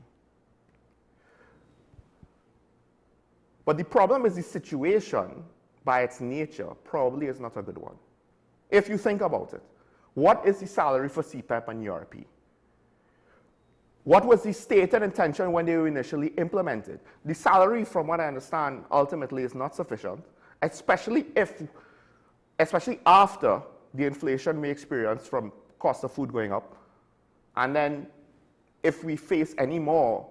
But the problem is the situation, by its nature, probably is not a good one. If you think about it, what is the salary for CPEP and URP? What was the stated intention when they were initially implemented? The salary, from what I understand, ultimately is not sufficient, especially after the inflation we experienced from cost of food going up. And then if we face any more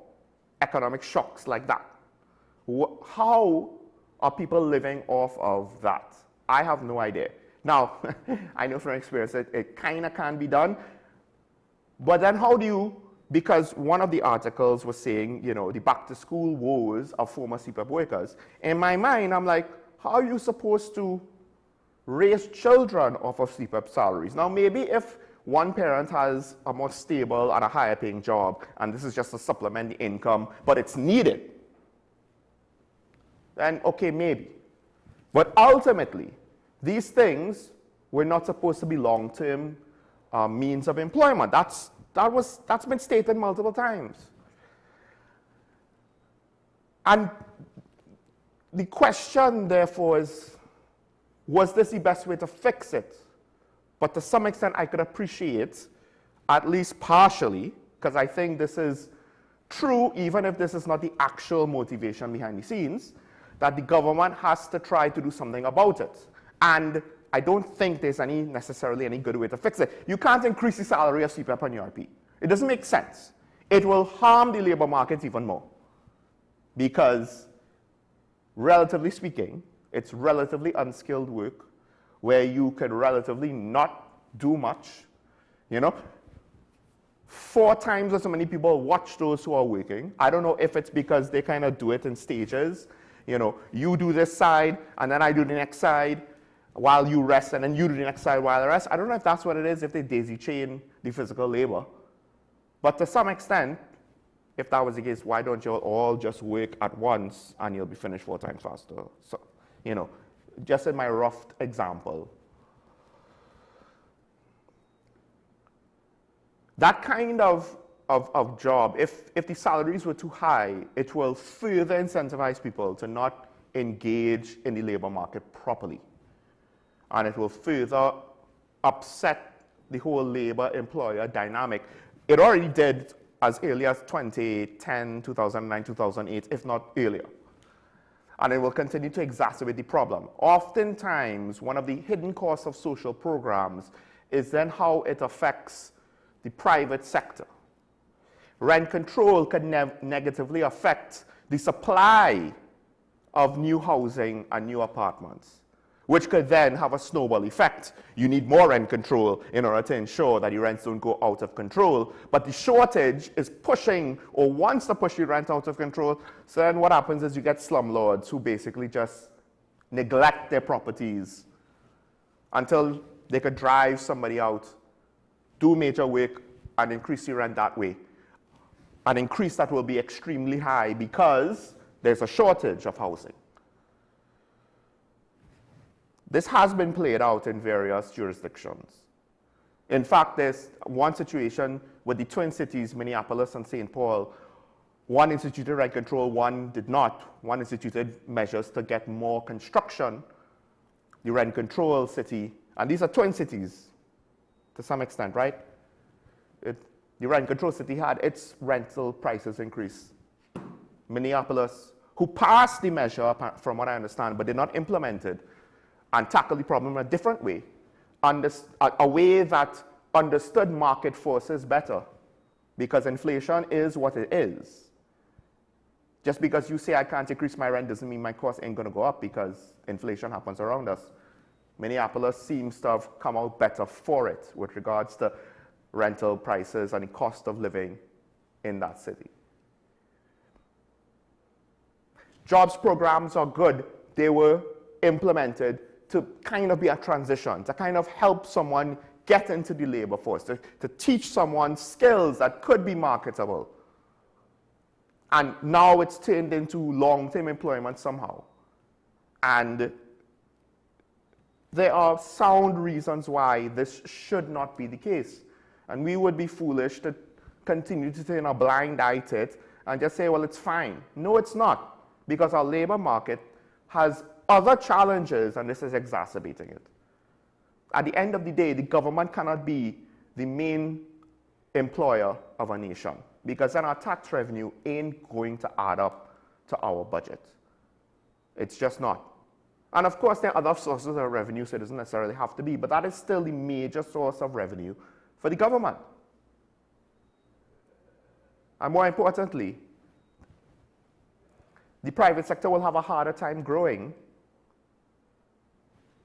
economic shocks like that, how are people living off of that? I have no idea. Now, I know from experience it kind of can be done, but then how do you, because one of the articles was saying, you know, the back-to-school woes of former CPEP workers. In my mind, I'm like, how are you supposed to raise children off of CPEP salaries? Now, maybe if one parent has a more stable and a higher paying job, and this is just to supplement the income, but it's needed, then okay, maybe. But ultimately, these things were not supposed to be long-term means of employment. That's been stated multiple times. And the question, therefore, is, was this the best way to fix it? But to some extent, I could appreciate, at least partially, because I think this is true, even if this is not the actual motivation behind the scenes, that the government has to try to do something about it. And I don't think there's necessarily any good way to fix it. You can't increase the salary of CPAP and URP. It doesn't make sense. It will harm the labor market even more because, relatively speaking, it's relatively unskilled work where you could relatively not do much. 4 times as many people watch those who are working. I don't know if it's because they kind of do it in stages. You do this side, and then I do the next side while you rest, and then you do the next side while I rest. I don't know if that's what it is, if they daisy chain the physical labor. But to some extent, if that was the case, why don't you all just work at once and you'll be finished 4 times faster? So, just in my rough example. That kind of job, if the salaries were too high, it will further incentivize people to not engage in the labor market properly. And it will further upset the whole labor-employer dynamic. It already did as early as 2010, 2009, 2008, if not earlier. And it will continue to exacerbate the problem. Oftentimes, one of the hidden costs of social programs is then how it affects the private sector. Rent control can negatively affect the supply of new housing and new apartments, which could then have a snowball effect. You need more rent control in order to ensure that the rents don't go out of control, but the shortage is pushing or wants to push the rent out of control. So then what happens is you get slumlords who basically just neglect their properties until they could drive somebody out, do major work, and increase the rent that way. An increase that will be extremely high because there's a shortage of housing. This has been played out in various jurisdictions. In fact, there's one situation with the twin cities, Minneapolis and St. Paul. One instituted rent control, one did not. One instituted measures to get more construction. The rent control city, and these are twin cities to some extent, right? The rent control city had its rental prices increase. Minneapolis, who passed the measure, from what I understand, but did not implement it, and tackle the problem in a different way, a way that understood market forces better, because inflation is what it is. Just because you say I can't increase my rent doesn't mean my cost ain't going to go up because inflation happens around us. Minneapolis seems to have come out better for it with regards to rental prices and the cost of living in that city. Jobs programs are good. They were implemented to kind of be a transition, to kind of help someone get into the labor force, to teach someone skills that could be marketable. And now it's turned into long-term employment somehow. And there are sound reasons why this should not be the case. And we would be foolish to continue to turn a blind eye to it and just say, well, it's fine. No, it's not, because our labor market has other challenges, and this is exacerbating it. At the end of the day, the government cannot be the main employer of a nation, because then our tax revenue ain't going to add up to our budget. It's just not. And of course, there are other sources of revenue, so it doesn't necessarily have to be, but that is still the major source of revenue for the government. And more importantly, the private sector will have a harder time growing.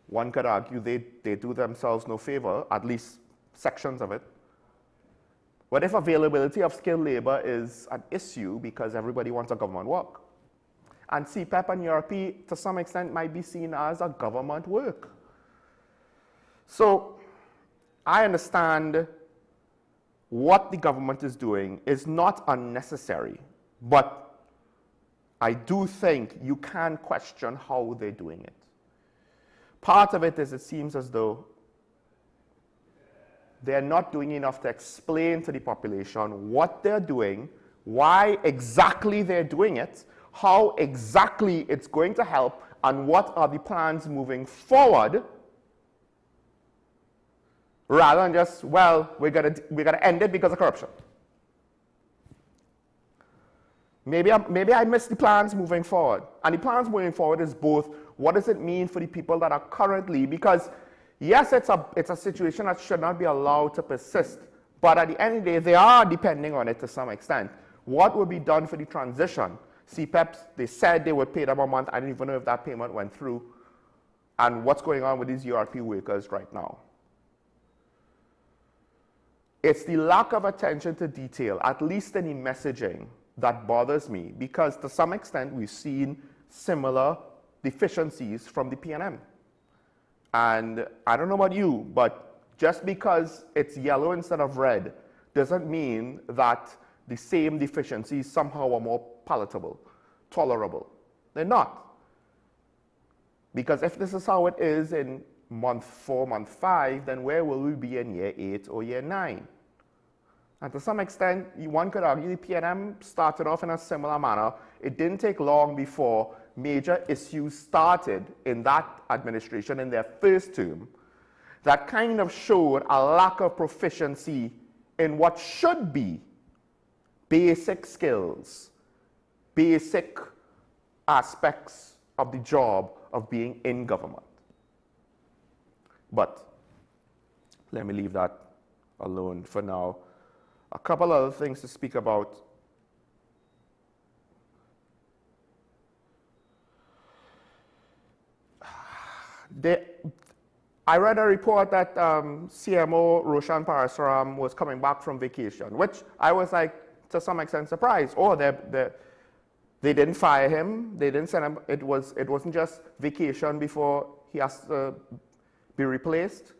One could argue they do themselves no favor, at least sections of it. What if availability of skilled labor is an issue because everybody wants a government work? And CPAP and URP, to some extent, might be seen as a government work. So I understand what the government is doing is not unnecessary, but I do think you can question how they're doing it. Part of it is it seems as though they're not doing enough to explain to the population what they're doing, why exactly they're doing it, how exactly it's going to help, and what are the plans moving forward, rather than just, well, we're gonna end it because of corruption. Maybe I missed the plans moving forward. And the plans moving forward is both, what does it mean for the people that are currently, because Yes, it's a situation that should not be allowed to persist, but at the end of the day, they are depending on it to some extent. What would be done for the transition? CPEPs, they said they would pay them a month. I don't even know if that payment went through. And what's going on with these URP workers right now? It's the lack of attention to detail, at least in the messaging, that bothers me, because to some extent we've seen similar deficiencies from the PNM. And I don't know about you, but just because it's yellow instead of red doesn't mean that the same deficiencies somehow are more palatable, tolerable. They're not. Because if this is how it is in month 4, month 5, then where will we be in year 8 or year 9? And to some extent, one could argue the PNM started off in a similar manner. It didn't take long before major issues started in that administration in their first term that kind of showed a lack of proficiency in what should be basic skills, basic aspects of the job of being in government. But let me leave that alone for now. A couple other things to speak about. I read a report that CMO Roshan Parasaram was coming back from vacation, which I was like, to some extent, surprised. Oh, they didn't fire him. They didn't send him. It wasn't just vacation before he has to be replaced.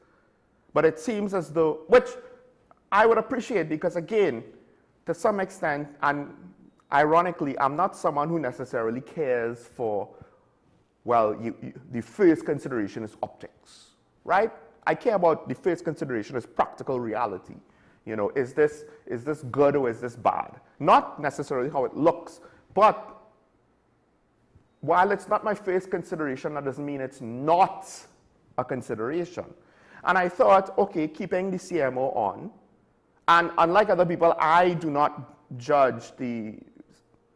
But it seems as though, which I would appreciate, because again, to some extent, and ironically, I'm not someone who necessarily cares for, well, the first consideration is optics, right? I care about the first consideration is practical reality. You know, is this good or is this bad? Not necessarily how it looks, but while it's not my first consideration, that doesn't mean it's not a consideration. And I thought, okay, keeping the CMO on, and unlike other people, I do not judge the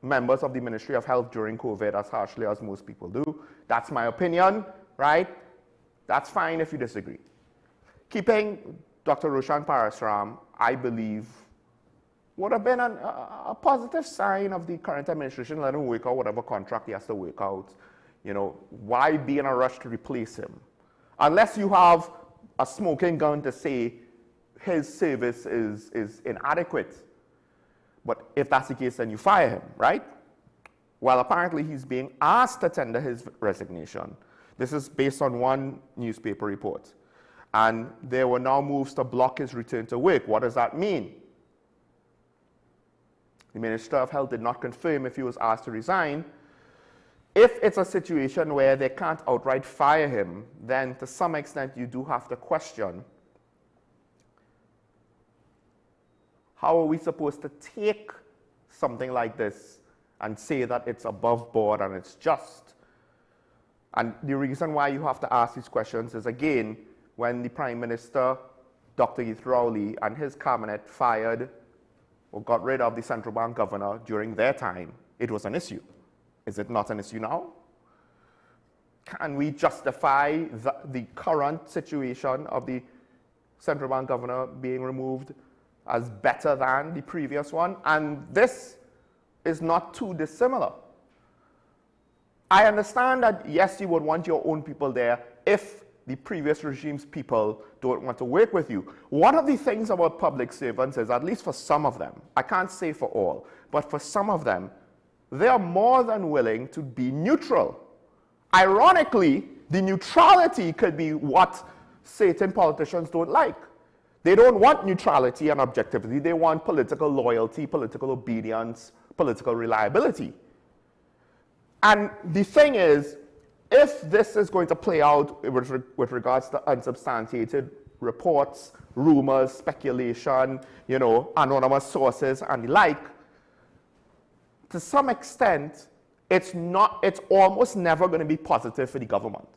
members of the Ministry of Health during COVID as harshly as most people do. That's my opinion, right? That's fine if you disagree. Keeping Dr. Roshan Parasaram, I believe, would have been a positive sign of the current administration. Let him work out whatever contract he has to work out. You know, why be in a rush to replace him? Unless you have a smoking gun to say his service is inadequate. But if that's the case, then you fire him, right? Well, apparently he's being asked to tender his resignation. This is based on one newspaper report. And there were now moves to block his return to work. What does that mean? The Minister of Health did not confirm if he was asked to resign. If it's a situation where they can't outright fire him, then to some extent you do have to question, how are we supposed to take something like this and say that it's above board and it's just? And the reason why you have to ask these questions is, again, when the Prime Minister, Dr. Keith Rowley, and his cabinet fired or got rid of the central bank governor during their time, it was an issue. Is it not an issue now? Can we justify the current situation of the central bank governor being removed as better than the previous one? And this is not too dissimilar. I understand that, yes, you would want your own people there if the previous regime's people don't want to work with you. One of the things about public servants is, at least for some of them, I can't say for all, but for some of them, they are more than willing to be neutral. Ironically, the neutrality could be what certain politicians don't like. They don't want neutrality and objectivity. They want political loyalty, political obedience, political reliability. And the thing is, if this is going to play out with regards to unsubstantiated reports, rumors, speculation, you know, anonymous sources and the like, to some extent, it's almost never going to be positive for the government,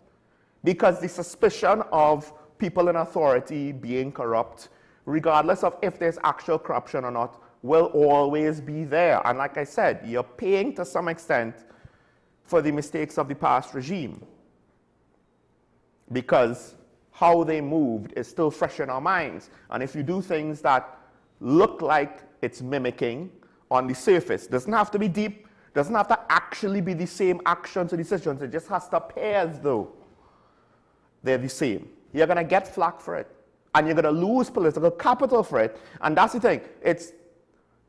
because the suspicion of people in authority being corrupt, regardless of if there's actual corruption or not, will always be there. And like I said, you're paying to some extent for the mistakes of the past regime, because how they moved is still fresh in our minds. And if you do things that look like it's mimicking on the surface, doesn't have to be deep, doesn't have to actually be the same actions or decisions, it just has to appear as though they're the same. You're going to get flack for it. And you're going to lose political capital for it. And that's the thing.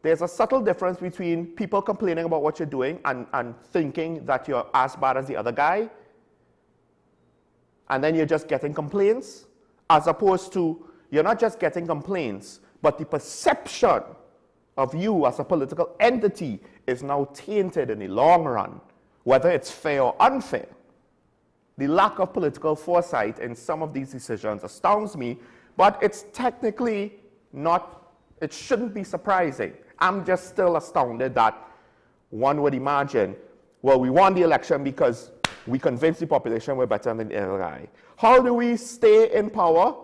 There's a subtle difference between people complaining about what you're doing and thinking that you're as bad as the other guy. And then you're just getting complaints, as opposed to you're not just getting complaints, but the perception of you as a political entity is now tainted in the long run, whether it's fair or unfair. The lack of political foresight in some of these decisions astounds me, but it's technically not, it shouldn't be surprising. I'm just still astounded that one would imagine, well, we won the election because we convinced the population we're better than the other guy. How do we stay in power?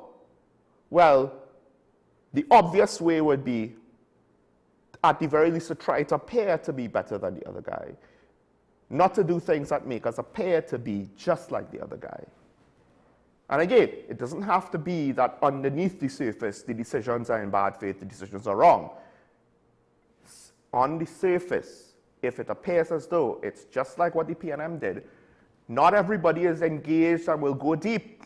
Well, the obvious way would be, at the very least, to try to appear to be better than the other guy. Not to do things that make us appear to be just like the other guy. And again, it doesn't have to be that underneath the surface, the decisions are in bad faith, the decisions are wrong. On the surface, if it appears as though it's just like what the PNM did, not everybody is engaged and will go deep,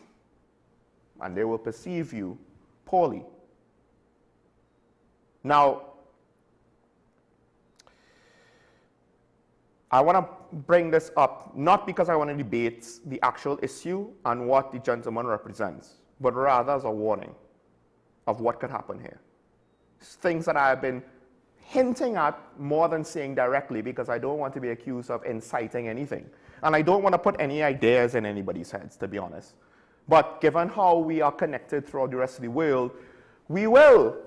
and they will perceive you poorly. Now, I want to bring this up, not because I want to debate the actual issue and what the gentleman represents, but rather as a warning of what could happen here. Things that I have been hinting at more than saying directly, because I don't want to be accused of inciting anything. And I don't want to put any ideas in anybody's heads, to be honest. But given how we are connected throughout the rest of the world, we will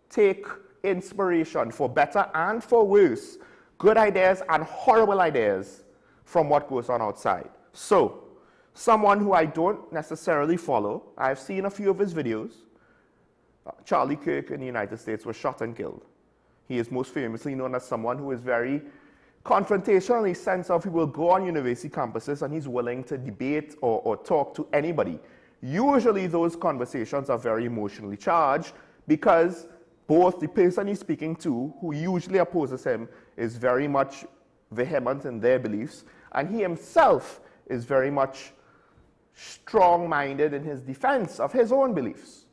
take inspiration, for better and for worse, good ideas and horrible ideas from what goes on outside. So, someone who I don't necessarily follow, I've seen a few of his videos. Charlie Kirk in the United States was shot and killed. He is most famously known as someone who is very confrontational in the sense of he will go on university campuses and he's willing to debate or talk to anybody. Usually those conversations are very emotionally charged because both the person he's speaking to, who usually opposes him, is very much vehement in their beliefs, and he himself is very much strong-minded in his defense of his own beliefs.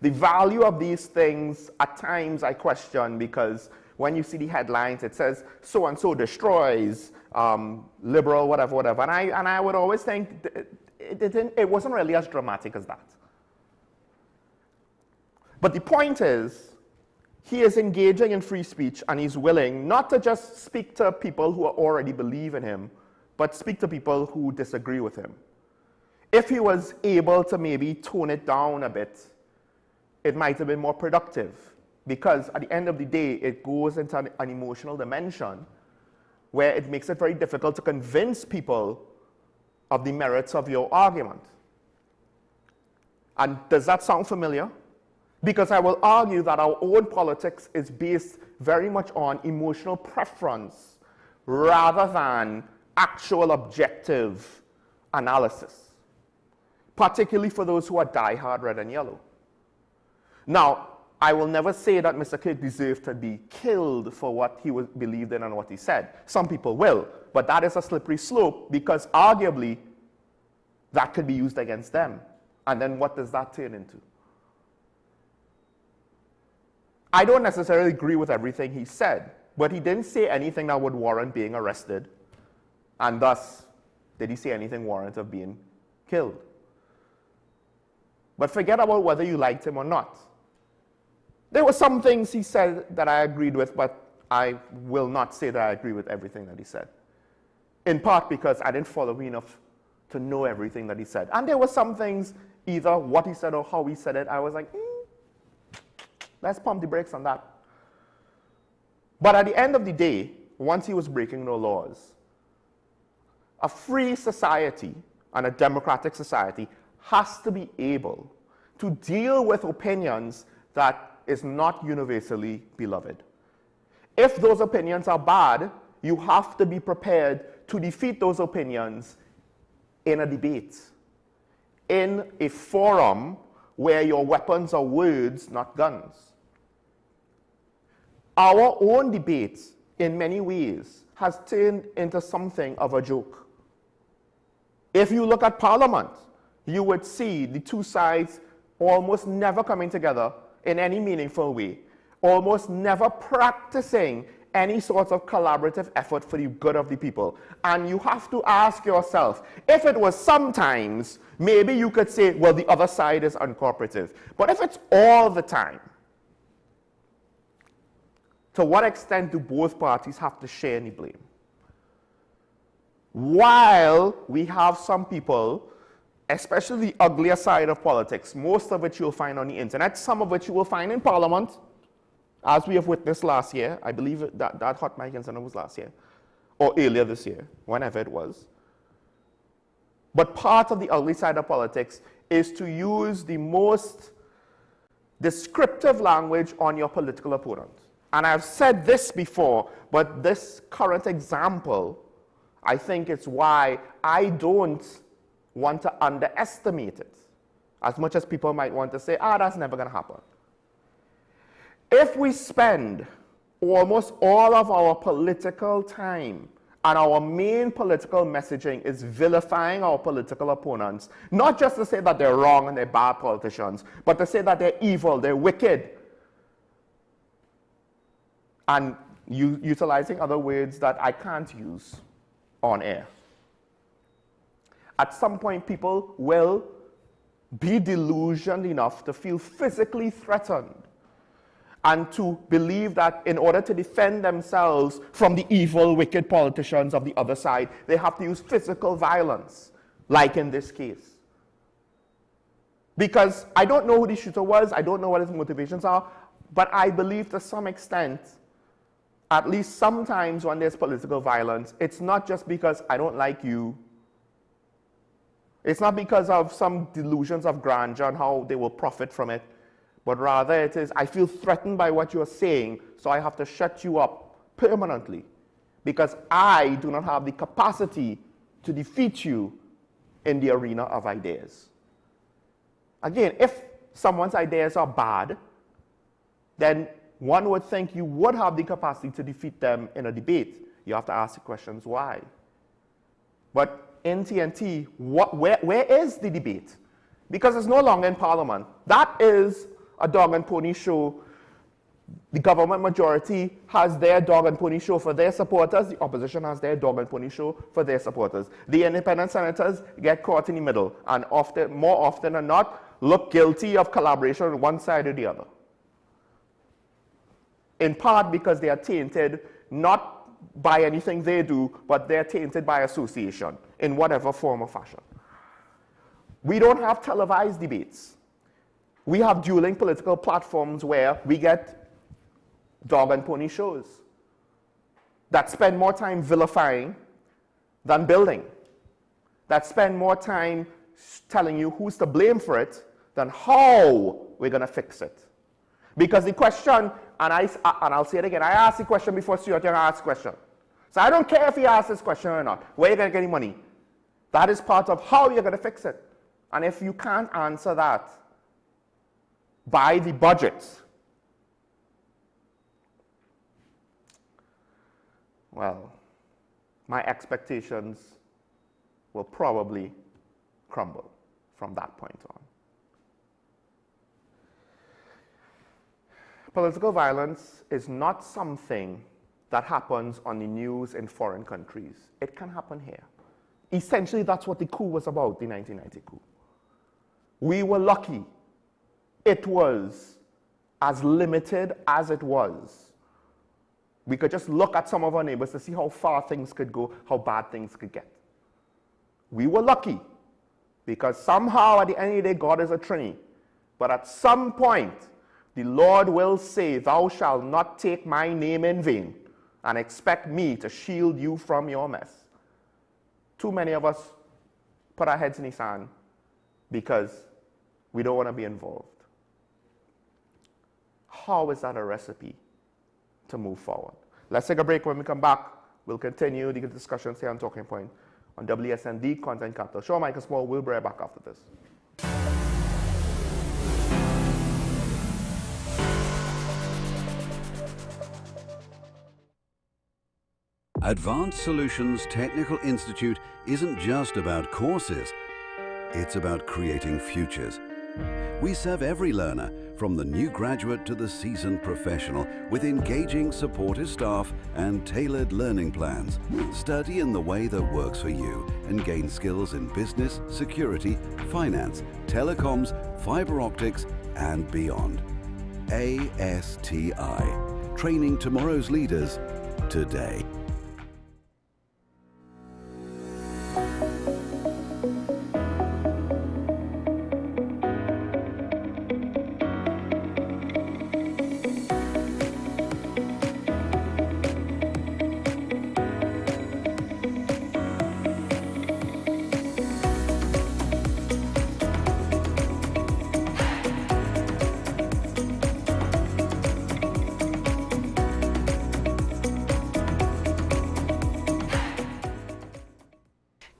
The value of these things, at times I question, because when you see the headlines, it says, so-and-so destroys, liberal, whatever, whatever. And I would always think it wasn't really as dramatic as that. But the point is, he is engaging in free speech, and he's willing not to just speak to people who already believe in him, but speak to people who disagree with him. If he was able to maybe tone it down a bit, it might have been more productive, because at the end of the day, it goes into an emotional dimension where it makes it very difficult to convince people of the merits of your argument. And does that sound familiar? Because I will argue that our own politics is based very much on emotional preference rather than actual objective analysis, particularly for those who are diehard red and yellow. Now, I will never say that Mr. Kirk deserved to be killed for what he believed in and what he said. Some people will, but that is a slippery slope because arguably that could be used against them. And then what does that turn into? I don't necessarily agree with everything he said, but he didn't say anything that would warrant being arrested, and thus, did he say anything warrant of being killed? But forget about whether you liked him or not. There were some things he said that I agreed with, but I will not say that I agree with everything that he said. In part because I didn't follow him enough to know everything that he said. And there were some things, either what he said or how he said it, I was like, let's pump the brakes on that. But at the end of the day, once he was breaking no laws, a free society and a democratic society has to be able to deal with opinions that is not universally beloved. If those opinions are bad, you have to be prepared to defeat those opinions in a debate. in a forum where your weapons are words, not guns. Our own debate, in many ways, has turned into something of a joke. If you look at Parliament, you would see the two sides almost never coming together in any meaningful way, almost never practicing any sort of collaborative effort for the good of the people. And you have to ask yourself, if it was sometimes, maybe you could say, well, the other side is uncooperative. But if it's all the time, to what extent do both parties have to share any blame? While we have some people, especially the uglier side of politics, most of which you'll find on the internet, some of which you will find in Parliament, as we have witnessed last year. I believe that hot mic incident was last year, or earlier this year, whenever it was. But part of the ugly side of politics is to use the most descriptive language on your political opponent. And I've said this before, but this current example, I think it's why I don't want to underestimate it, as much as people might want to say, that's never going to happen. If we spend almost all of our political time and our main political messaging is vilifying our political opponents, not just to say that they're wrong and they're bad politicians, but to say that they're evil, they're wicked, and utilizing other words that I can't use on air. At some point, people will be delusioned enough to feel physically threatened and to believe that in order to defend themselves from the evil, wicked politicians of the other side, they have to use physical violence, like in this case. Because I don't know who the shooter was, I don't know what his motivations are, but I believe to some extent, at least sometimes when there's political violence, it's not just because I don't like you. It's not because of some delusions of grandeur and how they will profit from it, but rather it is, I feel threatened by what you're saying, so I have to shut you up permanently because I do not have the capacity to defeat you in the arena of ideas. Again, if someone's ideas are bad, then one would think you would have the capacity to defeat them in a debate. You have to ask the questions why. But in TNT, where is the debate? Because it's no longer in Parliament. That is a dog and pony show. The government majority has their dog and pony show for their supporters. The opposition has their dog and pony show for their supporters. The independent senators get caught in the middle and often, more often than not, look guilty of collaboration on one side or the other. In part because they are tainted not by anything they do, but they're tainted by association in whatever form or fashion. We don't have televised debates. We have dueling political platforms where we get dog and pony shows that spend more time vilifying than building, that spend more time telling you who's to blame for it than how we're going to fix it. Because the question, and I'll say it again, I asked the question before Stuart Young asked the question. So I don't care if he asks this question or not. Where are you going to get the money? That is part of how you're going to fix it. And if you can't answer that by the budget, well, my expectations will probably crumble from that point on. Political violence is not something that happens on the news in foreign countries. It can happen here. Essentially, that's what the coup was about, the 1990 coup. We were lucky. It was as limited as it was. We could just look at some of our neighbors to see how far things could go, how bad things could get. We were lucky because somehow at the end of the day, God is a Trinity. But at some point, the Lord will say, "Thou shalt not take my name in vain and expect me to shield you from your mess." Too many of us put our heads in the sand because we don't want to be involved. How is that a recipe to move forward? Let's take a break. When we come back, we'll continue the discussions here on Talking Point on WSND Content Capital. Show Michael Small. We'll be right back after this. Advanced Solutions Technical Institute isn't just about courses, it's about creating futures. We serve every learner, from the new graduate to the seasoned professional, with engaging, supportive staff and tailored learning plans. Study in the way that works for you and gain skills in business, security, finance, telecoms, fiber optics, and beyond. ASTI, training tomorrow's leaders today.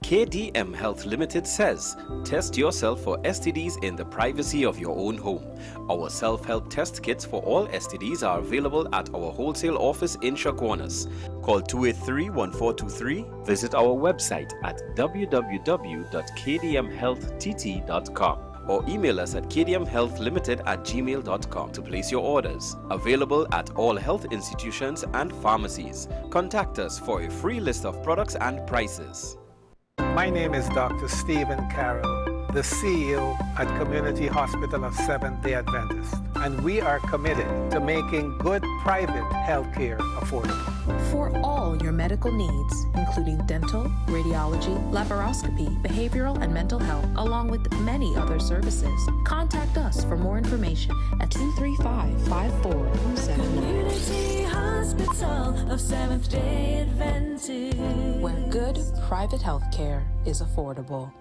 KDM Health Limited says, test yourself for STDs in the privacy of your own home. Our self-help test kits for all STDs are available at our wholesale office in Chaguanas. Call 283-1423, visit our website at www.kdmhealthtt.com or email us at kdmhealthlimited@gmail.com to place your orders. Available at all health institutions and pharmacies. Contact us for a free list of products and prices. My name is Dr. Stephen Carroll, the CEO at Community Hospital of Seventh-day Adventist, and we are committed to making good private healthcare affordable. For all your medical needs, including dental, radiology, laparoscopy, behavioral and mental health, along with many other services, contact us for more information at 235-5479. Community Hospital of Seventh-day Adventist, where good private health care is affordable.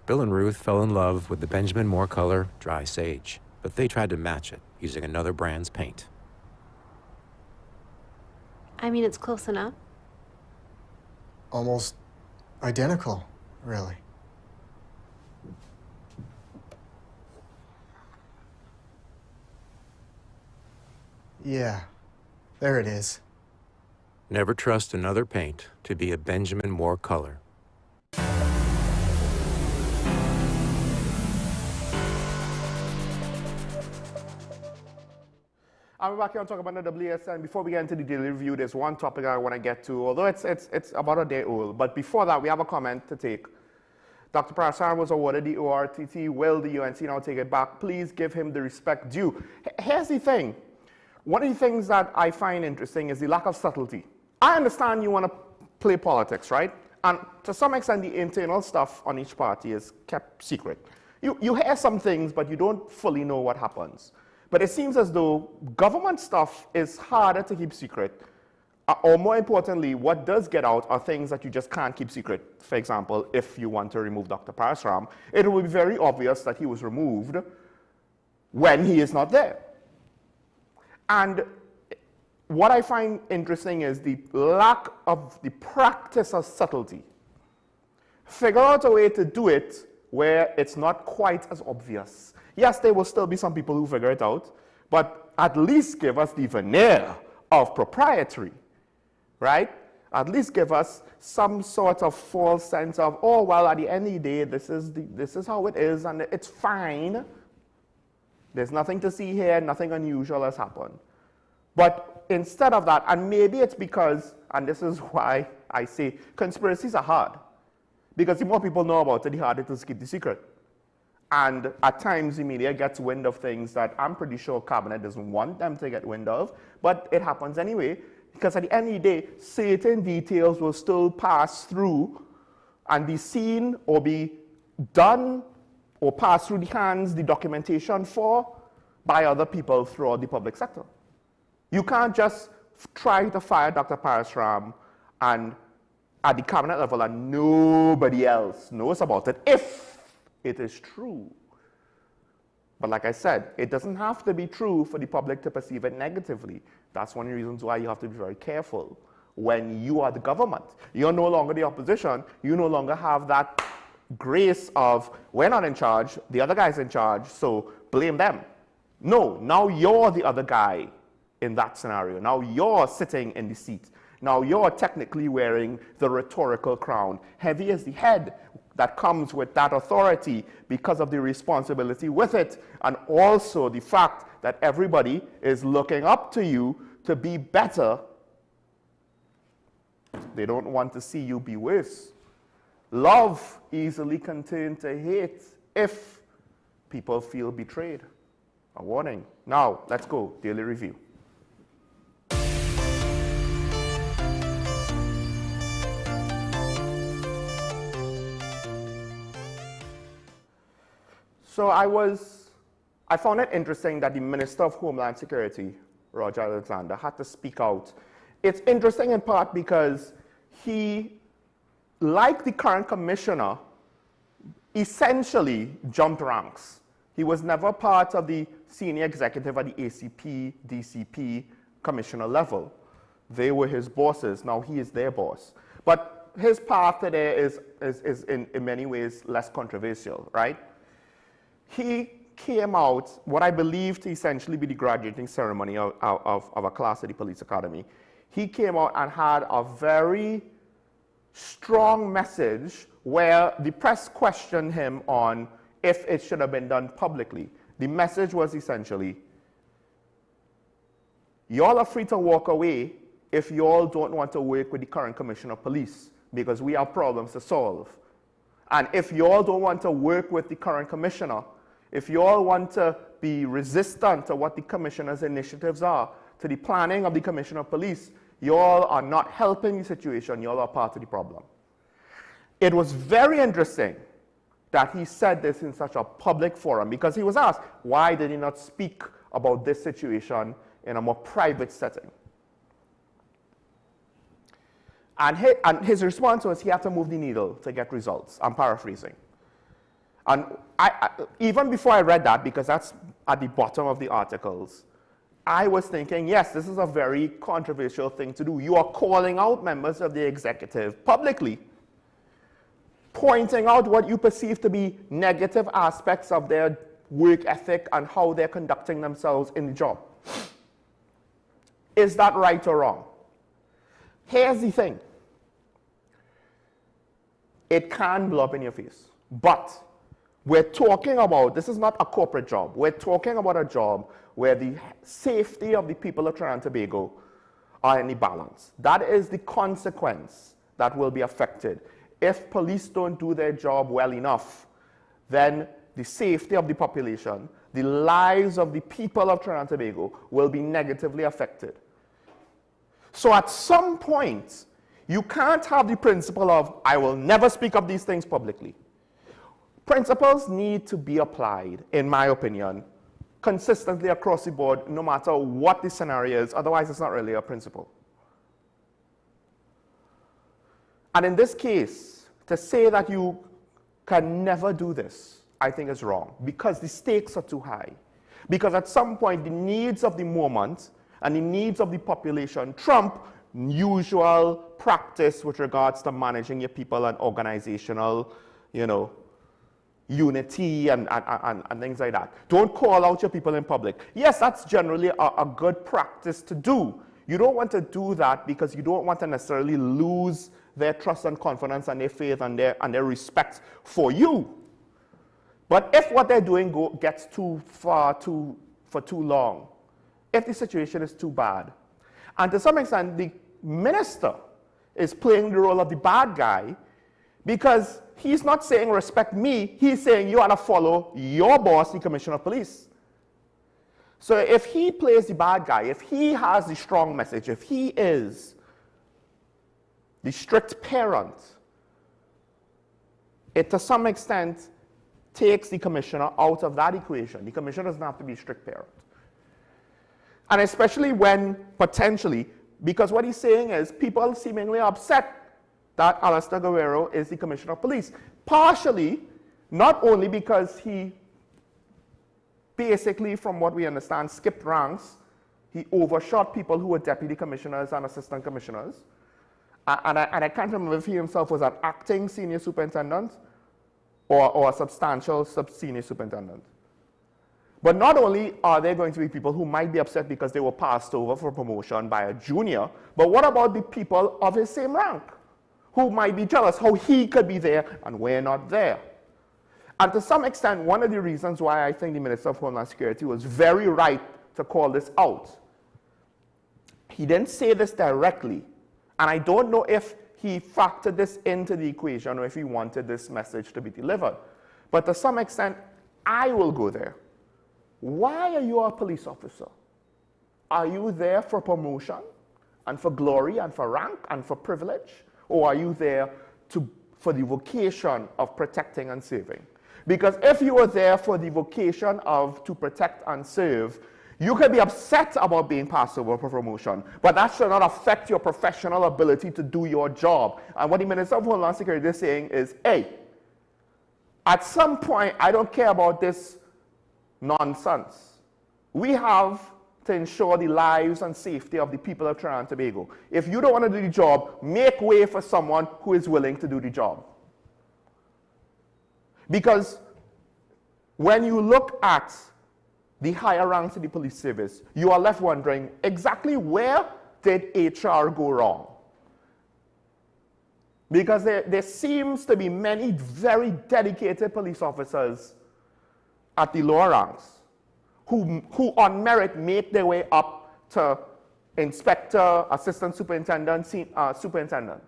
Bill and Ruth fell in love with the Benjamin Moore color Dry Sage, but they tried to match it using another brand's paint. I mean, it's close enough. Almost identical, really. Yeah, there it is. Never trust another paint to be a Benjamin Moore color. I'm back here to talk about the WSN. Before we get into the daily review, there's one topic I want to get to, although it's about a day old. But before that, we have a comment to take. Dr. Parasar was awarded the ORTT. Will the UNC now take it back? Please give him the respect due. Here's the thing. One of the things that I find interesting is the lack of subtlety. I understand you want to play politics, right? And to some extent, the internal stuff on each party is kept secret. You hear some things, but you don't fully know what happens. But it seems as though government stuff is harder to keep secret. Or more importantly, what does get out are things that you just can't keep secret. For example, if you want to remove Dr. Parasram, it will be very obvious that he was removed when he is not there. And what I find interesting is the lack of the practice of subtlety. Figure out a way to do it where it's not quite as obvious. Yes, there will still be some people who figure it out, but at least give us the veneer of proprietary, right? At least give us some sort of false sense of, oh, well, at the end of the day, this is how it is, and it's fine. There's nothing to see here, nothing unusual has happened. But instead of that, and maybe it's because, and this is why I say conspiracies are hard, because the more people know about it, the harder it is to keep the secret. And at times, the media gets wind of things that I'm pretty sure Cabinet doesn't want them to get wind of, but it happens anyway, because at the end of the day, certain details will still pass through and be seen or be done or pass through the hands, the documentation for, by other people throughout the public sector. You can't just try to fire Dr. Parasram and at the cabinet level and nobody else knows about it, if it is true. But like I said, it doesn't have to be true for the public to perceive it negatively. That's one of the reasons why you have to be very careful when you are the government. You're no longer the opposition. You no longer have that grace of, we're not in charge, the other guy's in charge, so blame them. No, now you're the other guy in that scenario. Now you're sitting in the seat. Now you're technically wearing the rhetorical crown. Heavy is the head that comes with that authority because of the responsibility with it, and also the fact that everybody is looking up to you to be better. They don't want to see you be worse. Love easily can turn to hate if people feel betrayed. A warning. Now, let's go. Daily review. So I found it interesting that the Minister of Homeland Security, Roger Alexander, had to speak out. It's interesting in part because he, like the current commissioner, essentially jumped ranks. He was never part of the senior executive at the ACP, DCP commissioner level. They were his bosses. Now he is their boss. But his path there is in many ways less controversial, right? He came out, what I believe to essentially be the graduating ceremony of a class at the police academy. He came out and had a very strong message where the press questioned him on if it should have been done publicly. The message was essentially, y'all are free to walk away if y'all don't want to work with the current commissioner of police, because we have problems to solve. And if y'all don't want to work with the current commissioner, if you all want to be resistant to what the commissioner's initiatives are, to the planning of the commissioner of police, you all are not helping the situation, you all are part of the problem. It was very interesting that he said this in such a public forum, because he was asked, why did he not speak about this situation in a more private setting? And his response was he had to move the needle to get results. I'm paraphrasing. And even before I read that, because that's at the bottom of the articles, I was thinking, yes, this is a very controversial thing to do. You are calling out members of the executive publicly, pointing out what you perceive to be negative aspects of their work ethic and how they're conducting themselves in the job. Is that right or wrong? Here's the thing. It can blow up in your face, but we're talking about, this is not a corporate job. We're talking about a job where the safety of the people of Trinidad and Tobago are in the balance. That is the consequence that will be affected. If police don't do their job well enough, then the safety of the population, the lives of the people of Trinidad and Tobago will be negatively affected. So at some point, you can't have the principle of, I will never speak of these things publicly. Principles need to be applied, in my opinion, consistently across the board, no matter what the scenario is. Otherwise, it's not really a principle. And in this case, to say that you can never do this, I think is wrong, because the stakes are too high. Because at some point, the needs of the moment and the needs of the population trump usual practice with regards to managing your people and organizational, unity and things like that. Don't call out your people in public. Yes, that's generally a good practice to do. You don't want to do that because you don't want to necessarily lose their trust and confidence and their faith and their respect for you. But if what they're doing gets too far for too long, if the situation is too bad, and to some extent the minister is playing the role of the bad guy, because he's not saying respect me, he's saying you ought to follow your boss, the commissioner of police. So if he plays the bad guy, if he has the strong message, if he is the strict parent, it to some extent takes the commissioner out of that equation. The commissioner doesn't have to be a strict parent. And especially when potentially, because what he's saying is people seemingly upset that Alistair Guerrero is the commissioner of police. Partially, not only because he basically, from what we understand, skipped ranks, he overshot people who were deputy commissioners and assistant commissioners. And I can't remember if he himself was an acting senior superintendent or a substantial senior superintendent. But not only are there going to be people who might be upset because they were passed over for promotion by a junior, but what about the people of his same rank who might be jealous how he could be there and we're not there? And to some extent, one of the reasons why I think the Minister of Homeland Security was very right to call this out, he didn't say this directly, and I don't know if he factored this into the equation or if he wanted this message to be delivered. But to some extent, I will go there. Why are you a police officer? Are you there for promotion and for glory and for rank and for privilege? Or are you there for the vocation of protecting and serving? Because if you are there for the vocation of to protect and serve, you can be upset about being passed over for promotion, but that should not affect your professional ability to do your job. And what the Minister of Homeland Security is saying is, hey, at some point, I don't care about this nonsense. We have to ensure the lives and safety of the people of Trinidad and Tobago. If you don't want to do the job, make way for someone who is willing to do the job. Because when you look at the higher ranks of the police service, you are left wondering exactly where did HR go wrong? Because there seems to be many very dedicated police officers at the lower ranks who on merit make their way up to inspector, assistant superintendent, superintendent.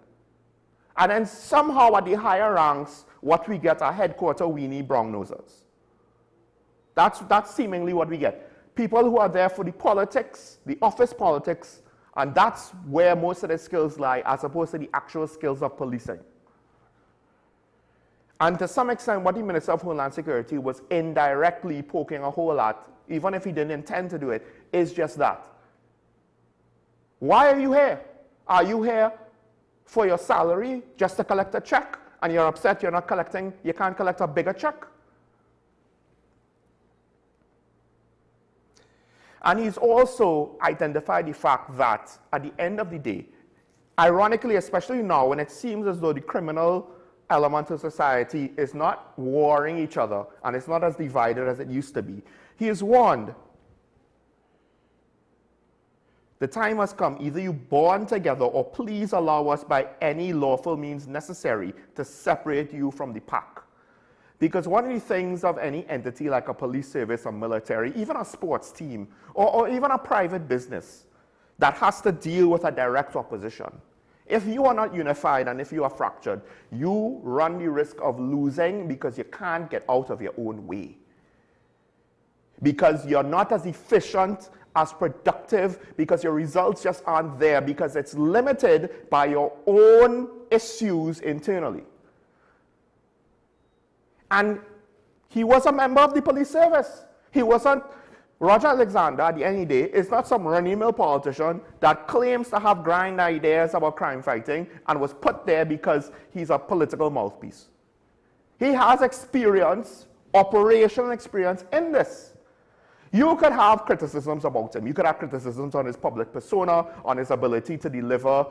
And then somehow at the higher ranks, what we get are headquarter weenie brown nosers. That's seemingly what we get. People who are there for the politics, the office politics, and that's where most of their skills lie, as opposed to the actual skills of policing. And to some extent, what the Minister of Homeland Security was indirectly poking a hole at, even if he didn't intend to do it, is just that. Why are you here? Are you here for your salary, just to collect a check, and you're upset you can't collect a bigger check? And he's also identified the fact that at the end of the day, ironically, especially now when it seems as though the criminal element of society is not warring each other and it's not as divided as it used to be, he is warned. The time has come, either you bond together or please allow us by any lawful means necessary to separate you from the pack. Because one of the things of any entity like a police service or military, even a sports team, or even a private business that has to deal with a direct opposition, if you are not unified and if you are fractured, you run the risk of losing because you can't get out of your own way. Because you're not as efficient, as productive, because your results just aren't there, because it's limited by your own issues internally. And he was a member of the police service. He wasn't, Roger Alexander at the end of the day is not some run-of-the-mill politician that claims to have grand ideas about crime fighting and was put there because he's a political mouthpiece. He has experience, operational experience in this. You could have criticisms about him. You could have criticisms on his public persona, on his ability to deliver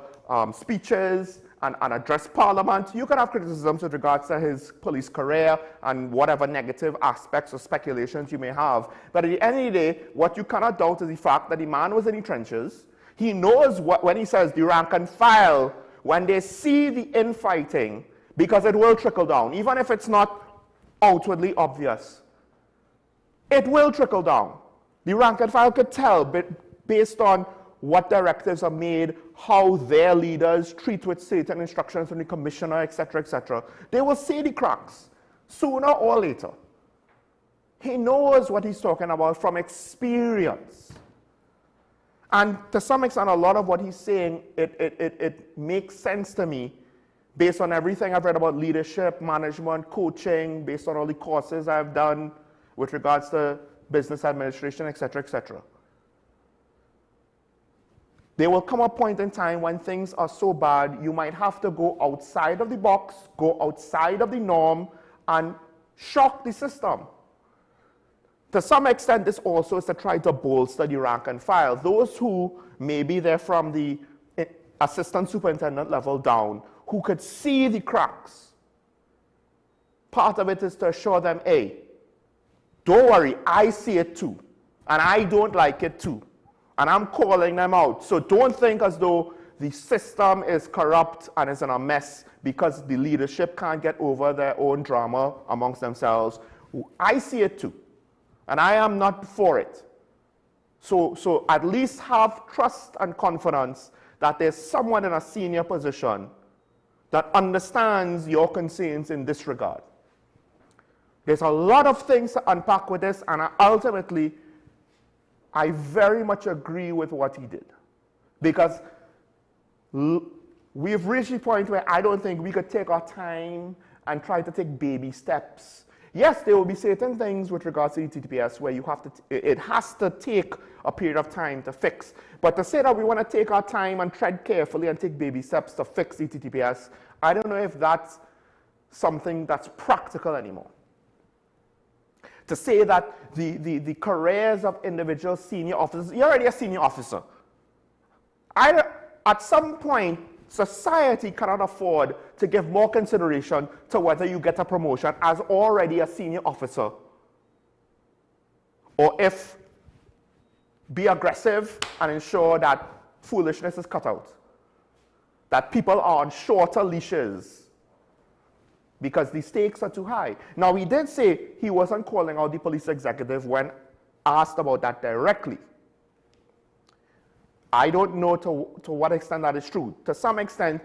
speeches and address Parliament. You could have criticisms with regards to his police career and whatever negative aspects or speculations you may have. But at the end of the day, what you cannot doubt is the fact that the man was in the trenches. He knows when he says the rank and file, when they see the infighting, because it will trickle down, even if it's not outwardly obvious. It will trickle down. The rank and file could tell based on what directives are made, how their leaders treat with certain instructions from the commissioner, etc., etc. They will see the cracks sooner or later. He knows what he's talking about from experience. And to some extent, a lot of what he's saying, it makes sense to me based on everything I've read about leadership, management, coaching, based on all the courses I've done with regards to business administration, etc., etc. There will come a point in time when things are so bad, you might have to go outside of the box, go outside of the norm, and shock the system. To some extent, this also is to try to bolster the rank and file. Those who maybe they're from the assistant superintendent level down, who could see the cracks. Part of it is to assure them, hey, Don't worry, I see it too. And I don't like it too. And I'm calling them out. So don't think as though the system is corrupt and is in a mess because the leadership can't get over their own drama amongst themselves. I see it too. And I am not for it. So at least have trust and confidence that there's someone in a senior position that understands your concerns in this regard. There's a lot of things to unpack with this, and ultimately, I very much agree with what he did. Because we've reached the point where I don't think we could take our time and try to take baby steps. Yes, there will be certain things with regards to TTPS where you have to, it has to take a period of time to fix. But to say that we want to take our time and tread carefully and take baby steps to fix the TTPS, I don't know if that's something that's practical anymore. To say that the careers of individual senior officers, you're already a senior officer. At some point, society cannot afford to give more consideration to whether you get a promotion as already a senior officer, or if be aggressive and ensure that foolishness is cut out, that people are on shorter leashes because the stakes are too high. Now, he did say he wasn't calling out the police executive when asked about that directly. I don't know to what extent that is true. To some extent,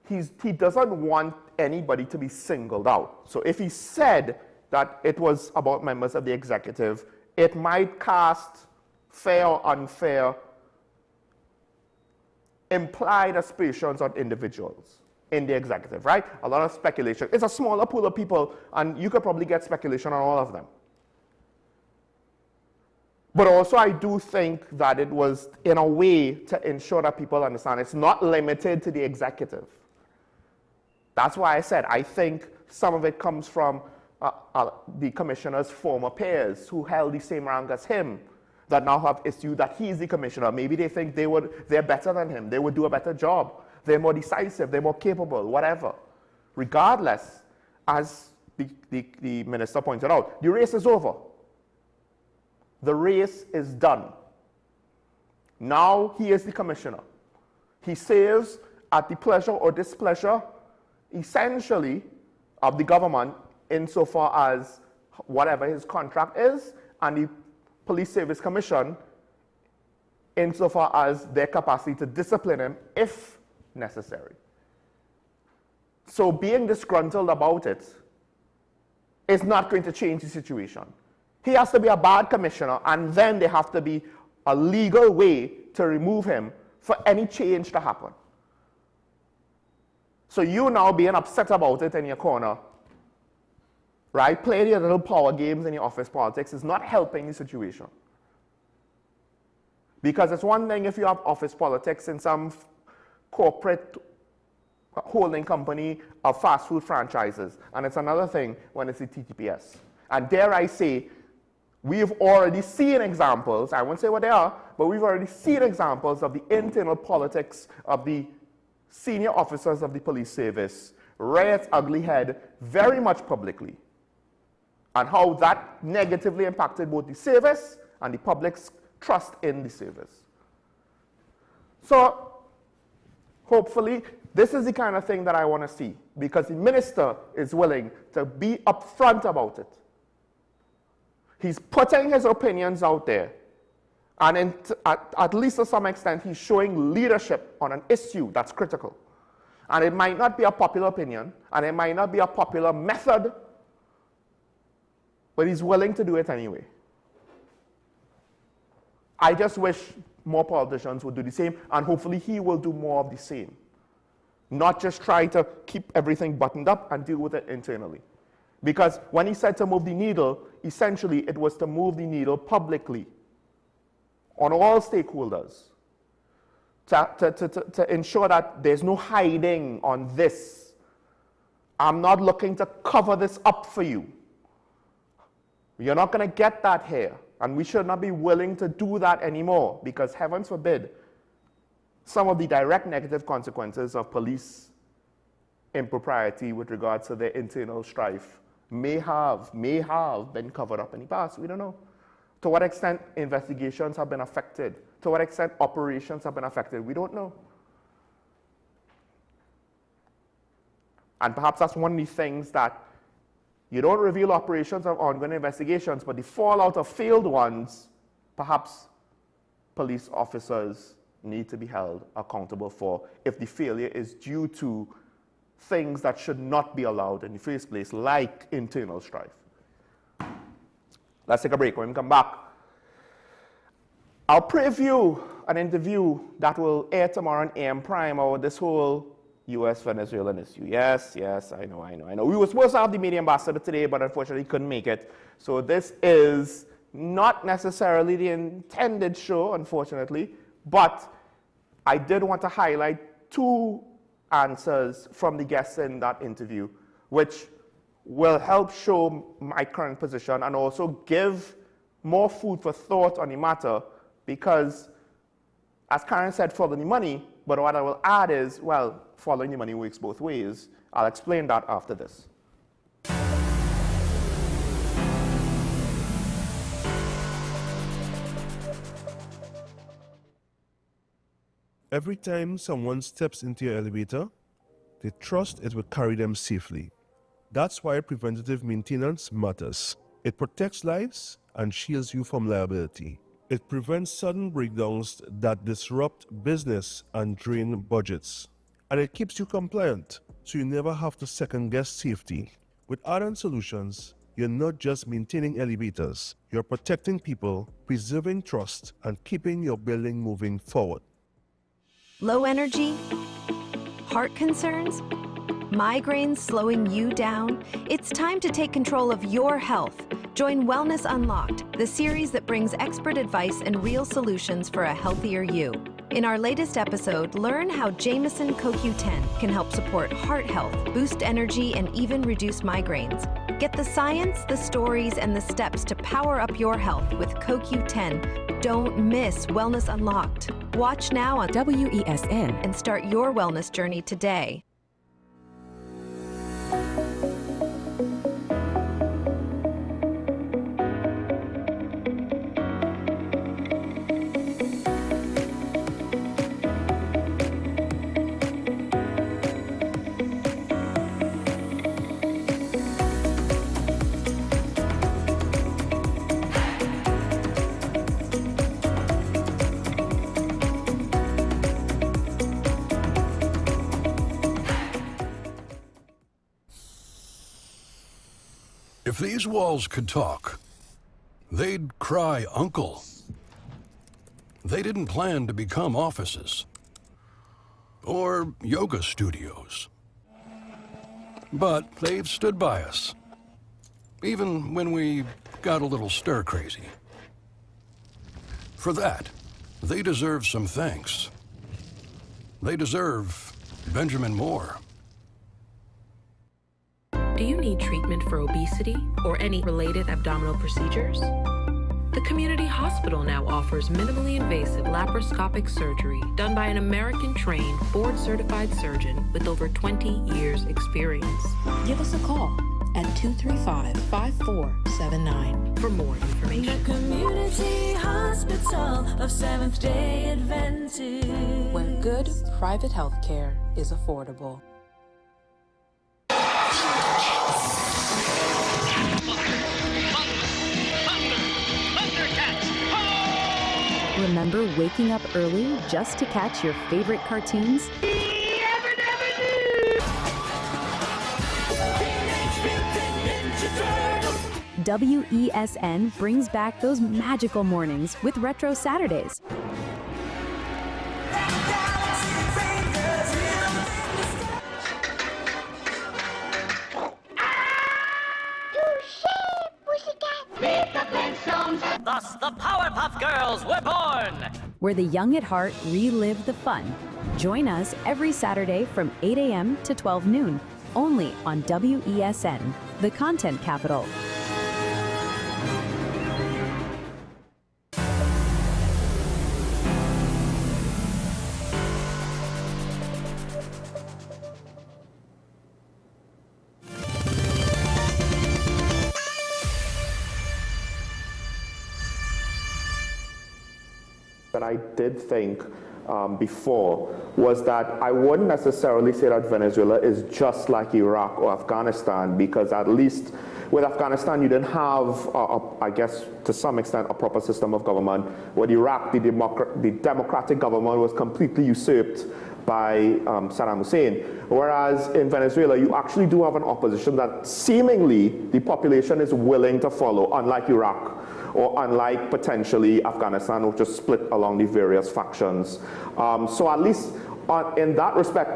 he doesn't want anybody to be singled out. So if he said that it was about members of the executive, it might cast fair or unfair implied aspersions on individuals in the executive, right? A lot of speculation. It's a smaller pool of people, and you could probably get speculation on all of them. But also, I do think that it was in a way to ensure that people understand it's not limited to the executive. That's why I said I think some of it comes from the commissioner's former peers who held the same rank as him that now have issued that he's the commissioner. Maybe they think they're better than him. They would do a better job. They're more decisive. They're more capable, whatever. Regardless, as the minister pointed out, the race is over. The race is done. Now he is the commissioner. He serves at the pleasure or displeasure, essentially, of the government insofar as whatever his contract is, and the Police Service Commission insofar as their capacity to discipline him if necessary. So being disgruntled about it is not going to change the situation. He has to be a bad commissioner, and then there have to be a legal way to remove him for any change to happen. So you now being upset about it in your corner, right? Playing your little power games in your office politics is not helping the situation. Because it's one thing if you have office politics in some corporate holding company of fast food franchises, and it's another thing when it's the TTPS. And dare I say, we've already seen examples, I won't say what they are, but we've already seen examples of the internal politics of the senior officers of the police service rear its ugly head very much publicly, and how that negatively impacted both the service and the public's trust in the service. So, hopefully, this is the kind of thing that I want to see, because the minister is willing to be upfront about it. He's putting his opinions out there, and at least to some extent, he's showing leadership on an issue that's critical. And it might not be a popular opinion, and it might not be a popular method, but he's willing to do it anyway. I just wish more politicians would do the same, and hopefully he will do more of the same. Not just try to keep everything buttoned up and deal with it internally. Because when he said to move the needle, essentially it was to move the needle publicly on all stakeholders to ensure that there's no hiding on this. I'm not looking to cover this up for you. You're not going to get that here, and we should not be willing to do that anymore, because heavens forbid some of the direct negative consequences of police impropriety with regards to their internal strife may have been covered up in the past. We don't know. To what extent investigations have been affected, to what extent operations have been affected, we don't know. And perhaps that's one of the things that you don't reveal operations of ongoing investigations, but the fallout of failed ones, perhaps police officers need to be held accountable for if the failure is due to things that should not be allowed in the first place, like internal strife. Let's take a break. When we come back, I'll preview an interview that will air tomorrow on AM Prime about this whole U.S.-Venezuelan issue. Yes, I know. We were supposed to have the media ambassador today, but unfortunately couldn't make it. So this is not necessarily the intended show, unfortunately, but I did want to highlight two answers from the guests in that interview, which will help show my current position and also give more food for thought on the matter, because, as Karen said, follow the money, but what I will add is, well, following the money works both ways. I'll explain that after this. Every time someone steps into your elevator, they trust it will carry them safely. That's why preventative maintenance matters. It protects lives and shields you from liability. It prevents sudden breakdowns that disrupt business and drain budgets. And it keeps you compliant, so you never have to second-guess safety. With Ardent Solutions, you're not just maintaining elevators, you're protecting people, preserving trust, and keeping your building moving forward. Low energy? Heart concerns? Migraines slowing you down? It's time to take control of your health. Join Wellness Unlocked, the series that brings expert advice and real solutions for a healthier you. In our latest episode, learn how Jameson CoQ10 can help support heart health, boost energy, and even reduce migraines. Get the science, the stories, and the steps to power up your health with CoQ10. Don't miss Wellness Unlocked. Watch now on WESN and start your wellness journey today. If these walls could talk, they'd cry uncle. They didn't plan to become offices or yoga studios, but they've stood by us, even when we got a little stir-crazy. For that, they deserve some thanks. They deserve Benjamin Moore. Do you need treatment for obesity or any related abdominal procedures? The community hospital now offers minimally invasive laparoscopic surgery done by an American-trained, board-certified surgeon with over 20 years' experience. Give us a call at 235-5479 for more information. The Community Hospital of Seventh-day Adventist, where good private health care is affordable. Remember waking up early just to catch your favorite cartoons? WESN brings back those magical mornings with Retro Saturdays. Thus, the Powerpuff Girls were born! Where the young at heart relive the fun. Join us every Saturday from 8 a.m. to 12 noon, only on WESN, the content capital. that I did think before was that I wouldn't necessarily say that Venezuela is just like Iraq or Afghanistan, because at least with Afghanistan you didn't have, I guess to some extent, a proper system of government. With Iraq, the democratic government was completely usurped by Saddam Hussein. Whereas in Venezuela, you actually do have an opposition that seemingly the population is willing to follow, unlike Iraq, or unlike potentially Afghanistan, which is split along the various factions. So at least in that respect,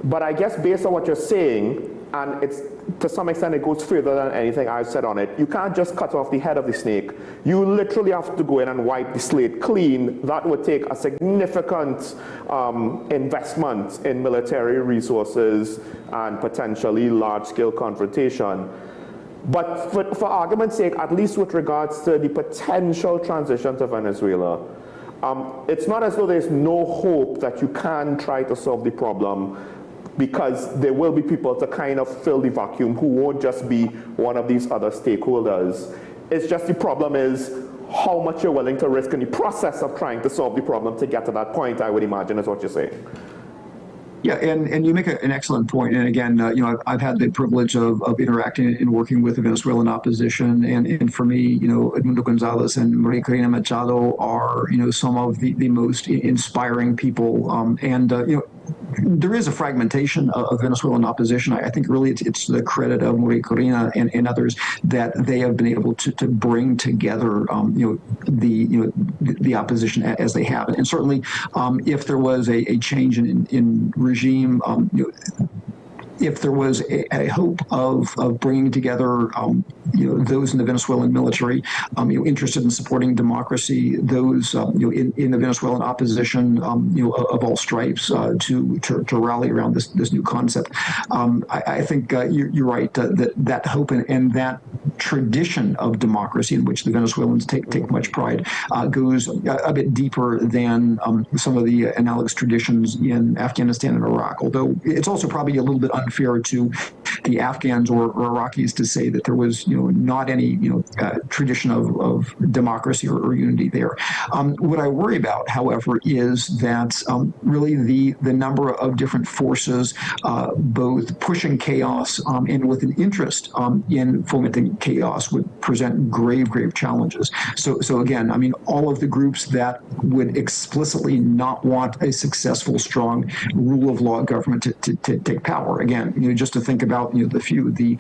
but I guess based on what you're saying, and it's to some extent it goes further than anything I've said on it, you can't just cut off the head of the snake. You literally have to go in and wipe the slate clean. That would take a significant investment in military resources and potentially large-scale confrontation. But for argument's sake, at least with regards to the potential transition to Venezuela, it's not as though there's no hope that you can try to solve the problem, because there will be people to kind of fill the vacuum who won't just be one of these other stakeholders. It's just the problem is how much you're willing to risk in the process of trying to solve the problem to get to that point, I would imagine, is what you're saying. Yeah, and you make an excellent point. And again, you know, I've had the privilege of interacting and working with the Venezuelan opposition. And for me, you know, Edmundo Gonzalez and Maria Corina Machado are, you know, some of the most inspiring people. You know, there is a fragmentation of Venezuelan opposition. I think really it's the credit of Maria Corina and others that they have been able to bring together, you know, the opposition as they have. And certainly, if there was a change in regime, you know, if there was a hope of bringing together, you know, those in the Venezuelan military, you know, interested in supporting democracy, those, you know, in the Venezuelan opposition, you know, of all stripes, to rally around this new concept. I think you're right that hope and that tradition of democracy in which the Venezuelans take much pride goes a bit deeper than some of the analogous traditions in Afghanistan and Iraq. Although it's also probably a little bit unfair to the Afghans or Iraqis to say that there was, you know, not any, you know, tradition of democracy or unity there. What I worry about, however, is that really the number of different forces, both pushing chaos and with an interest in fomenting chaos, would present grave challenges. So again, I mean, all of the groups that would explicitly not want a successful, strong rule of law government to take power. Again, you know, just to think about, you know, the few, the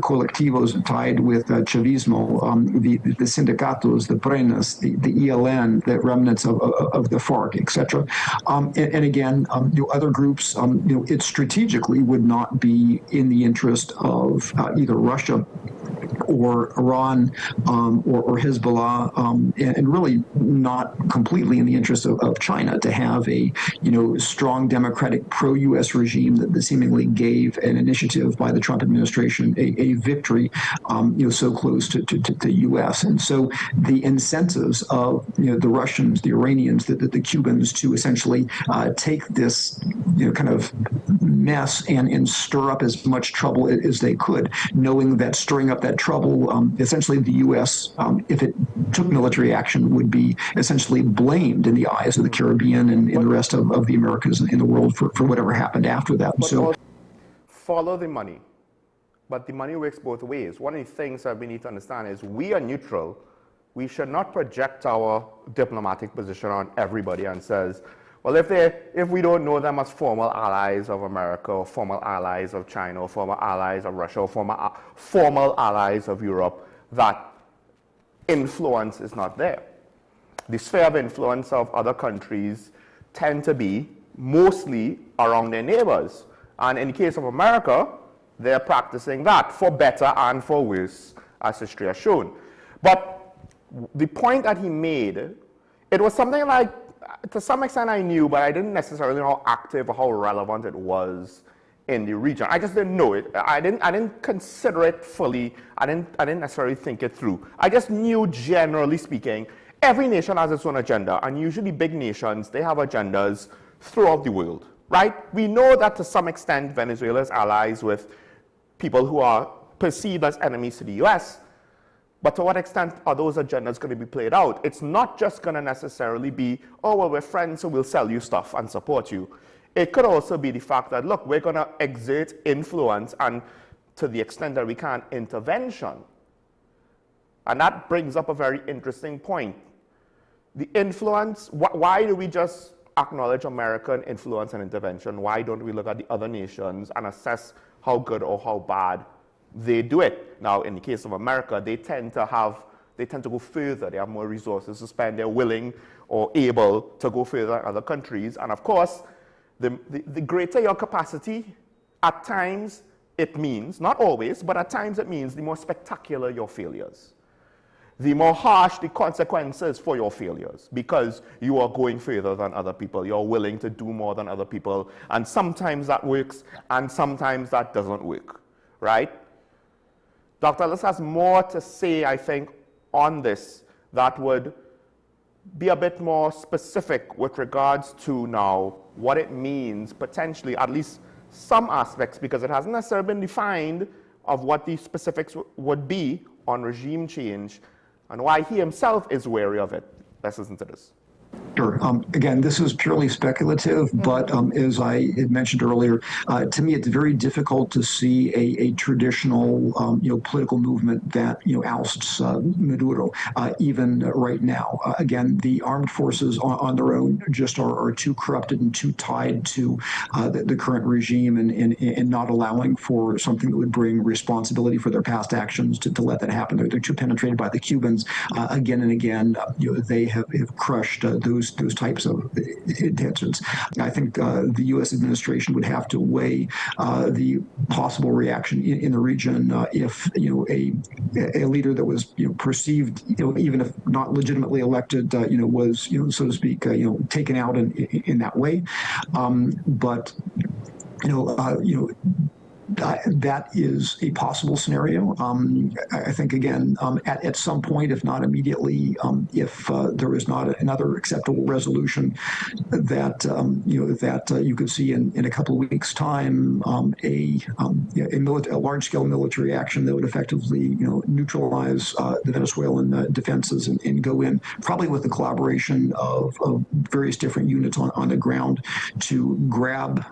colectivos tied with Chavismo, the sindicatos, the Brenas, the ELN, the remnants of the FARC, etc. And again, you know, other groups, you know, it strategically would not be in the interest of either Russia or Iran or Hezbollah, and really not completely in the interest of China to have a, you know, strong democratic pro-U.S. regime that seemingly gave an initiative by the Trump administration a victory, you know, so close to the U.S. And so the incentives of, you know, the Russians, the Iranians, the Cubans to essentially take this, you know, kind of mess and stir up as much trouble as they could, knowing that stirring up that trouble, essentially the U.S., if it took military action, would be essentially blamed in the eyes of the Caribbean and the rest of the Americas in the world for whatever happened after that. But so, follow the money. But the money works both ways. One of the things that we need to understand is we are neutral. We should not project our diplomatic position on everybody and says, well, if we don't know them as formal allies of America or formal allies of China or formal allies of Russia or formal allies of Europe, that influence is not there. The sphere of influence of other countries tend to be mostly around their neighbors. And in the case of America, they're practicing that for better and for worse, as history has shown. But the point that he made, it was something like, to some extent I knew, but I didn't necessarily know how active or how relevant it was in the region. I just didn't know it. I didn't consider it fully. I didn't necessarily think it through. I just knew, generally speaking, every nation has its own agenda, and usually big nations, they have agendas throughout the world, right? We know that to some extent Venezuela is allies with people who are perceived as enemies to the US, But to what extent are those agendas going to be played out? It's not just going to necessarily be, oh, well, we're friends, so we'll sell you stuff and support you. It could also be the fact that, look, we're going to exert influence and, to the extent that we can, intervention. And that brings up a very interesting point. The influence, why do we just acknowledge American influence and intervention? Why don't we look at the other nations and assess how good or how bad they do it? Now, in the case of America, they tend to go further. They have more resources to spend. They're willing or able to go further than other countries. And of course, the greater your capacity, at times it means, not always, but at times it means the more spectacular your failures. The more harsh the consequences for your failures, because you are going further than other people. You're willing to do more than other people. And sometimes that works, and sometimes that doesn't work, right? Dr. Ellis has more to say, I think, on this that would be a bit more specific with regards to now what it means, potentially, at least some aspects, because it hasn't necessarily been defined, of what the specifics would be on regime change and why he himself is wary of it. Let's listen to this. Sure. Again, this is purely speculative, but as I had mentioned earlier, to me, it's very difficult to see a traditional, political movement that, ousts Maduro, even right now. Again, the armed forces on their own just are too corrupted and too tied to the current regime and not allowing for something that would bring responsibility for their past actions to let that happen. They're too penetrated by the Cubans. Again and again, they have crushed those types of intentions. I think the U.S. administration would have to weigh the possible reaction in the region if a leader that was perceived, even if not legitimately elected, was so to speak, taken out in that way. But that is a possible scenario. I think, again, at some point, if not immediately, if there is not another acceptable resolution, that you could see in a couple of weeks' time a large-scale military action that would effectively neutralize the Venezuelan defenses and go in, probably with the collaboration of various different units on the ground to grab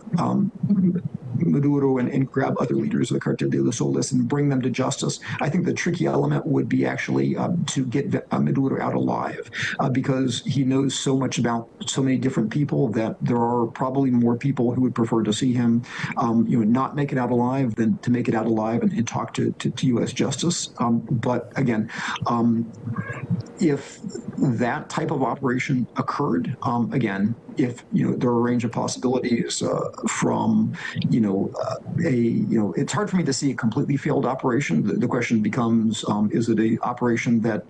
Maduro and grab other leaders of the Cartel de los Soles and bring them to justice. I think the tricky element would be actually to get Maduro out alive, because he knows so much about so many different people that there are probably more people who would prefer to see him not make it out alive than to make it out alive and talk to U.S. justice. But again, if that type of operation occurred, again, if there are a range of possibilities from it's hard for me to see a completely failed operation. The question becomes, is it an operation that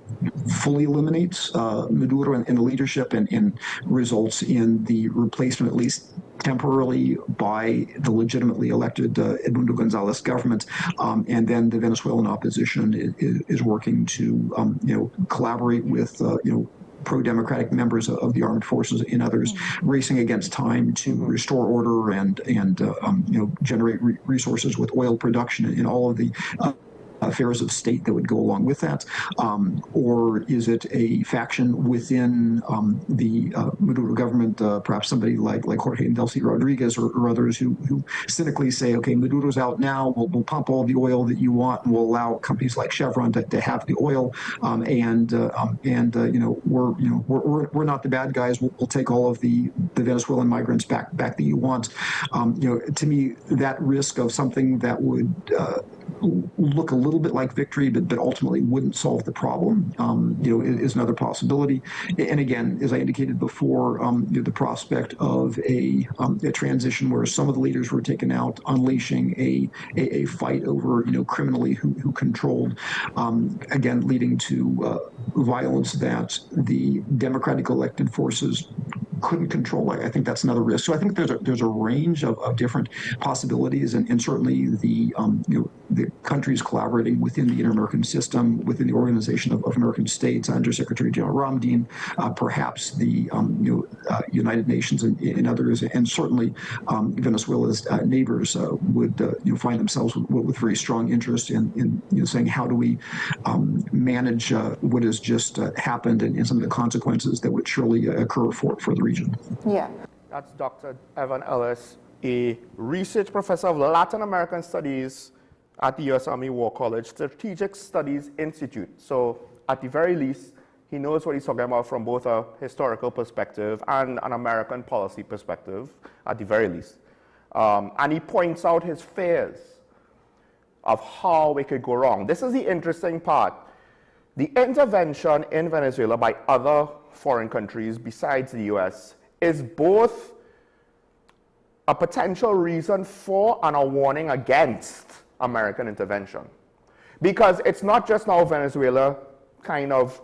fully eliminates Maduro and the leadership and results in the replacement, at least temporarily, by the legitimately elected Edmundo Gonzalez government, and then the Venezuelan opposition is working to collaborate with pro-democratic members of the armed forces and others, racing against time to restore order and generate resources with oil production and all of the affairs of state that would go along with that, or is it a faction within the Maduro government, perhaps somebody like Jorge Delcy Rodriguez or others who cynically say, okay, Maduro's out now, we'll pump all the oil that you want, and we'll allow companies like Chevron to have the oil, we're not the bad guys. We'll take all of the Venezuelan migrants back that you want. To me, that risk of something that would look a little bit like victory, but ultimately wouldn't solve the problem, is another possibility. And again, as I indicated before, the prospect of a transition where some of the leaders were taken out, unleashing a fight over, criminally who controlled, again, leading to violence that the democratic elected forces couldn't control. I think that's another risk. So I think there's a range of different possibilities, and certainly the the countries collaborating within the Inter-American system, within the Organization of American States, Under Secretary General Ramdin, perhaps the United Nations and others, and certainly Venezuela's neighbors would find themselves with very strong interest in saying, how do we manage what has just happened and some of the consequences that would surely occur for the region. Yeah. That's Dr. Evan Ellis, a research professor of Latin American Studies at the U.S. Army War College Strategic Studies Institute. So at the very least, he knows what he's talking about from both a historical perspective and an American policy perspective, at the very least. And he points out his fears of how it could go wrong. This is the interesting part. The intervention in Venezuela by other foreign countries besides the U.S. is both a potential reason for and a warning against American intervention. Because it's not just now Venezuela kind of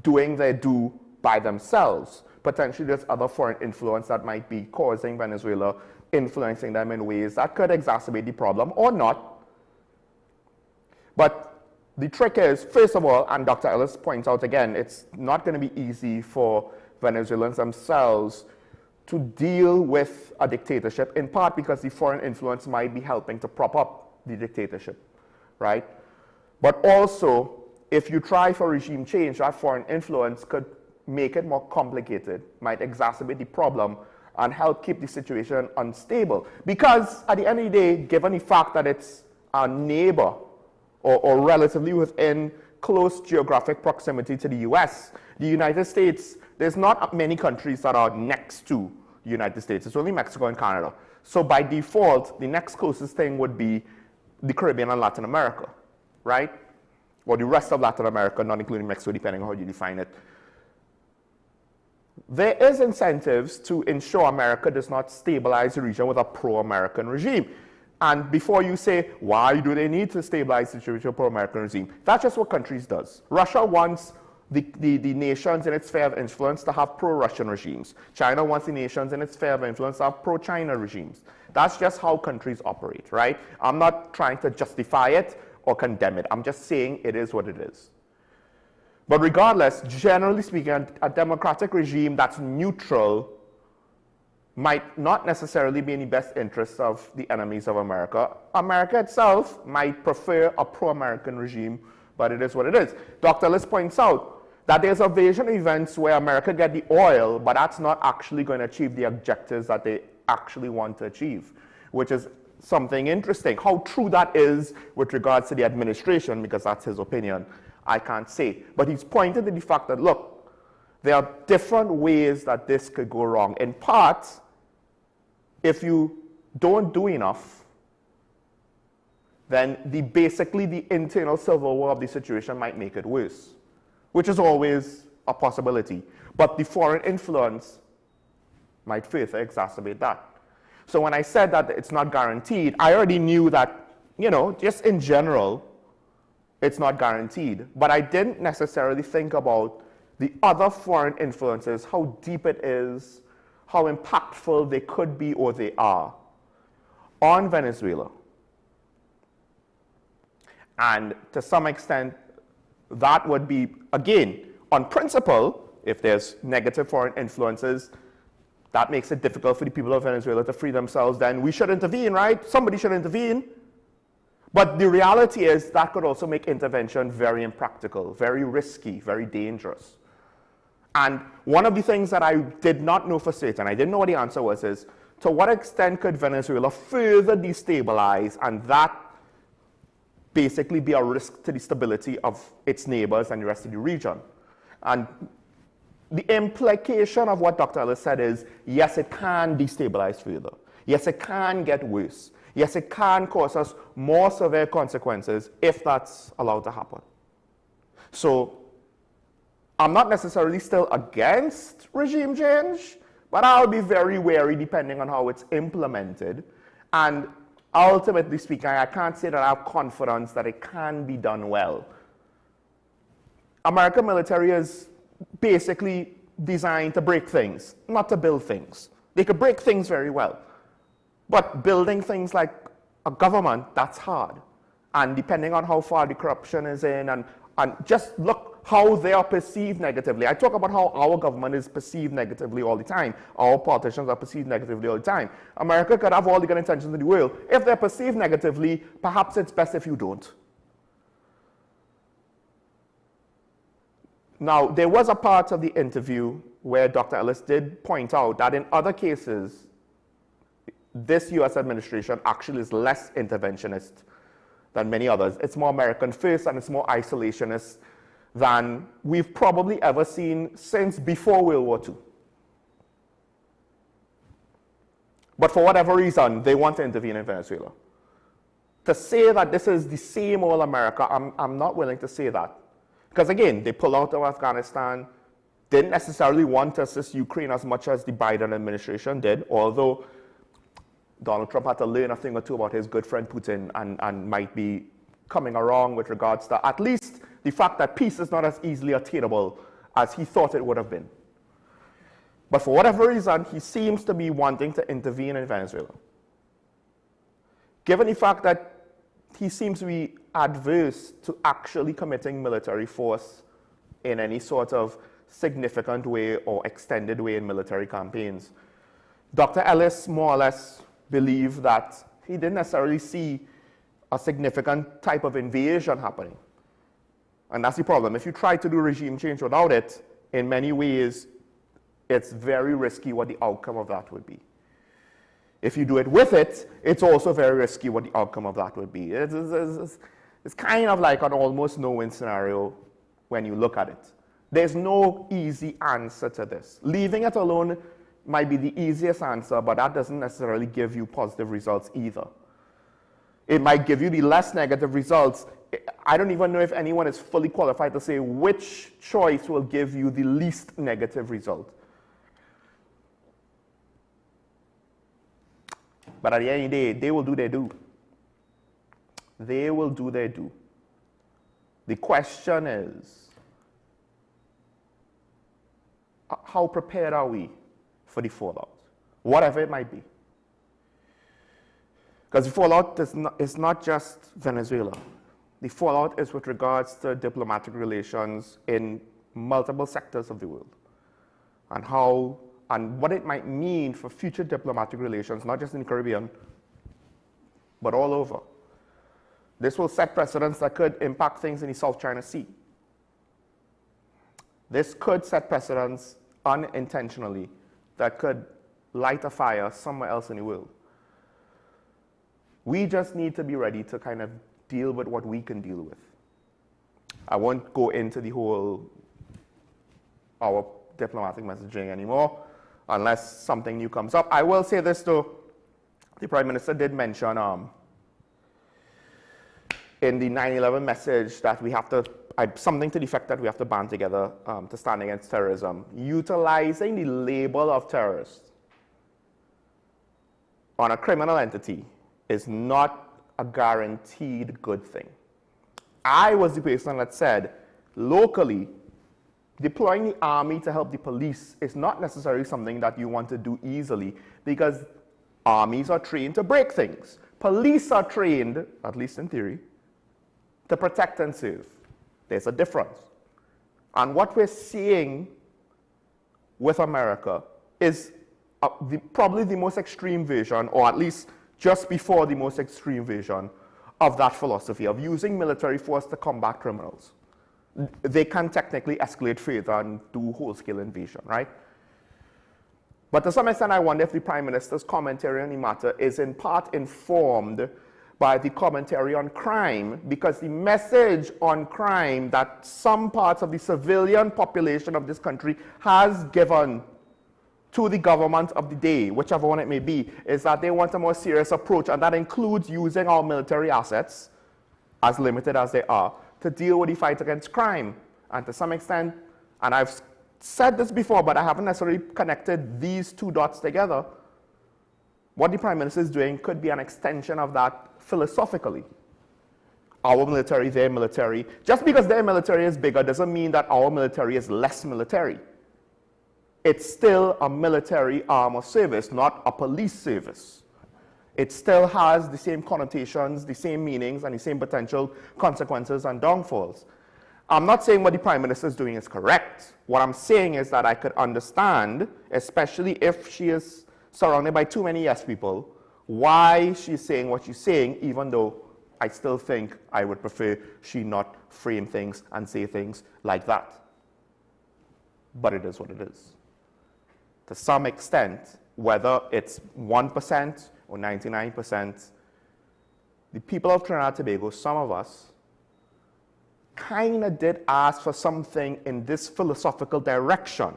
doing their due by themselves. Potentially there's other foreign influence that might be causing Venezuela, influencing them in ways that could exacerbate the problem or not. But the trick is, first of all, and Dr. Ellis points out again, it's not going to be easy for Venezuelans themselves to deal with a dictatorship, in part because the foreign influence might be helping to prop up the dictatorship, right? But also, if you try for regime change, that foreign influence could make it more complicated, might exacerbate the problem, and help keep the situation unstable. Because at the end of the day, given the fact that it's a neighbor, or relatively within close geographic proximity to the US, the United States, there's not many countries that are next to the United States. It's only Mexico and Canada. So by default, the next closest thing would be the Caribbean and Latin America, right? Or the rest of Latin America, not including Mexico, depending on how you define it. There is incentives to ensure America does not stabilize the region with a pro-American regime. And before you say, why do they need to stabilize the situation with a pro-American regime? That's just what countries does. Russia wants the nations in its sphere of influence to have pro-Russian regimes. China wants the nations in its sphere of influence to have pro-China regimes. That's just how countries operate, right? I'm not trying to justify it or condemn it. I'm just saying it is what it is. But regardless, generally speaking, a democratic regime that's neutral might not necessarily be in the best interests of the enemies of America. America itself might prefer a pro-American regime, but it is what it is. Dr. Ellis points out that there's a version of events where America get the oil, but that's not actually going to achieve the objectives that they actually want to achieve, which is something interesting. How true that is with regards to the administration, because that's his opinion, I can't say. But he's pointed to the fact that, look, there are different ways that this could go wrong. In part, if you don't do enough, then basically the internal civil war of the situation might make it worse, which is always a possibility. But the foreign influence might further exacerbate that. So when I said that it's not guaranteed, I already knew that, just in general, it's not guaranteed. But I didn't necessarily think about the other foreign influences, how deep it is, how impactful they could be or they are on Venezuela. And to some extent, that would be, again, on principle, if there's negative foreign influences, that makes it difficult for the people of Venezuela to free themselves, then we should intervene, right? Somebody should intervene. But the reality is that could also make intervention very impractical, very risky, very dangerous. And one of the things that I did not know for certain, I didn't know what the answer was, is to what extent could Venezuela further destabilize and that basically be a risk to the stability of its neighbors and the rest of the region? And the implication of what Dr. Ellis said is, yes, it can destabilize further. Yes, it can get worse. Yes, it can cause us more severe consequences if that's allowed to happen. So I'm not necessarily still against regime change, but I'll be very wary depending on how it's implemented. And ultimately speaking, I can't say that I have confidence that it can be done well. American military is basically designed to break things, not to build things. They could break things very well. But building things like a government, that's hard. And depending on how far the corruption is in, and just look how they are perceived negatively. I talk about how our government is perceived negatively all the time. Our politicians are perceived negatively all the time. America could have all the good intentions in the world. If they're perceived negatively, perhaps it's best if you don't. Now, there was a part of the interview where Dr. Ellis did point out that in other cases, this US administration actually is less interventionist than many others. It's more American first and it's more isolationist than we've probably ever seen since before World War II. But for whatever reason, they want to intervene in Venezuela. To say that this is the same old America, I'm not willing to say that. Because again, they pulled out of Afghanistan, didn't necessarily want to assist Ukraine as much as the Biden administration did, although Donald Trump had to learn a thing or two about his good friend Putin and might be coming around with regards to at least the fact that peace is not as easily attainable as he thought it would have been. But for whatever reason, he seems to be wanting to intervene in Venezuela. Given the fact that he seems to be adverse to actually committing military force in any sort of significant way or extended way in military campaigns, Dr. Ellis more or less believed that he didn't necessarily see a significant type of invasion happening. And that's the problem. If you try to do regime change without it, in many ways, it's very risky what the outcome of that would be. If you do it with it, it's also very risky what the outcome of that would be. It's kind of like an almost no-win scenario when you look at it. There's no easy answer to this. Leaving it alone might be the easiest answer, but that doesn't necessarily give you positive results either. It might give you the less negative results. I don't even know if anyone is fully qualified to say which choice will give you the least negative result. But at the end of the day, they will do their do. They will do their do. The question is, how prepared are we for the fallout? Whatever it might be. Because the fallout is not just Venezuela. The fallout is with regards to diplomatic relations in multiple sectors of the world. And what it might mean for future diplomatic relations, not just in the Caribbean, but all over. This will set precedents that could impact things in the South China Sea. This could set precedents unintentionally that could light a fire somewhere else in the world. We just need to be ready to kind of deal with what we can deal with. I won't go into the whole our diplomatic messaging anymore unless something new comes up. I will say this though, the Prime Minister did mention in the 9/11 message that we have to, something to the effect that we have to band together to stand against terrorism. Utilizing the label of terrorist on a criminal entity is not a guaranteed good thing. I was the person that said, locally, deploying the army to help the police is not necessarily something that you want to do easily because armies are trained to break things. Police are trained, at least in theory, to protect and serve. There's a difference. And what we're seeing with America is probably the most extreme version, or at least just before the most extreme version of that philosophy of using military force to combat criminals. They can technically escalate further and do whole-scale invasion, right? But to some extent, I wonder if the Prime Minister's commentary on the matter is in part informed by the commentary on crime, because the message on crime that some parts of the civilian population of this country has given to the government of the day, whichever one it may be, is that they want a more serious approach, and that includes using our military assets, as limited as they are, to deal with the fight against crime. And to some extent, and I've said this before, but I haven't necessarily connected these two dots together, what the Prime Minister is doing could be an extension of that philosophically. Our military, their military. Just because their military is bigger doesn't mean that our military is less military. it's still a military arm of service, not a police service. It still has the same connotations, the same meanings, and the same potential consequences and downfalls. I'm not saying what the Prime Minister is doing is correct. What I'm saying is that I could understand, especially if she is surrounded by too many yes people, why she's saying what she's saying, even though I still think I would prefer she not frame things and say things like that. But it is what it is. To some extent, whether it's 1% or 99%, the people of Trinidad and Tobago, some of us, kind of did ask for something in this philosophical direction.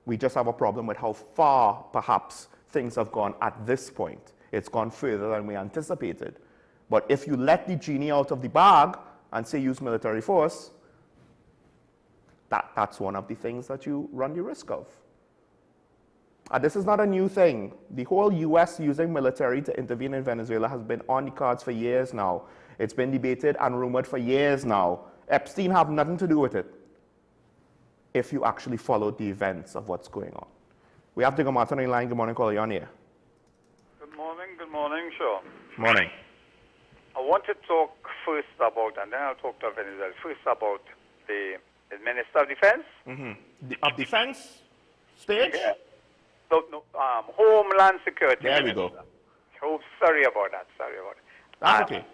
We just have a problem with how far, perhaps, things have gone at this point. It's gone further than we anticipated. But if you let the genie out of the bag and say use military force, that's one of the things that you run the risk of. This is not a new thing. The whole US using military to intervene in Venezuela has been on the cards for years now. It's been debated and rumored for years now. Epstein have nothing to do with it if you actually follow the events of what's going on. We have Digicel on the line. Good morning, caller. You're on here. Good morning, sure. Morning. I want to talk first about, and then I'll talk to Venezuela, first about the Minister of Defense. Of Defense? Stage? Yeah. No, Homeland Security. There we go. Oh, sorry about that. That's okay.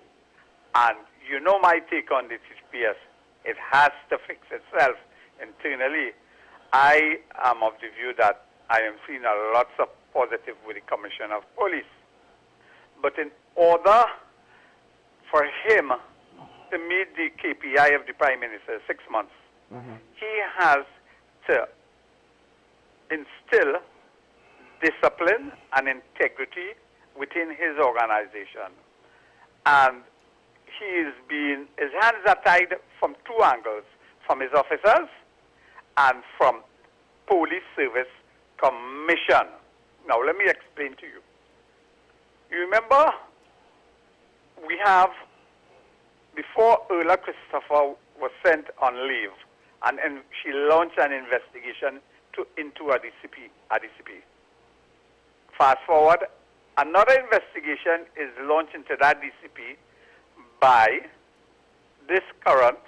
And you know my take on the TPS. It has to fix itself internally. I am of the view that I am seeing a lot of positive with the Commissioner of Police. But in order for him to meet the KPI of the Prime Minister, 6 months, he has to instill discipline and integrity within his organization. And his hands are tied from two angles, from his officers and from Police Service Commission. Now, let me explain to you. You remember, we have, before Erla Christopher was sent on leave, and she launched an investigation into a DCP. Fast forward, another investigation is launched into that DCP by this current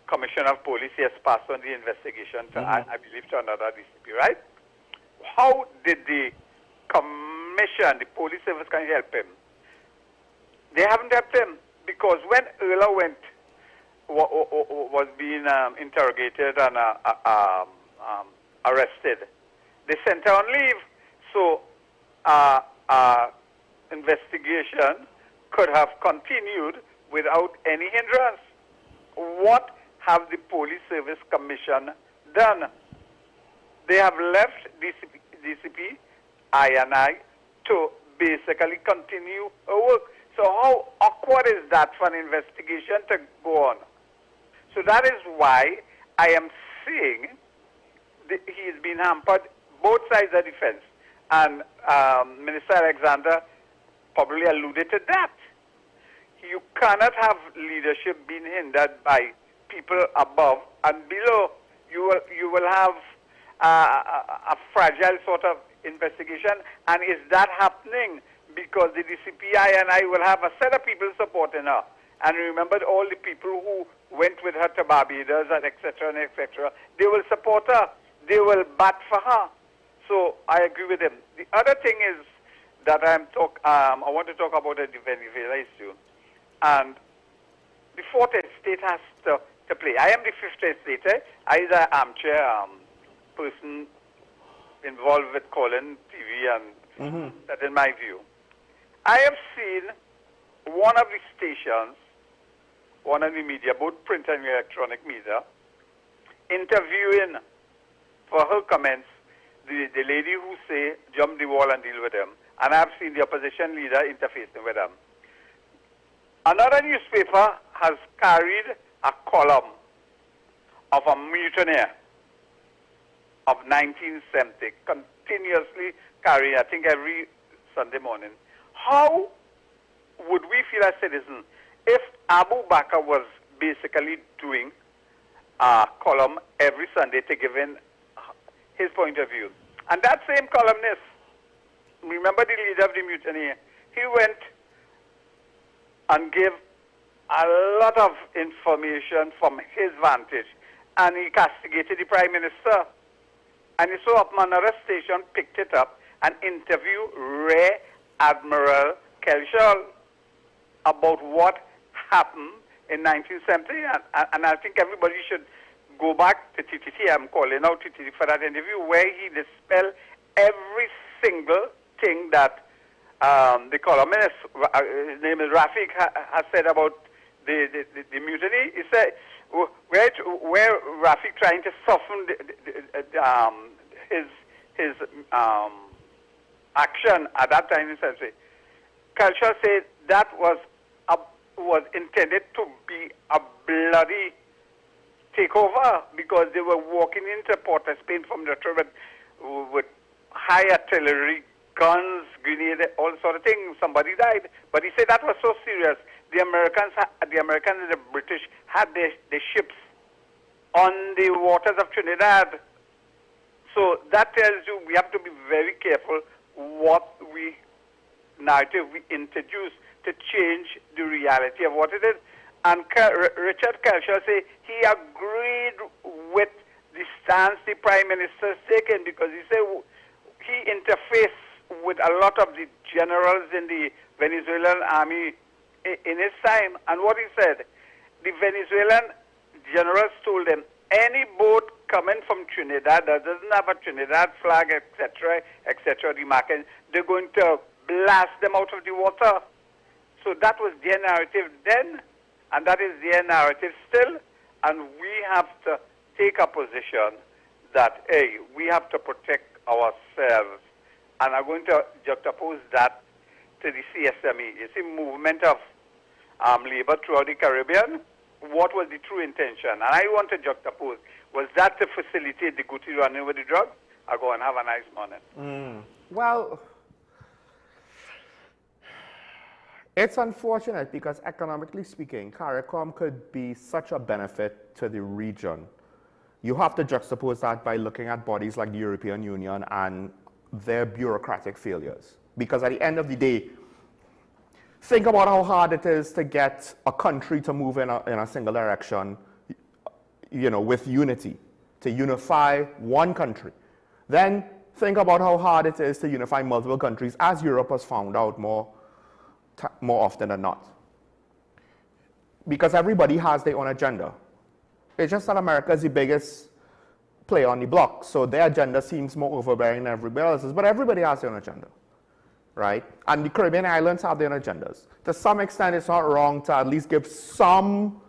Commissioner of Police. He has passed on the investigation to, I believe, to another DCP, right? How did the Commission, the Police Service, can help him? They haven't helped him because when Erla was being interrogated and arrested, they sent her on leave. So investigation could have continued without any hindrance. What have the Police Service Commission done? They have left DCP, I, to basically continue her work. So how awkward is that for an investigation to go on? So that is why I am saying he is being hampered, both sides of the fence. And Minister Alexander probably alluded to that. You cannot have leadership being hindered by people above and below. You will have a fragile sort of investigation. And is that happening? Because the DCPI and I will have a set of people supporting her. And remember all the people who went with her to Barbados and etc. and etc. They will support her. They will bat for her. So I agree with him. The other thing is that I want to talk about the Venezuela issue. And the fourth estate has to play. I am the fifth estate. I is an armchair person involved with calling TV and that in my view. I have seen one of the stations, one of the media, both print and electronic media, interviewing for her comments the lady who say jump the wall and deal with them. And I've seen the opposition leader interfacing with them. Another newspaper has carried a column of a mutineer of 1970, continuously carrying, I think, every Sunday morning. How would we feel as citizens if Abu Bakr was basically doing column every Sunday to give in his point of view. And that same columnist, remember the leader of the mutiny, he went and gave a lot of information from his vantage, and he castigated the Prime Minister. And so up another station picked it up and interviewed Rear Admiral Kelshall about what happened in 1970. And I think everybody should go back to TTT. I'm calling out TTT for that interview, where he dispelled every single thing that the columnist, his name is Rafik, has said about the mutiny. He said, where Rafik trying to soften his action at that time in Sensei. Culture said that was intended to be a bloody takeover, because they were walking into Port-au-Spain from the river with high artillery, guns, grenades, all sort of things. Somebody died. But he said that was so serious. The Americans and the British had their ships on the waters of Trinidad. So that tells you we have to be very careful what narrative we introduce to change the reality of what it is. And Richard Kelshall said he agreed with the stance the Prime Minister's taken, because he said he interfaced with a lot of the generals in the Venezuelan army in his time. And what he said, the Venezuelan generals told them, any boat coming from Trinidad that doesn't have a Trinidad flag, etc., remarking, they're going to blast them out of the water. So that was their narrative then, and that is their narrative still. And we have to take a position that, hey, we have to protect ourselves. And I'm going to juxtapose that to the CSME. You see, movement of labor throughout the Caribbean. What was the true intention? And I want to juxtapose. Was that to facilitate the Guti running with the drug? I'll go and have a nice morning. Well, it's unfortunate, because economically speaking, CARICOM could be such a benefit to the region. You have to juxtapose that by looking at bodies like the European Union and their bureaucratic failures. Because at the end of the day, think about how hard it is to get a country to move in a single direction, with unity, to unify one country. Then think about how hard it is to unify multiple countries, as Europe has found out more often than not. Because everybody has their own agenda. It's just that America is the biggest player on the block, so their agenda seems more overbearing than everybody else's, but everybody has their own agenda, right? And the Caribbean islands have their own agendas. To some extent, it's not wrong to at least give some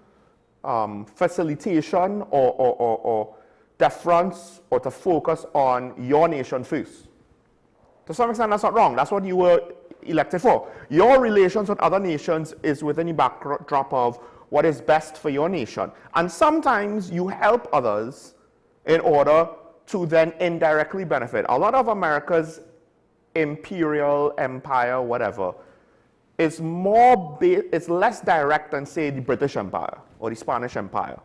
facilitation or deference, or to focus on your nation first. To some extent, that's not wrong. That's what you were elected for. Your relations with other nations is within the backdrop of what is best for your nation. And sometimes you help others in order to then indirectly benefit. A lot of America's imperial empire, whatever, is less direct than, say, the British Empire or the Spanish Empire.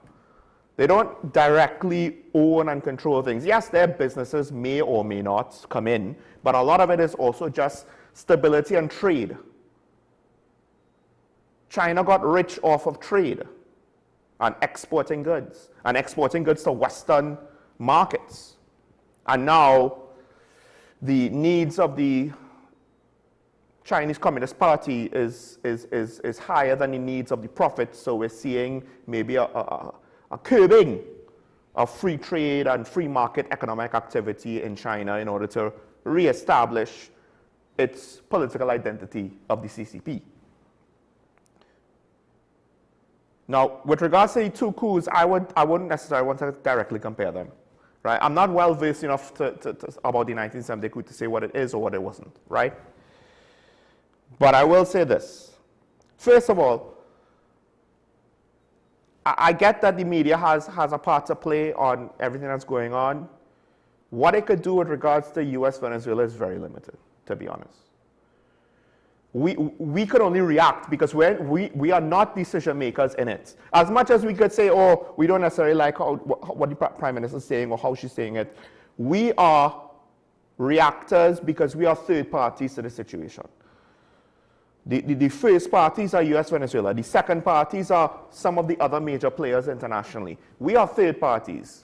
They don't directly own and control things. Yes, their businesses may or may not come in, but a lot of it is also just stability and trade. China got rich off of trade and exporting goods to Western markets. And now the needs of the Chinese Communist Party is higher than the needs of the profits, so we're seeing maybe a curbing of free trade and free market economic activity in China in order to reestablish its political identity of the CCP. Now, with regards to the two coups, I wouldn't necessarily want to directly compare them, right? I'm not well versed enough about the 1970 coup to say what it is or what it wasn't, right? But I will say this. First of all, I get that the media has a part to play on everything that's going on. What it could do with regards to US-Venezuela is very limited, to be honest. we could only react because we are not decision makers in it. As much as we could say, oh, we don't necessarily like what the Prime Minister is saying or how she's saying it, we are reactors because we are third parties to the situation. The first parties are US, Venezuela. The second parties are some of the other major players internationally. We are third parties.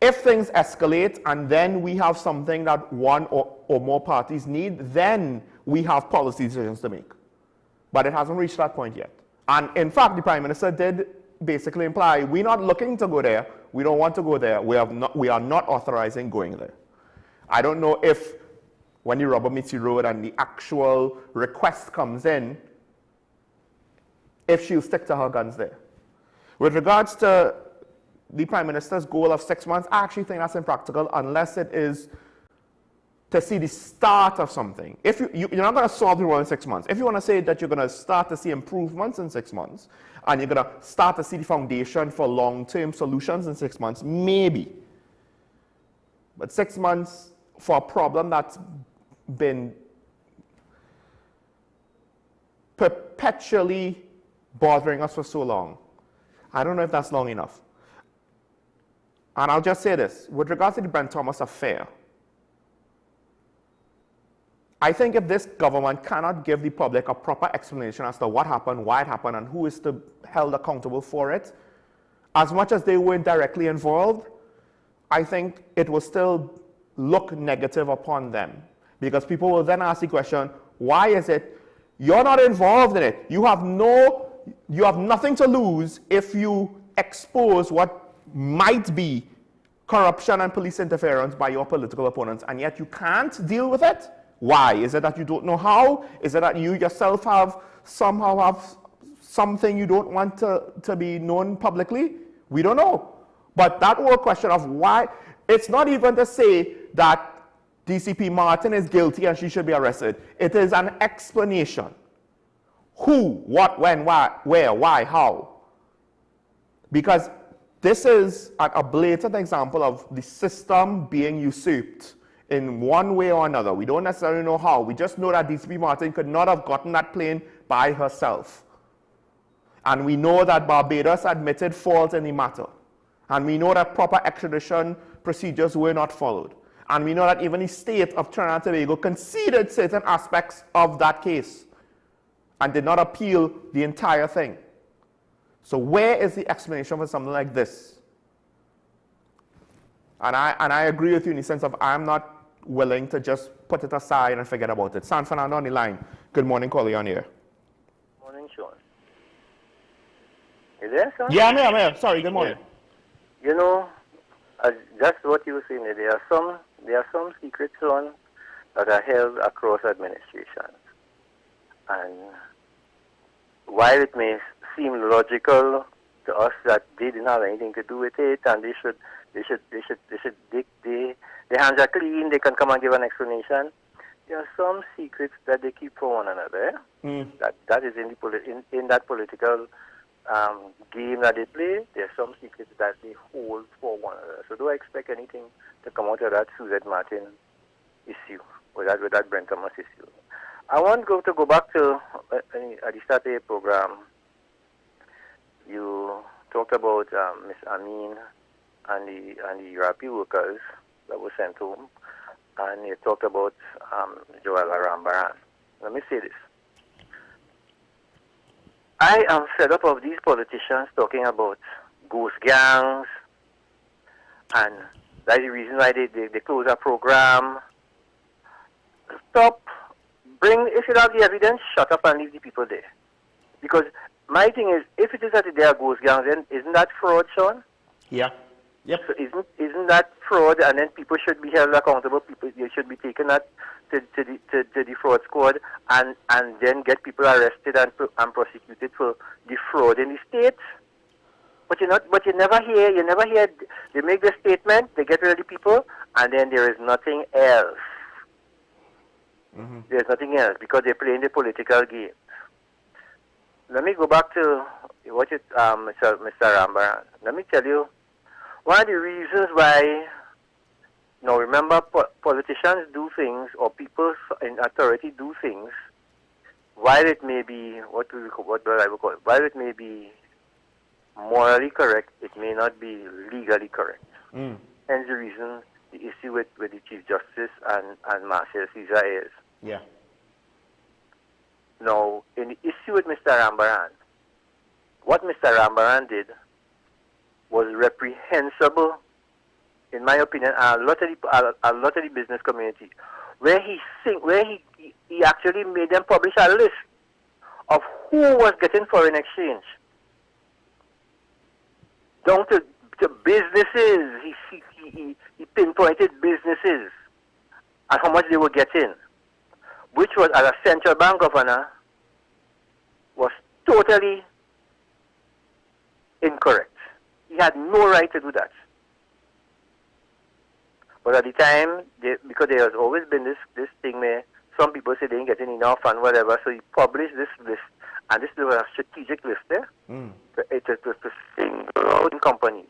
If things escalate and then we have something that one or more parties need, then we have policy decisions to make. But it hasn't reached that point yet. And in fact, the Prime Minister did basically imply, we're not looking to go there, we don't want to go there, we are not authorizing going there. I don't know if when the rubber meets the road and the actual request comes in, if she'll stick to her guns there. With regards to the Prime Minister's goal of 6 months, I actually think that's impractical unless it is to see the start of something. If you're not going to solve the world in 6 months. If you want to say that you're going to start to see improvements in 6 months, and you're going to start to see the foundation for long-term solutions in 6 months, maybe. But 6 months for a problem that's been perpetually bothering us for so long, I don't know if that's long enough. And I'll just say this, with regards to the Brent Thomas affair, I think if this government cannot give the public a proper explanation as to what happened, why it happened, and who is held accountable for it, as much as they weren't directly involved, I think it will still look negative upon them. Because people will then ask the question, why is it you're not involved in it? You have nothing to lose if you expose what might be corruption and police interference by your political opponents, and yet you can't deal with it? Why? Is it that you don't know how? Is it that you yourself somehow have something you don't want to be known publicly? We don't know. But that whole question of why, it's not even to say that DCP Martin is guilty and she should be arrested. It is an explanation. Who, what, when, why, where, why, how? Because this is a blatant example of the system being usurped in one way or another. We don't necessarily know how. We just know that DCP Martin could not have gotten that plane by herself. And we know that Barbados admitted fault in the matter. And we know that proper extradition procedures were not followed. And we know that even the state of Trinidad and Tobago conceded certain aspects of that case and did not appeal the entire thing. So where is the explanation for something like this? And I agree with you in the sense of I'm not willing to just put it aside and forget about it. San Fernando on the line. Good morning, caller, on here. Morning, Sean. You there, sir? Yeah, I'm here. Sorry, good morning. You know, just what you were saying, there are some secrets on that are held across administrations. And while it may seem logical to us that they didn't have anything to do with it and they should their hands are clean, they can come and give an explanation. There are some secrets that they keep for one another. That is in that political game that they play. There are some secrets that they hold for one another. So do I expect anything to come out of that Suzette Martin issue or with that Brent Thomas issue? I want to go back to at the start of the program. You talked about Ms. Amin and the European workers that were sent home, and you talked about Joella Rambaran. Let me say this. I am fed up of these politicians talking about ghost gangs, and that's the reason why they close our program. Stop. If you have the evidence, shut up and leave the people there. Because my thing is, if it is that they are ghost gangs, then isn't that fraud, Sean? Yeah. Yep. So isn't that fraud? And then people should be held accountable. They should be taken to the fraud squad and then get people arrested and prosecuted for the fraud in the state. But you never hear. They make the statement, they get rid of the people, and then there is nothing else. There's nothing else because they're playing the political game. Let me go back to Mr. Rambaran. Let me tell you, one of the reasons why Now remember, politicians do things, or people in authority do things, while it may be, while it may be morally correct, it may not be legally correct. Hence the reason the issue with the Chief Justice and Marshal Caesar is. Yeah. Now, in the issue with Mr. Rambaran, what Mr. Rambaran did was reprehensible, in my opinion, a lot of the business community, where he actually made them publish a list of who was getting foreign exchange, down to businesses. He pinpointed businesses and how much they were getting, which was, as a central bank governor, was totally incorrect. He had no right to do that. But at the time, because there has always been this thing where some people say they ain't getting enough and whatever, so he published this list, and this was a strategic list there. To single out companies.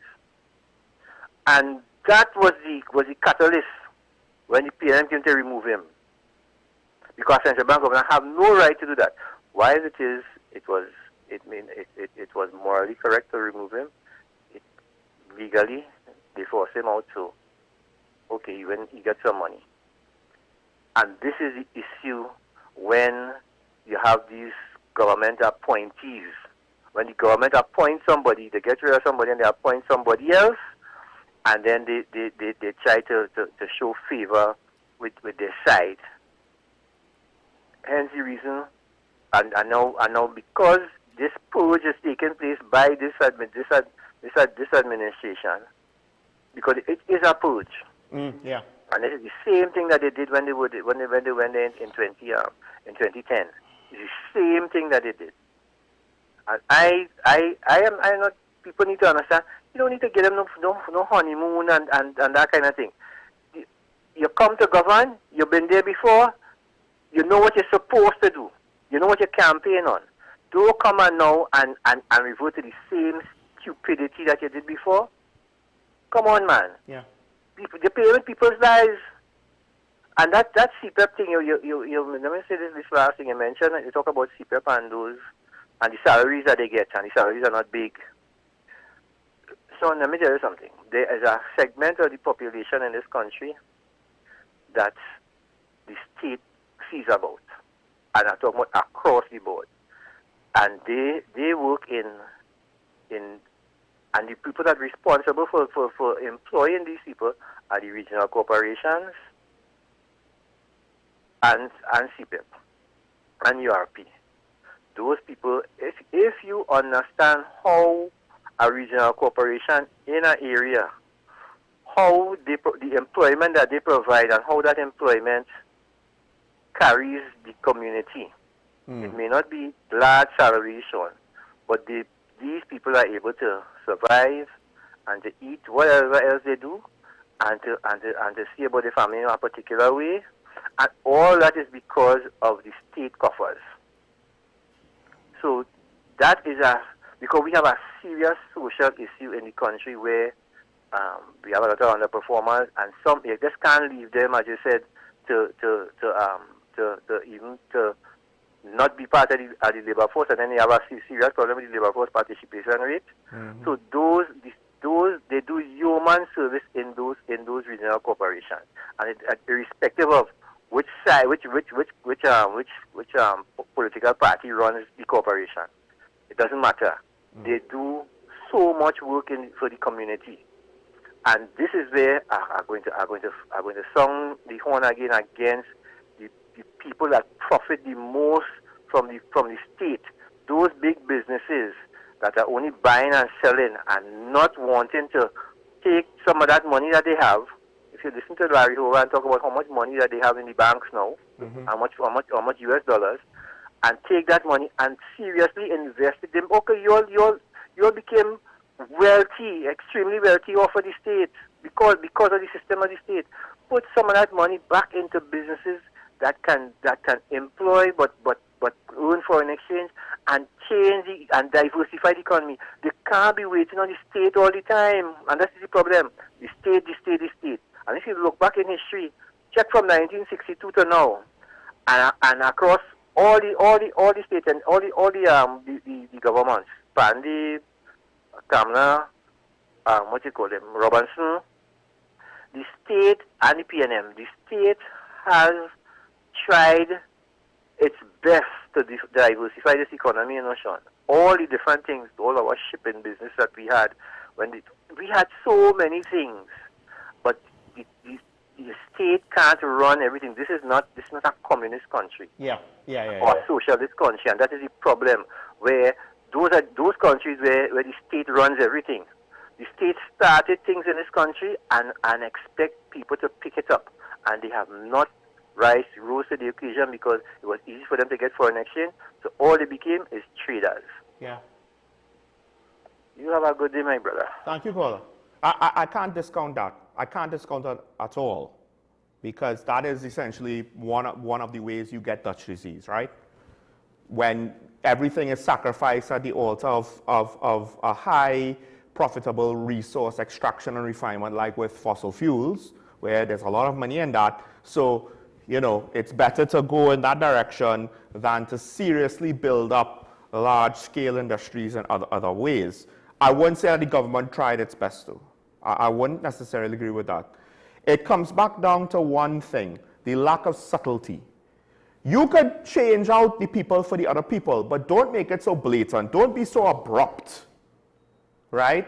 And that was the catalyst when the PNM came to remove him. Because central bank governor have no right to do that. While it was morally correct to remove him, legally they forced him out, so okay, when he gets some money. And this is the issue when you have these government appointees. When the government appoints somebody, they get rid of somebody and they appoint somebody else, and then they try to show favor with their side. Hence the reason, and now because this purge is taking place by this administration, because it is a purge. Yeah. And it is the same thing that they did when they went there in 2010. It's the same thing that they did. And I am not. People need to understand. You don't need to give them no honeymoon and that kind of thing. You come to govern. You've been there before. You know what you're supposed to do. You know what you're campaigning on. Don't come on now and revert to the same stupidity that you did before. Come on, man. Yeah. You're playing with people's lives. And that CPEP thing, you let me say this last thing you mentioned. You talk about CPEP and those, and the salaries that they get, and the salaries are not big. So let me tell you something. There is a segment of the population in this country that the state sees about, and I'm talking about across the board. And they work in and the people that are responsible for employing these people are the regional corporations and CPEP and URP. Those people, if you understand how a regional corporation in an area, how the employment that they provide and how that employment carries the community. It may not be large salaries shown, but these people are able to survive and to eat whatever else they do, and to see about the family in a particular way, and all that is because of the state coffers. So that is because we have a serious social issue in the country where we have a lot of underperformers, and some you just can't leave them, as you said, to not be part of the labor force, and then they have a serious problem with the labor force participation rate. So they do human service in those regional corporations, and irrespective of which side, which political party runs the corporation, it doesn't matter. They do so much work for the community, and this is where I'm going to sound the horn again against the people that profit the most from the state, those big businesses that are only buying and selling and not wanting to take some of that money that they have. If you listen to Larry Hoover and talk about how much money that they have in the banks now, how much US dollars, and take that money and seriously invest it. Okay, you all became wealthy, extremely wealthy off of the state because of the system of the state. Put some of that money back into businesses that can employ but earn foreign exchange and change and diversify the economy. They can't be waiting on the state all the time, and that's the problem. The state. And if you look back in history, check from 1962 to now, and across all the states and all the governments, Pandy, Kamna, what you call them, Robinson, the state and the PNM, the state has tried its best to diversify this economy in Ocean. All the different things, all our shipping business that we had, we had so many things, but the state can't run everything. This is not a communist country. Yeah. Or a socialist country, and that is the problem. Where those countries where the state runs everything. The state started things in this country and expect people to pick it up, and they have not rose to the occasion because it was easy for them to get foreign exchange. So all they became is traders. Yeah. You have a good day, my brother. Thank you, caller. I can't discount that. I can't discount that at all, because that is essentially one of the ways you get Dutch disease, right? When everything is sacrificed at the altar of a high profitable resource extraction and refinement, like with fossil fuels, where there's a lot of money in that. So, it's better to go in that direction than to seriously build up large-scale industries in other ways. I wouldn't say that the government tried its best to. I wouldn't necessarily agree with that. It comes back down to one thing, the lack of subtlety. You could change out the people for the other people, but don't make it so blatant. Don't be so abrupt, right?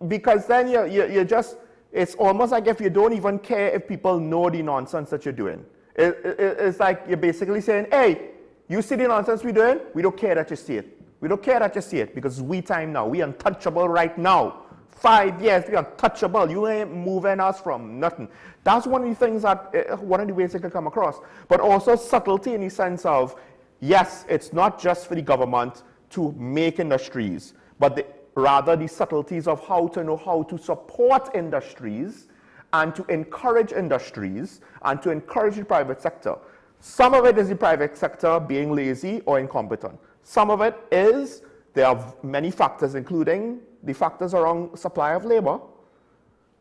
Because then you just, it's almost like if you don't even care if people know the nonsense that you're doing. It's like you're basically saying, hey, you see the nonsense we're doing? We don't care that you see it. We don't care that you see it because we time now. We untouchable right now. 5 years, we untouchable. You ain't moving us from nothing. That's one of the things that, one of the ways it can come across. But also subtlety in the sense of, yes, it's not just for the government to make industries, but rather the subtleties of how to know how to support industries and to encourage industries and to encourage the private sector. Some of it is the private sector being lazy or incompetent. Some of it is, there are many factors, including the factors around supply of labor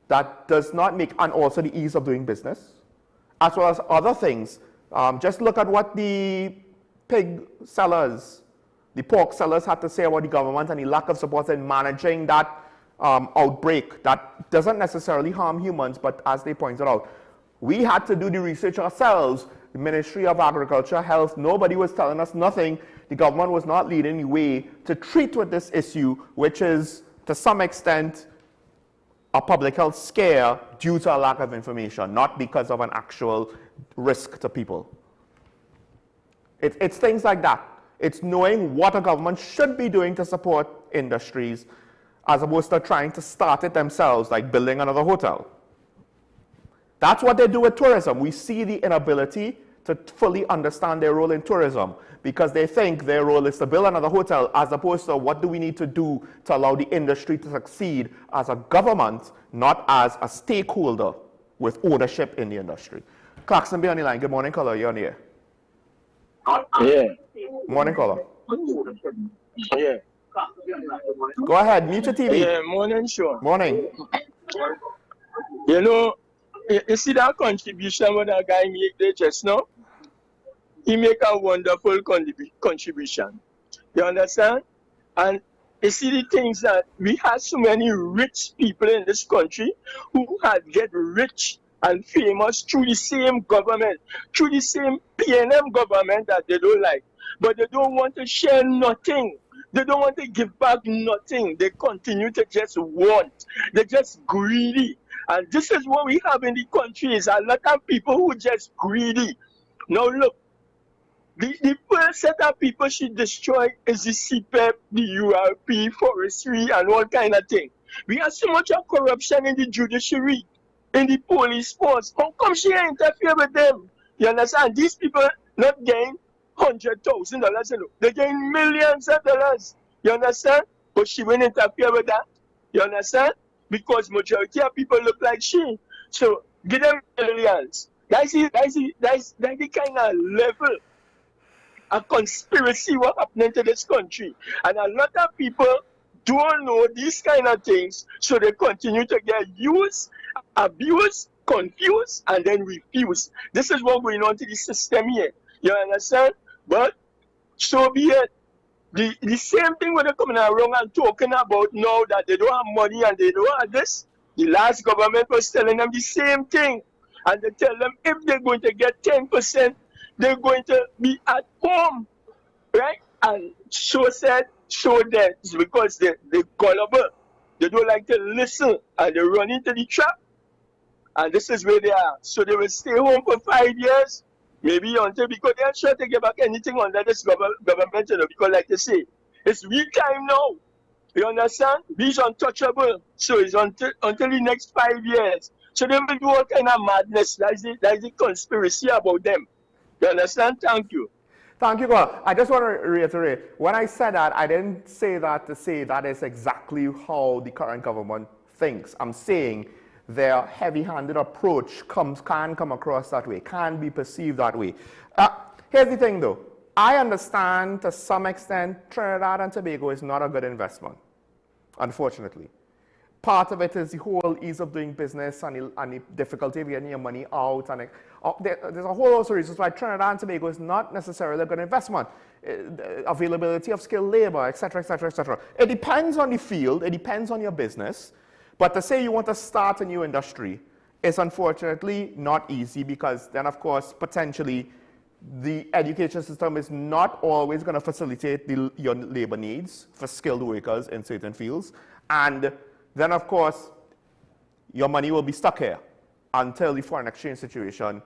that does not make, and also the ease of doing business, as well as other things. Just look at what the pig sellers, the pork sellers had to say about the government and the lack of support in managing that outbreak that doesn't necessarily harm humans, but as they pointed out, we had to do the research ourselves. The Ministry of Agriculture, Health, nobody was telling us nothing. The government was not leading the way to treat with this issue, which is, to some extent, a public health scare due to a lack of information, not because of an actual risk to people. It's things like that. It's knowing what a government should be doing to support industries, as opposed to trying to start it themselves, like building another hotel. That's what they do with tourism. We see the inability to fully understand their role in tourism because they think their role is to build another hotel, as opposed to what do we need to do to allow the industry to succeed as a government, not as a stakeholder with ownership in the industry. Clarkson, be on the line. Good morning, caller. You're on the air. Yeah. Morning, caller. Yeah. Go ahead. Mute your TV. Yeah, morning, Sean. Morning. You see that contribution what that guy made there just now? He make a wonderful contribution. You understand? And you see the things that we have so many rich people in this country who had get rich and famous through the same government, through the same PNM government that they don't like. But they don't want to share nothing. They don't want to give back nothing. They continue to just want. They're just greedy. And this is what we have in the country, is a lot of people who just greedy. Now look, the first set of people should destroy is the CPEP, the URP, forestry, and all kind of thing. We have so much of corruption in the judiciary, in the police force. How come she interfere with them? You understand? These people not getting $100,000, they getting millions of dollars. You understand? But she won't interfere with that. You understand? Because majority of people look like she. So give them millions. That's the kind of level of conspiracy what happening to this country. And a lot of people don't know these kind of things, so they continue to get used, abused, confused, and then refused. This is what's going on to the system here. You understand? But so be it. The same thing when they're coming around and talking about now that they don't have money and they don't have this. The last government was telling them the same thing. And they tell them if they're going to get 10%, they're going to be at home. Right? And so said, so that. It's because they're gullible. They don't like to listen and they run into the trap. And this is where they are. So they will stay home for 5 years. Maybe until, because they're sure to get back anything under this government, you know, because like they say, it's real time now. You understand? He's untouchable. So it's until the next 5 years. So they will do all kind of madness. That's the conspiracy about them. You understand? Thank you. Thank you, God. I just want to reiterate, when I said that, I didn't say that to say that is exactly how the current government thinks. I'm saying their heavy-handed approach can come across that way, can be perceived that way. Here's the thing, though. I understand to some extent Trinidad and Tobago is not a good investment, unfortunately. Part of it is the whole ease of doing business and the difficulty of getting your money out. And there's a whole host of reasons why Trinidad and Tobago is not necessarily a good investment. Availability of skilled labor, etc., etc., etc. It depends on the field. It depends on your business. But to say you want to start a new industry is unfortunately not easy, because then, of course, potentially the education system is not always going to facilitate your labor needs for skilled workers in certain fields. And then, of course, your money will be stuck here until the foreign exchange situation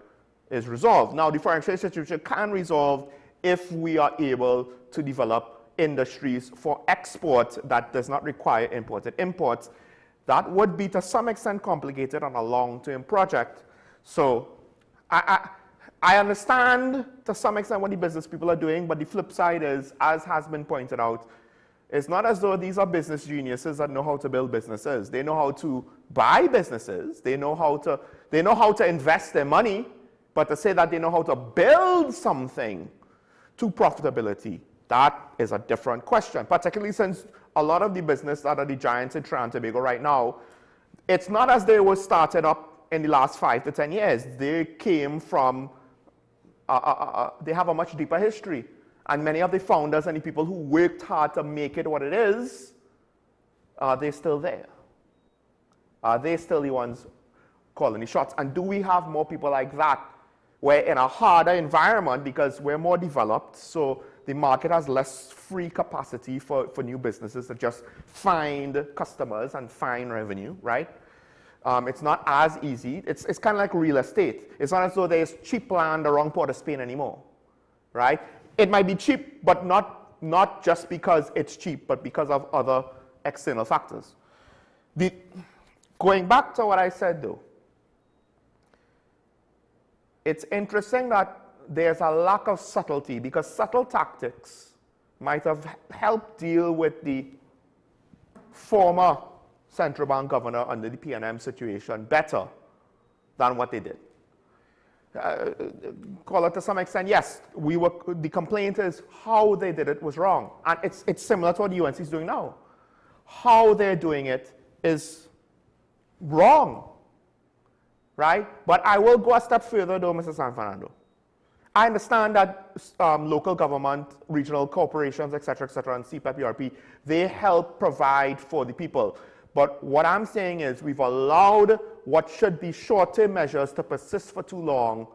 is resolved. Now, the foreign exchange situation can resolve if we are able to develop industries for export that does not require imported imports. That would be to some extent complicated on a long-term project. So I understand to some extent what the business people are doing, but the flip side is, as has been pointed out, it's not as though these are business geniuses that know how to build businesses. They know how to buy businesses. They know how to invest their money, but to say that they know how to build something to profitability, that is a different question, particularly since a lot of the business that are the giants in Trinidad and Tobago right now, it's not as they were started up in the last 5 to 10 years. They came from, they have a much deeper history. And many of the founders and the people who worked hard to make it what it is, they're still there. They're still the ones calling the shots. And do we have more people like that? We're in a harder environment because we're more developed, so the market has less free capacity for new businesses to just find customers and find revenue, right? It's not as easy. It's kind of like real estate. It's not as though there's cheap land around Port of Spain anymore, right? It might be cheap, but not just because it's cheap, but because of other external factors. Going back to what I said, though, it's interesting that there's a lack of subtlety, because subtle tactics might have helped deal with the former central bank governor under the PNM situation better than what they did. Call it to some extent, yes, the complaint is how they did it was wrong. And it's similar to what the UNC is doing now. How they're doing it is wrong, right? But I will go a step further, though, Mr. San Fernando. I understand that local government, regional corporations, et cetera, and CPEP, ERP, they help provide for the people. But what I'm saying is we've allowed what should be short-term measures to persist for too long,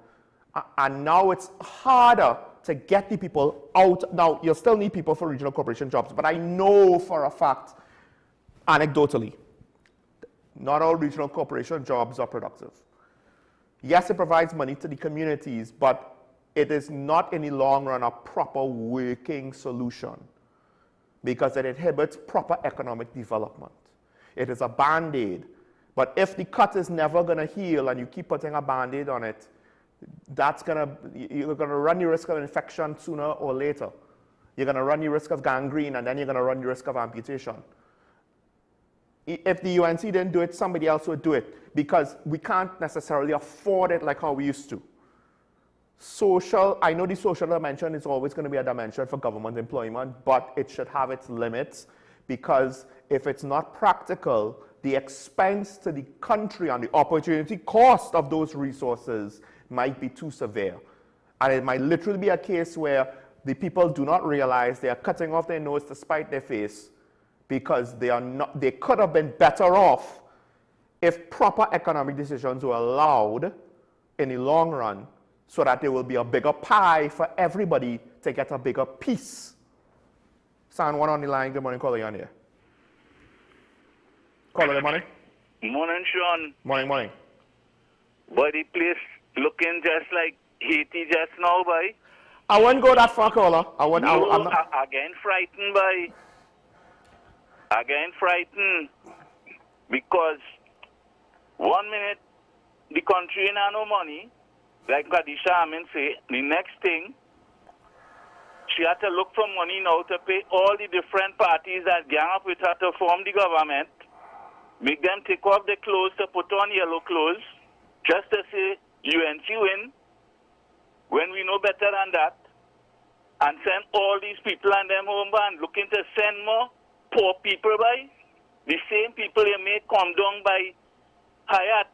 and now it's harder to get the people out. Now, you'll still need people for regional corporation jobs, but I know for a fact, anecdotally, not all regional corporation jobs are productive. Yes, it provides money to the communities, but it is not in the long run a proper working solution because it inhibits proper economic development. It is a Band-Aid. But if the cut is never going to heal and you keep putting a Band-Aid on it, you're going to run the risk of infection sooner or later. You're going to run the risk of gangrene, and then you're going to run the risk of amputation. If the UNC didn't do it, somebody else would do it, because we can't necessarily afford it like how we used to. Social, I know the social dimension is always going to be a dimension for government employment, but it should have its limits, because if it's not practical, the expense to the country and the opportunity cost of those resources might be too severe. And it might literally be a case where the people do not realize they are cutting off their nose to spite their face because they could have been better off if proper economic decisions were allowed in the long run, so that there will be a bigger pie for everybody to get a bigger piece. Sound one on the line. Good morning, caller, you on here. Caller, good morning. Morning, Sean. Morning. But the place looking just like Haiti just now, boy. I wouldn't go that far, caller. I'm not. Again frightened, boy. Again frightened. Because 1 minute, the country ain't have no money. Like Kadisha Amin say, the next thing, she had to look for money now to pay all the different parties that gang up with her to form the government. Make them take off their clothes to put on yellow clothes, just to say UNC win, when we know better than that, and send all these people and them home and looking to send more poor people by. The same people you may come down by Hyatt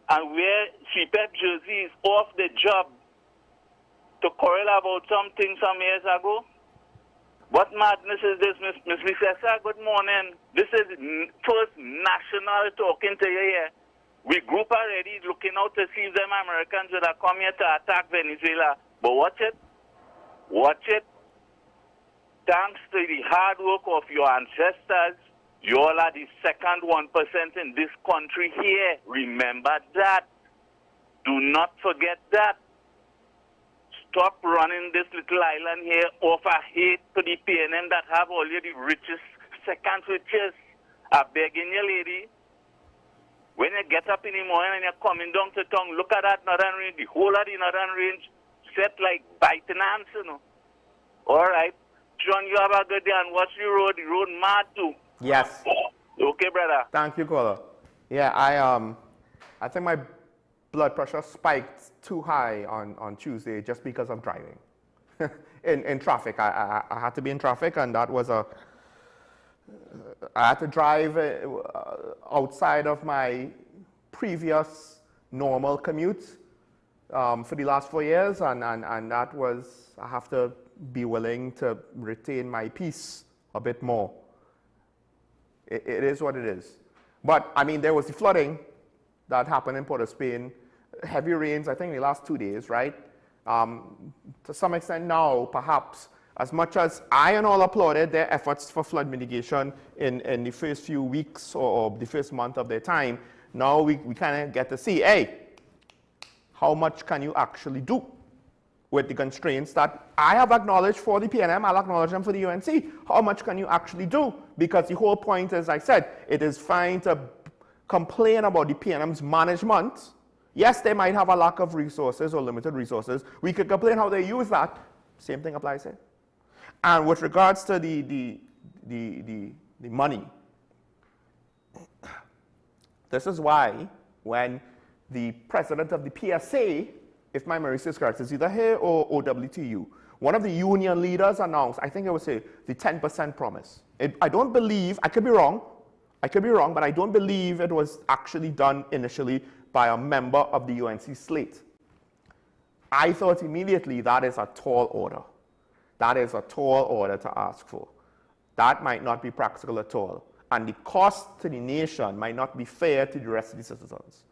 and wear CPEP jerseys off the job to quarrel about something some years ago. What madness is this, Miss Vicessa? Good morning. This is first national talking to you here. We group already looking out to see if them Americans would have come here to attack Venezuela. But watch it. Thanks to the hard work of your ancestors, you all are the second 1% in this country here. Remember that. Do not forget that. Stop running this little island here off a hate to the PNM that have only the richest, second richest. I'm begging you, lady. When you get up in the morning and you're coming down to town, look at that northern range, the whole of the northern range set like biting ants, you know. All right. John, you have a good day and watch the road mad too. Yes. Okay, brother. Thank you, caller. Yeah, I think my blood pressure spiked too high on Tuesday just because of driving. in traffic. I had to be in traffic, and that was I had to drive outside of my previous normal commute for the last 4 years, and that was, I have to be willing to retain my peace a bit more. It is what it is. But, I mean, there was the flooding that happened in Port of Spain. Heavy rains, I think, in the last 2 days, right? To some extent now, perhaps, as much as I and all applauded their efforts for flood mitigation in the first few weeks or the first month of their time, now we kind of get to see, hey, how much can you actually do with the constraints that I have acknowledged for the PNM, I'll acknowledge them for the UNC. How much can you actually do? Because the whole point, as I said, it is fine to complain about the PNM's management. Yes, they might have a lack of resources or limited resources. We could complain how they use that. Same thing applies here. And with regards to the money, this is why when the president of the PSA, if my memory is correct, it's either here or OWTU, one of the union leaders announced, I think it was the 10% promise. I don't believe, I could be wrong, but I don't believe it was actually done initially by a member of the UNC slate. I thought immediately that is a tall order. That is a tall order to ask for. That might not be practical at all. And the cost to the nation might not be fair to the rest of the citizens.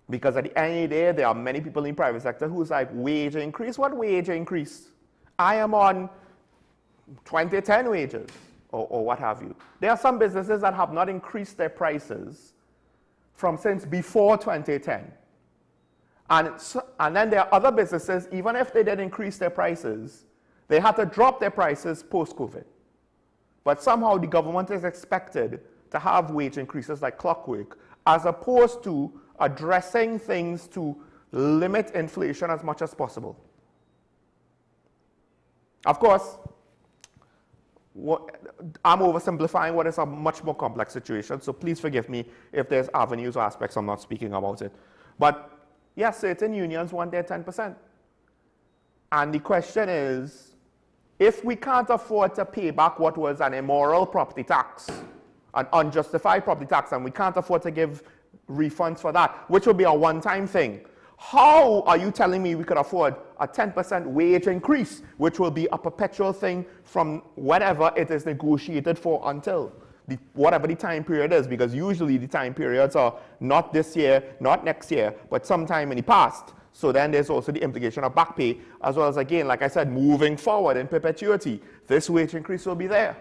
Because at the end of the day, there are many people in the private sector who's like, wage increase? What wage increase? I am on 2010 wages or what have you. There are some businesses that have not increased their prices since before 2010. And then there are other businesses, even if they did increase their prices, they had to drop their prices post-COVID. But somehow the government is expected to have wage increases like clockwork, as opposed to addressing things to limit inflation as much as possible. Of course, I'm oversimplifying what is a much more complex situation, so please forgive me if there's avenues or aspects I'm not speaking about it. But yes, certain unions want their 10%. And the question is, If we can't afford to pay back what was an immoral property tax, an unjustified property tax, and we can't afford to give refunds for that, which will be a one-time thing, how are you telling me we could afford a 10% wage increase, which will be a perpetual thing from whatever it is negotiated for until whatever the time period is? Because usually the time periods are not this year, not next year, but sometime in the past. So then there's also the implication of back pay, as well as, again, like I said, moving forward in perpetuity. This wage increase will be there.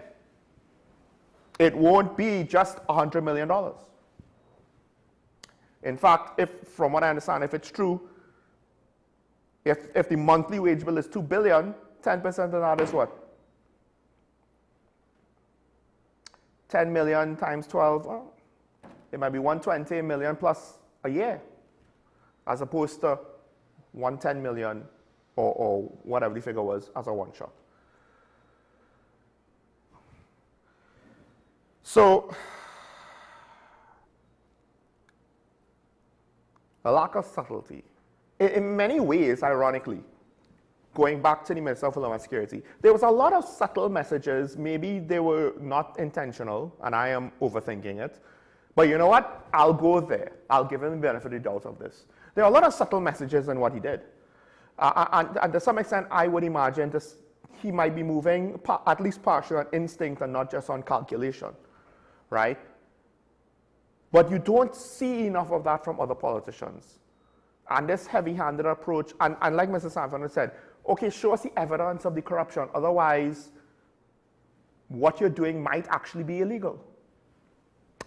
It won't be just $100 million. In fact, from what I understand, if it's true, if the monthly wage bill is $2 billion, 10% of that is what? 10 million times 12, well, it might be 120 million plus a year, as opposed to 110 million or whatever the figure was as a one shot. So, a lack of subtlety. In many ways, ironically, going back to the Minister of Homeland Security, there was a lot of subtle messages. Maybe they were not intentional, and I am overthinking it. But you know what? I'll go there. I'll give him the benefit of the doubt of this. There are a lot of subtle messages in what he did. And to some extent, I would imagine he might be moving at least partially on instinct and not just on calculation, right? But you don't see enough of that from other politicians. And this heavy-handed approach, and like Mr. Sanford said, okay, show us the evidence of the corruption. Otherwise, what you're doing might actually be illegal.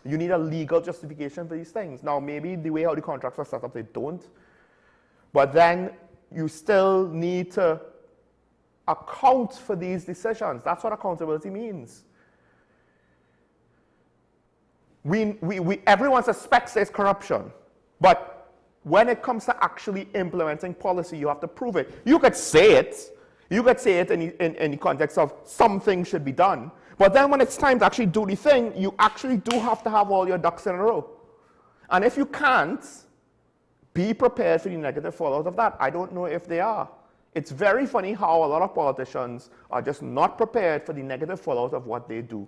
You need a legal justification for these things. Now, maybe the way how the contracts are set up, they don't. But then you still need to account for these decisions. That's what accountability means. Everyone suspects there's corruption, but when it comes to actually implementing policy, you have to prove it. You could say it. You could say it in the context of something should be done. But then when it's time to actually do the thing, you actually do have to have all your ducks in a row. And if you can't, be prepared for the negative fallout of that. I don't know if they are. It's very funny how a lot of politicians are just not prepared for the negative fallout of what they do,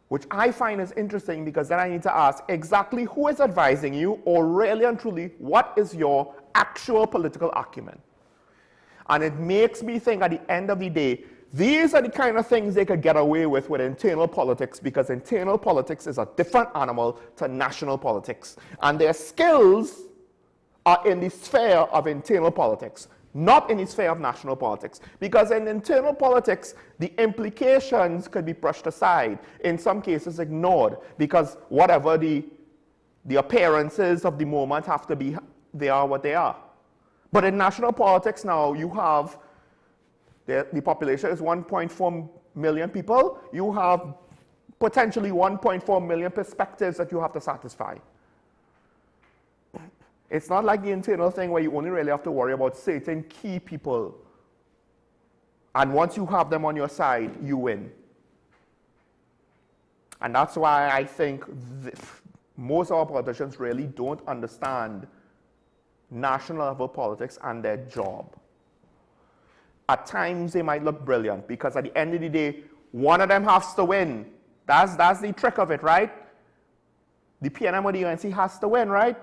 which I find is interesting, because then I need to ask exactly who is advising you, or really and truly, what is your actual political acumen? And it makes me think at the end of the day, these are the kind of things they could get away with internal politics, because internal politics is a different animal to national politics. And their skills are in the sphere of internal politics, not in the sphere of national politics. Because in internal politics, the implications could be brushed aside, in some cases ignored, because whatever the appearances of the moment have to be, they are what they are. But in national politics now, you have, the population is 1.4 million people. You have potentially 1.4 million perspectives that you have to satisfy. It's not like the internal thing where you only really have to worry about certain key people. And once you have them on your side, you win. And that's why I think most of our politicians really don't understand national level politics and their job. At times they might look brilliant, because at the end of the day, one of them has to win. That's the trick of it, right? The PNM or the UNC has to win, right?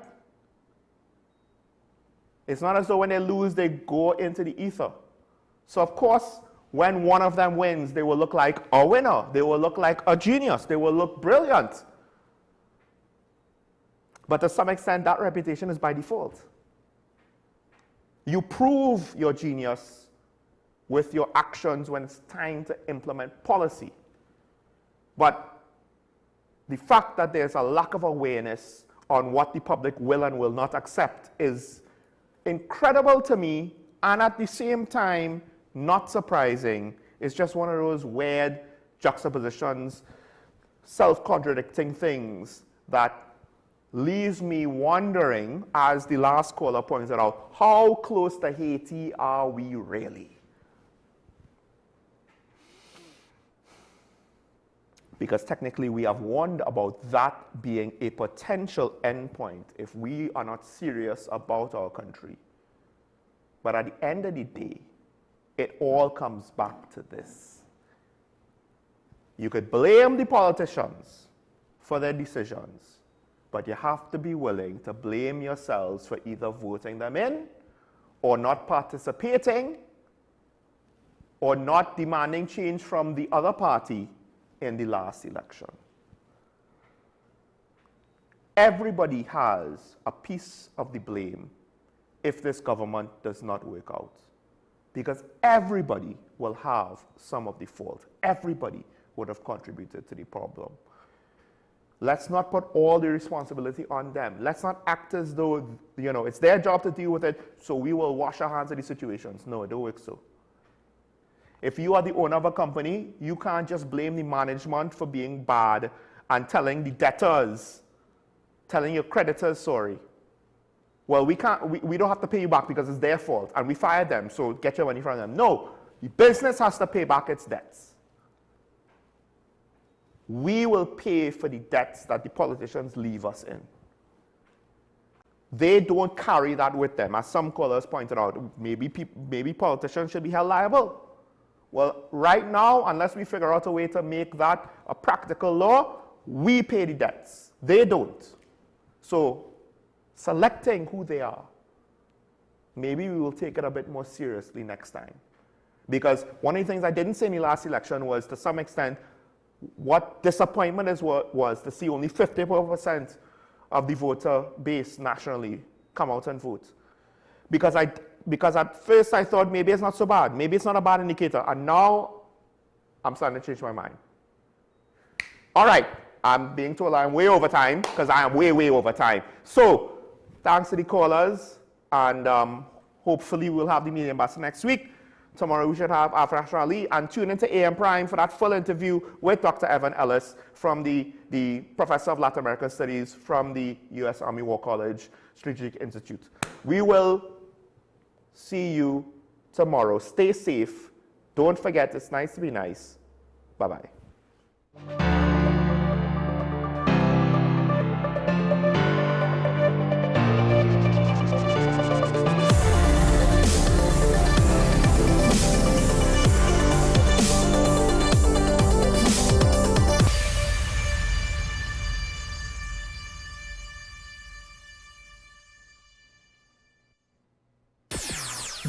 It's not as though when they lose, they go into the ether. So of course, when one of them wins, they will look like a winner. They will look like a genius. They will look brilliant. But to some extent, that reputation is by default. You prove your genius with your actions when it's time to implement policy. But the fact that there's a lack of awareness on what the public will and will not accept is incredible to me, and at the same time, not surprising. It's just one of those weird juxtapositions, self-contradicting things that leaves me wondering, as the last caller pointed out, how close to Haiti are we really? Because technically we have warned about that being a potential endpoint if we are not serious about our country. But at the end of the day, It all comes back to this. You could blame the politicians for their decisions, but you have to be willing to blame yourselves for either voting them in or not participating or not demanding change from the other party in the last election. Everybody has a piece of the blame if this government does not work out, because everybody will have some of the fault. Everybody would have contributed to the problem. Let's not put all the responsibility on them. Let's not act as though, it's their job to deal with it, so we will wash our hands of these situations. No, it don't work so. If you are the owner of a company, you can't just blame the management for being bad and telling the debtors, telling your creditors, sorry. Well, we don't have to pay you back because it's their fault, and we fired them, so get your money from them. No, the business has to pay back its debts. We will pay for the debts that the politicians leave us in. They don't carry that with them. As some callers pointed out, maybe politicians should be held liable. Well, right now, unless we figure out a way to make that a practical law, we pay the debts. They don't. So, selecting who they are, maybe we will take it a bit more seriously next time. Because one of the things I didn't say in the last election was, to some extent, what disappointment was to see only 50% of the voter base nationally come out and vote. Because at first I thought maybe it's not so bad, maybe it's not a bad indicator, and now I'm starting to change my mind. All right, I'm being told I'm way over time, because I am way, way over time. So, thanks to the callers, and hopefully we'll have the media ambassador next week. Tomorrow we should have Afrash Ali, and tune into AM Prime for that full interview with Dr. Evan Ellis, from the Professor of Latin American Studies from the U.S. Army War College Strategic Institute. We will see you tomorrow. Stay safe. Don't forget, it's nice to be nice. Bye-bye.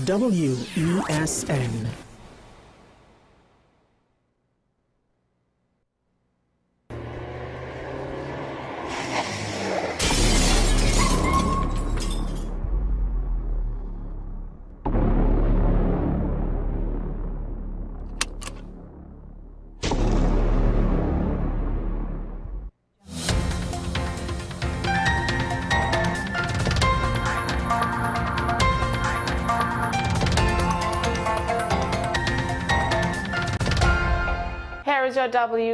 WESN. Here is your W.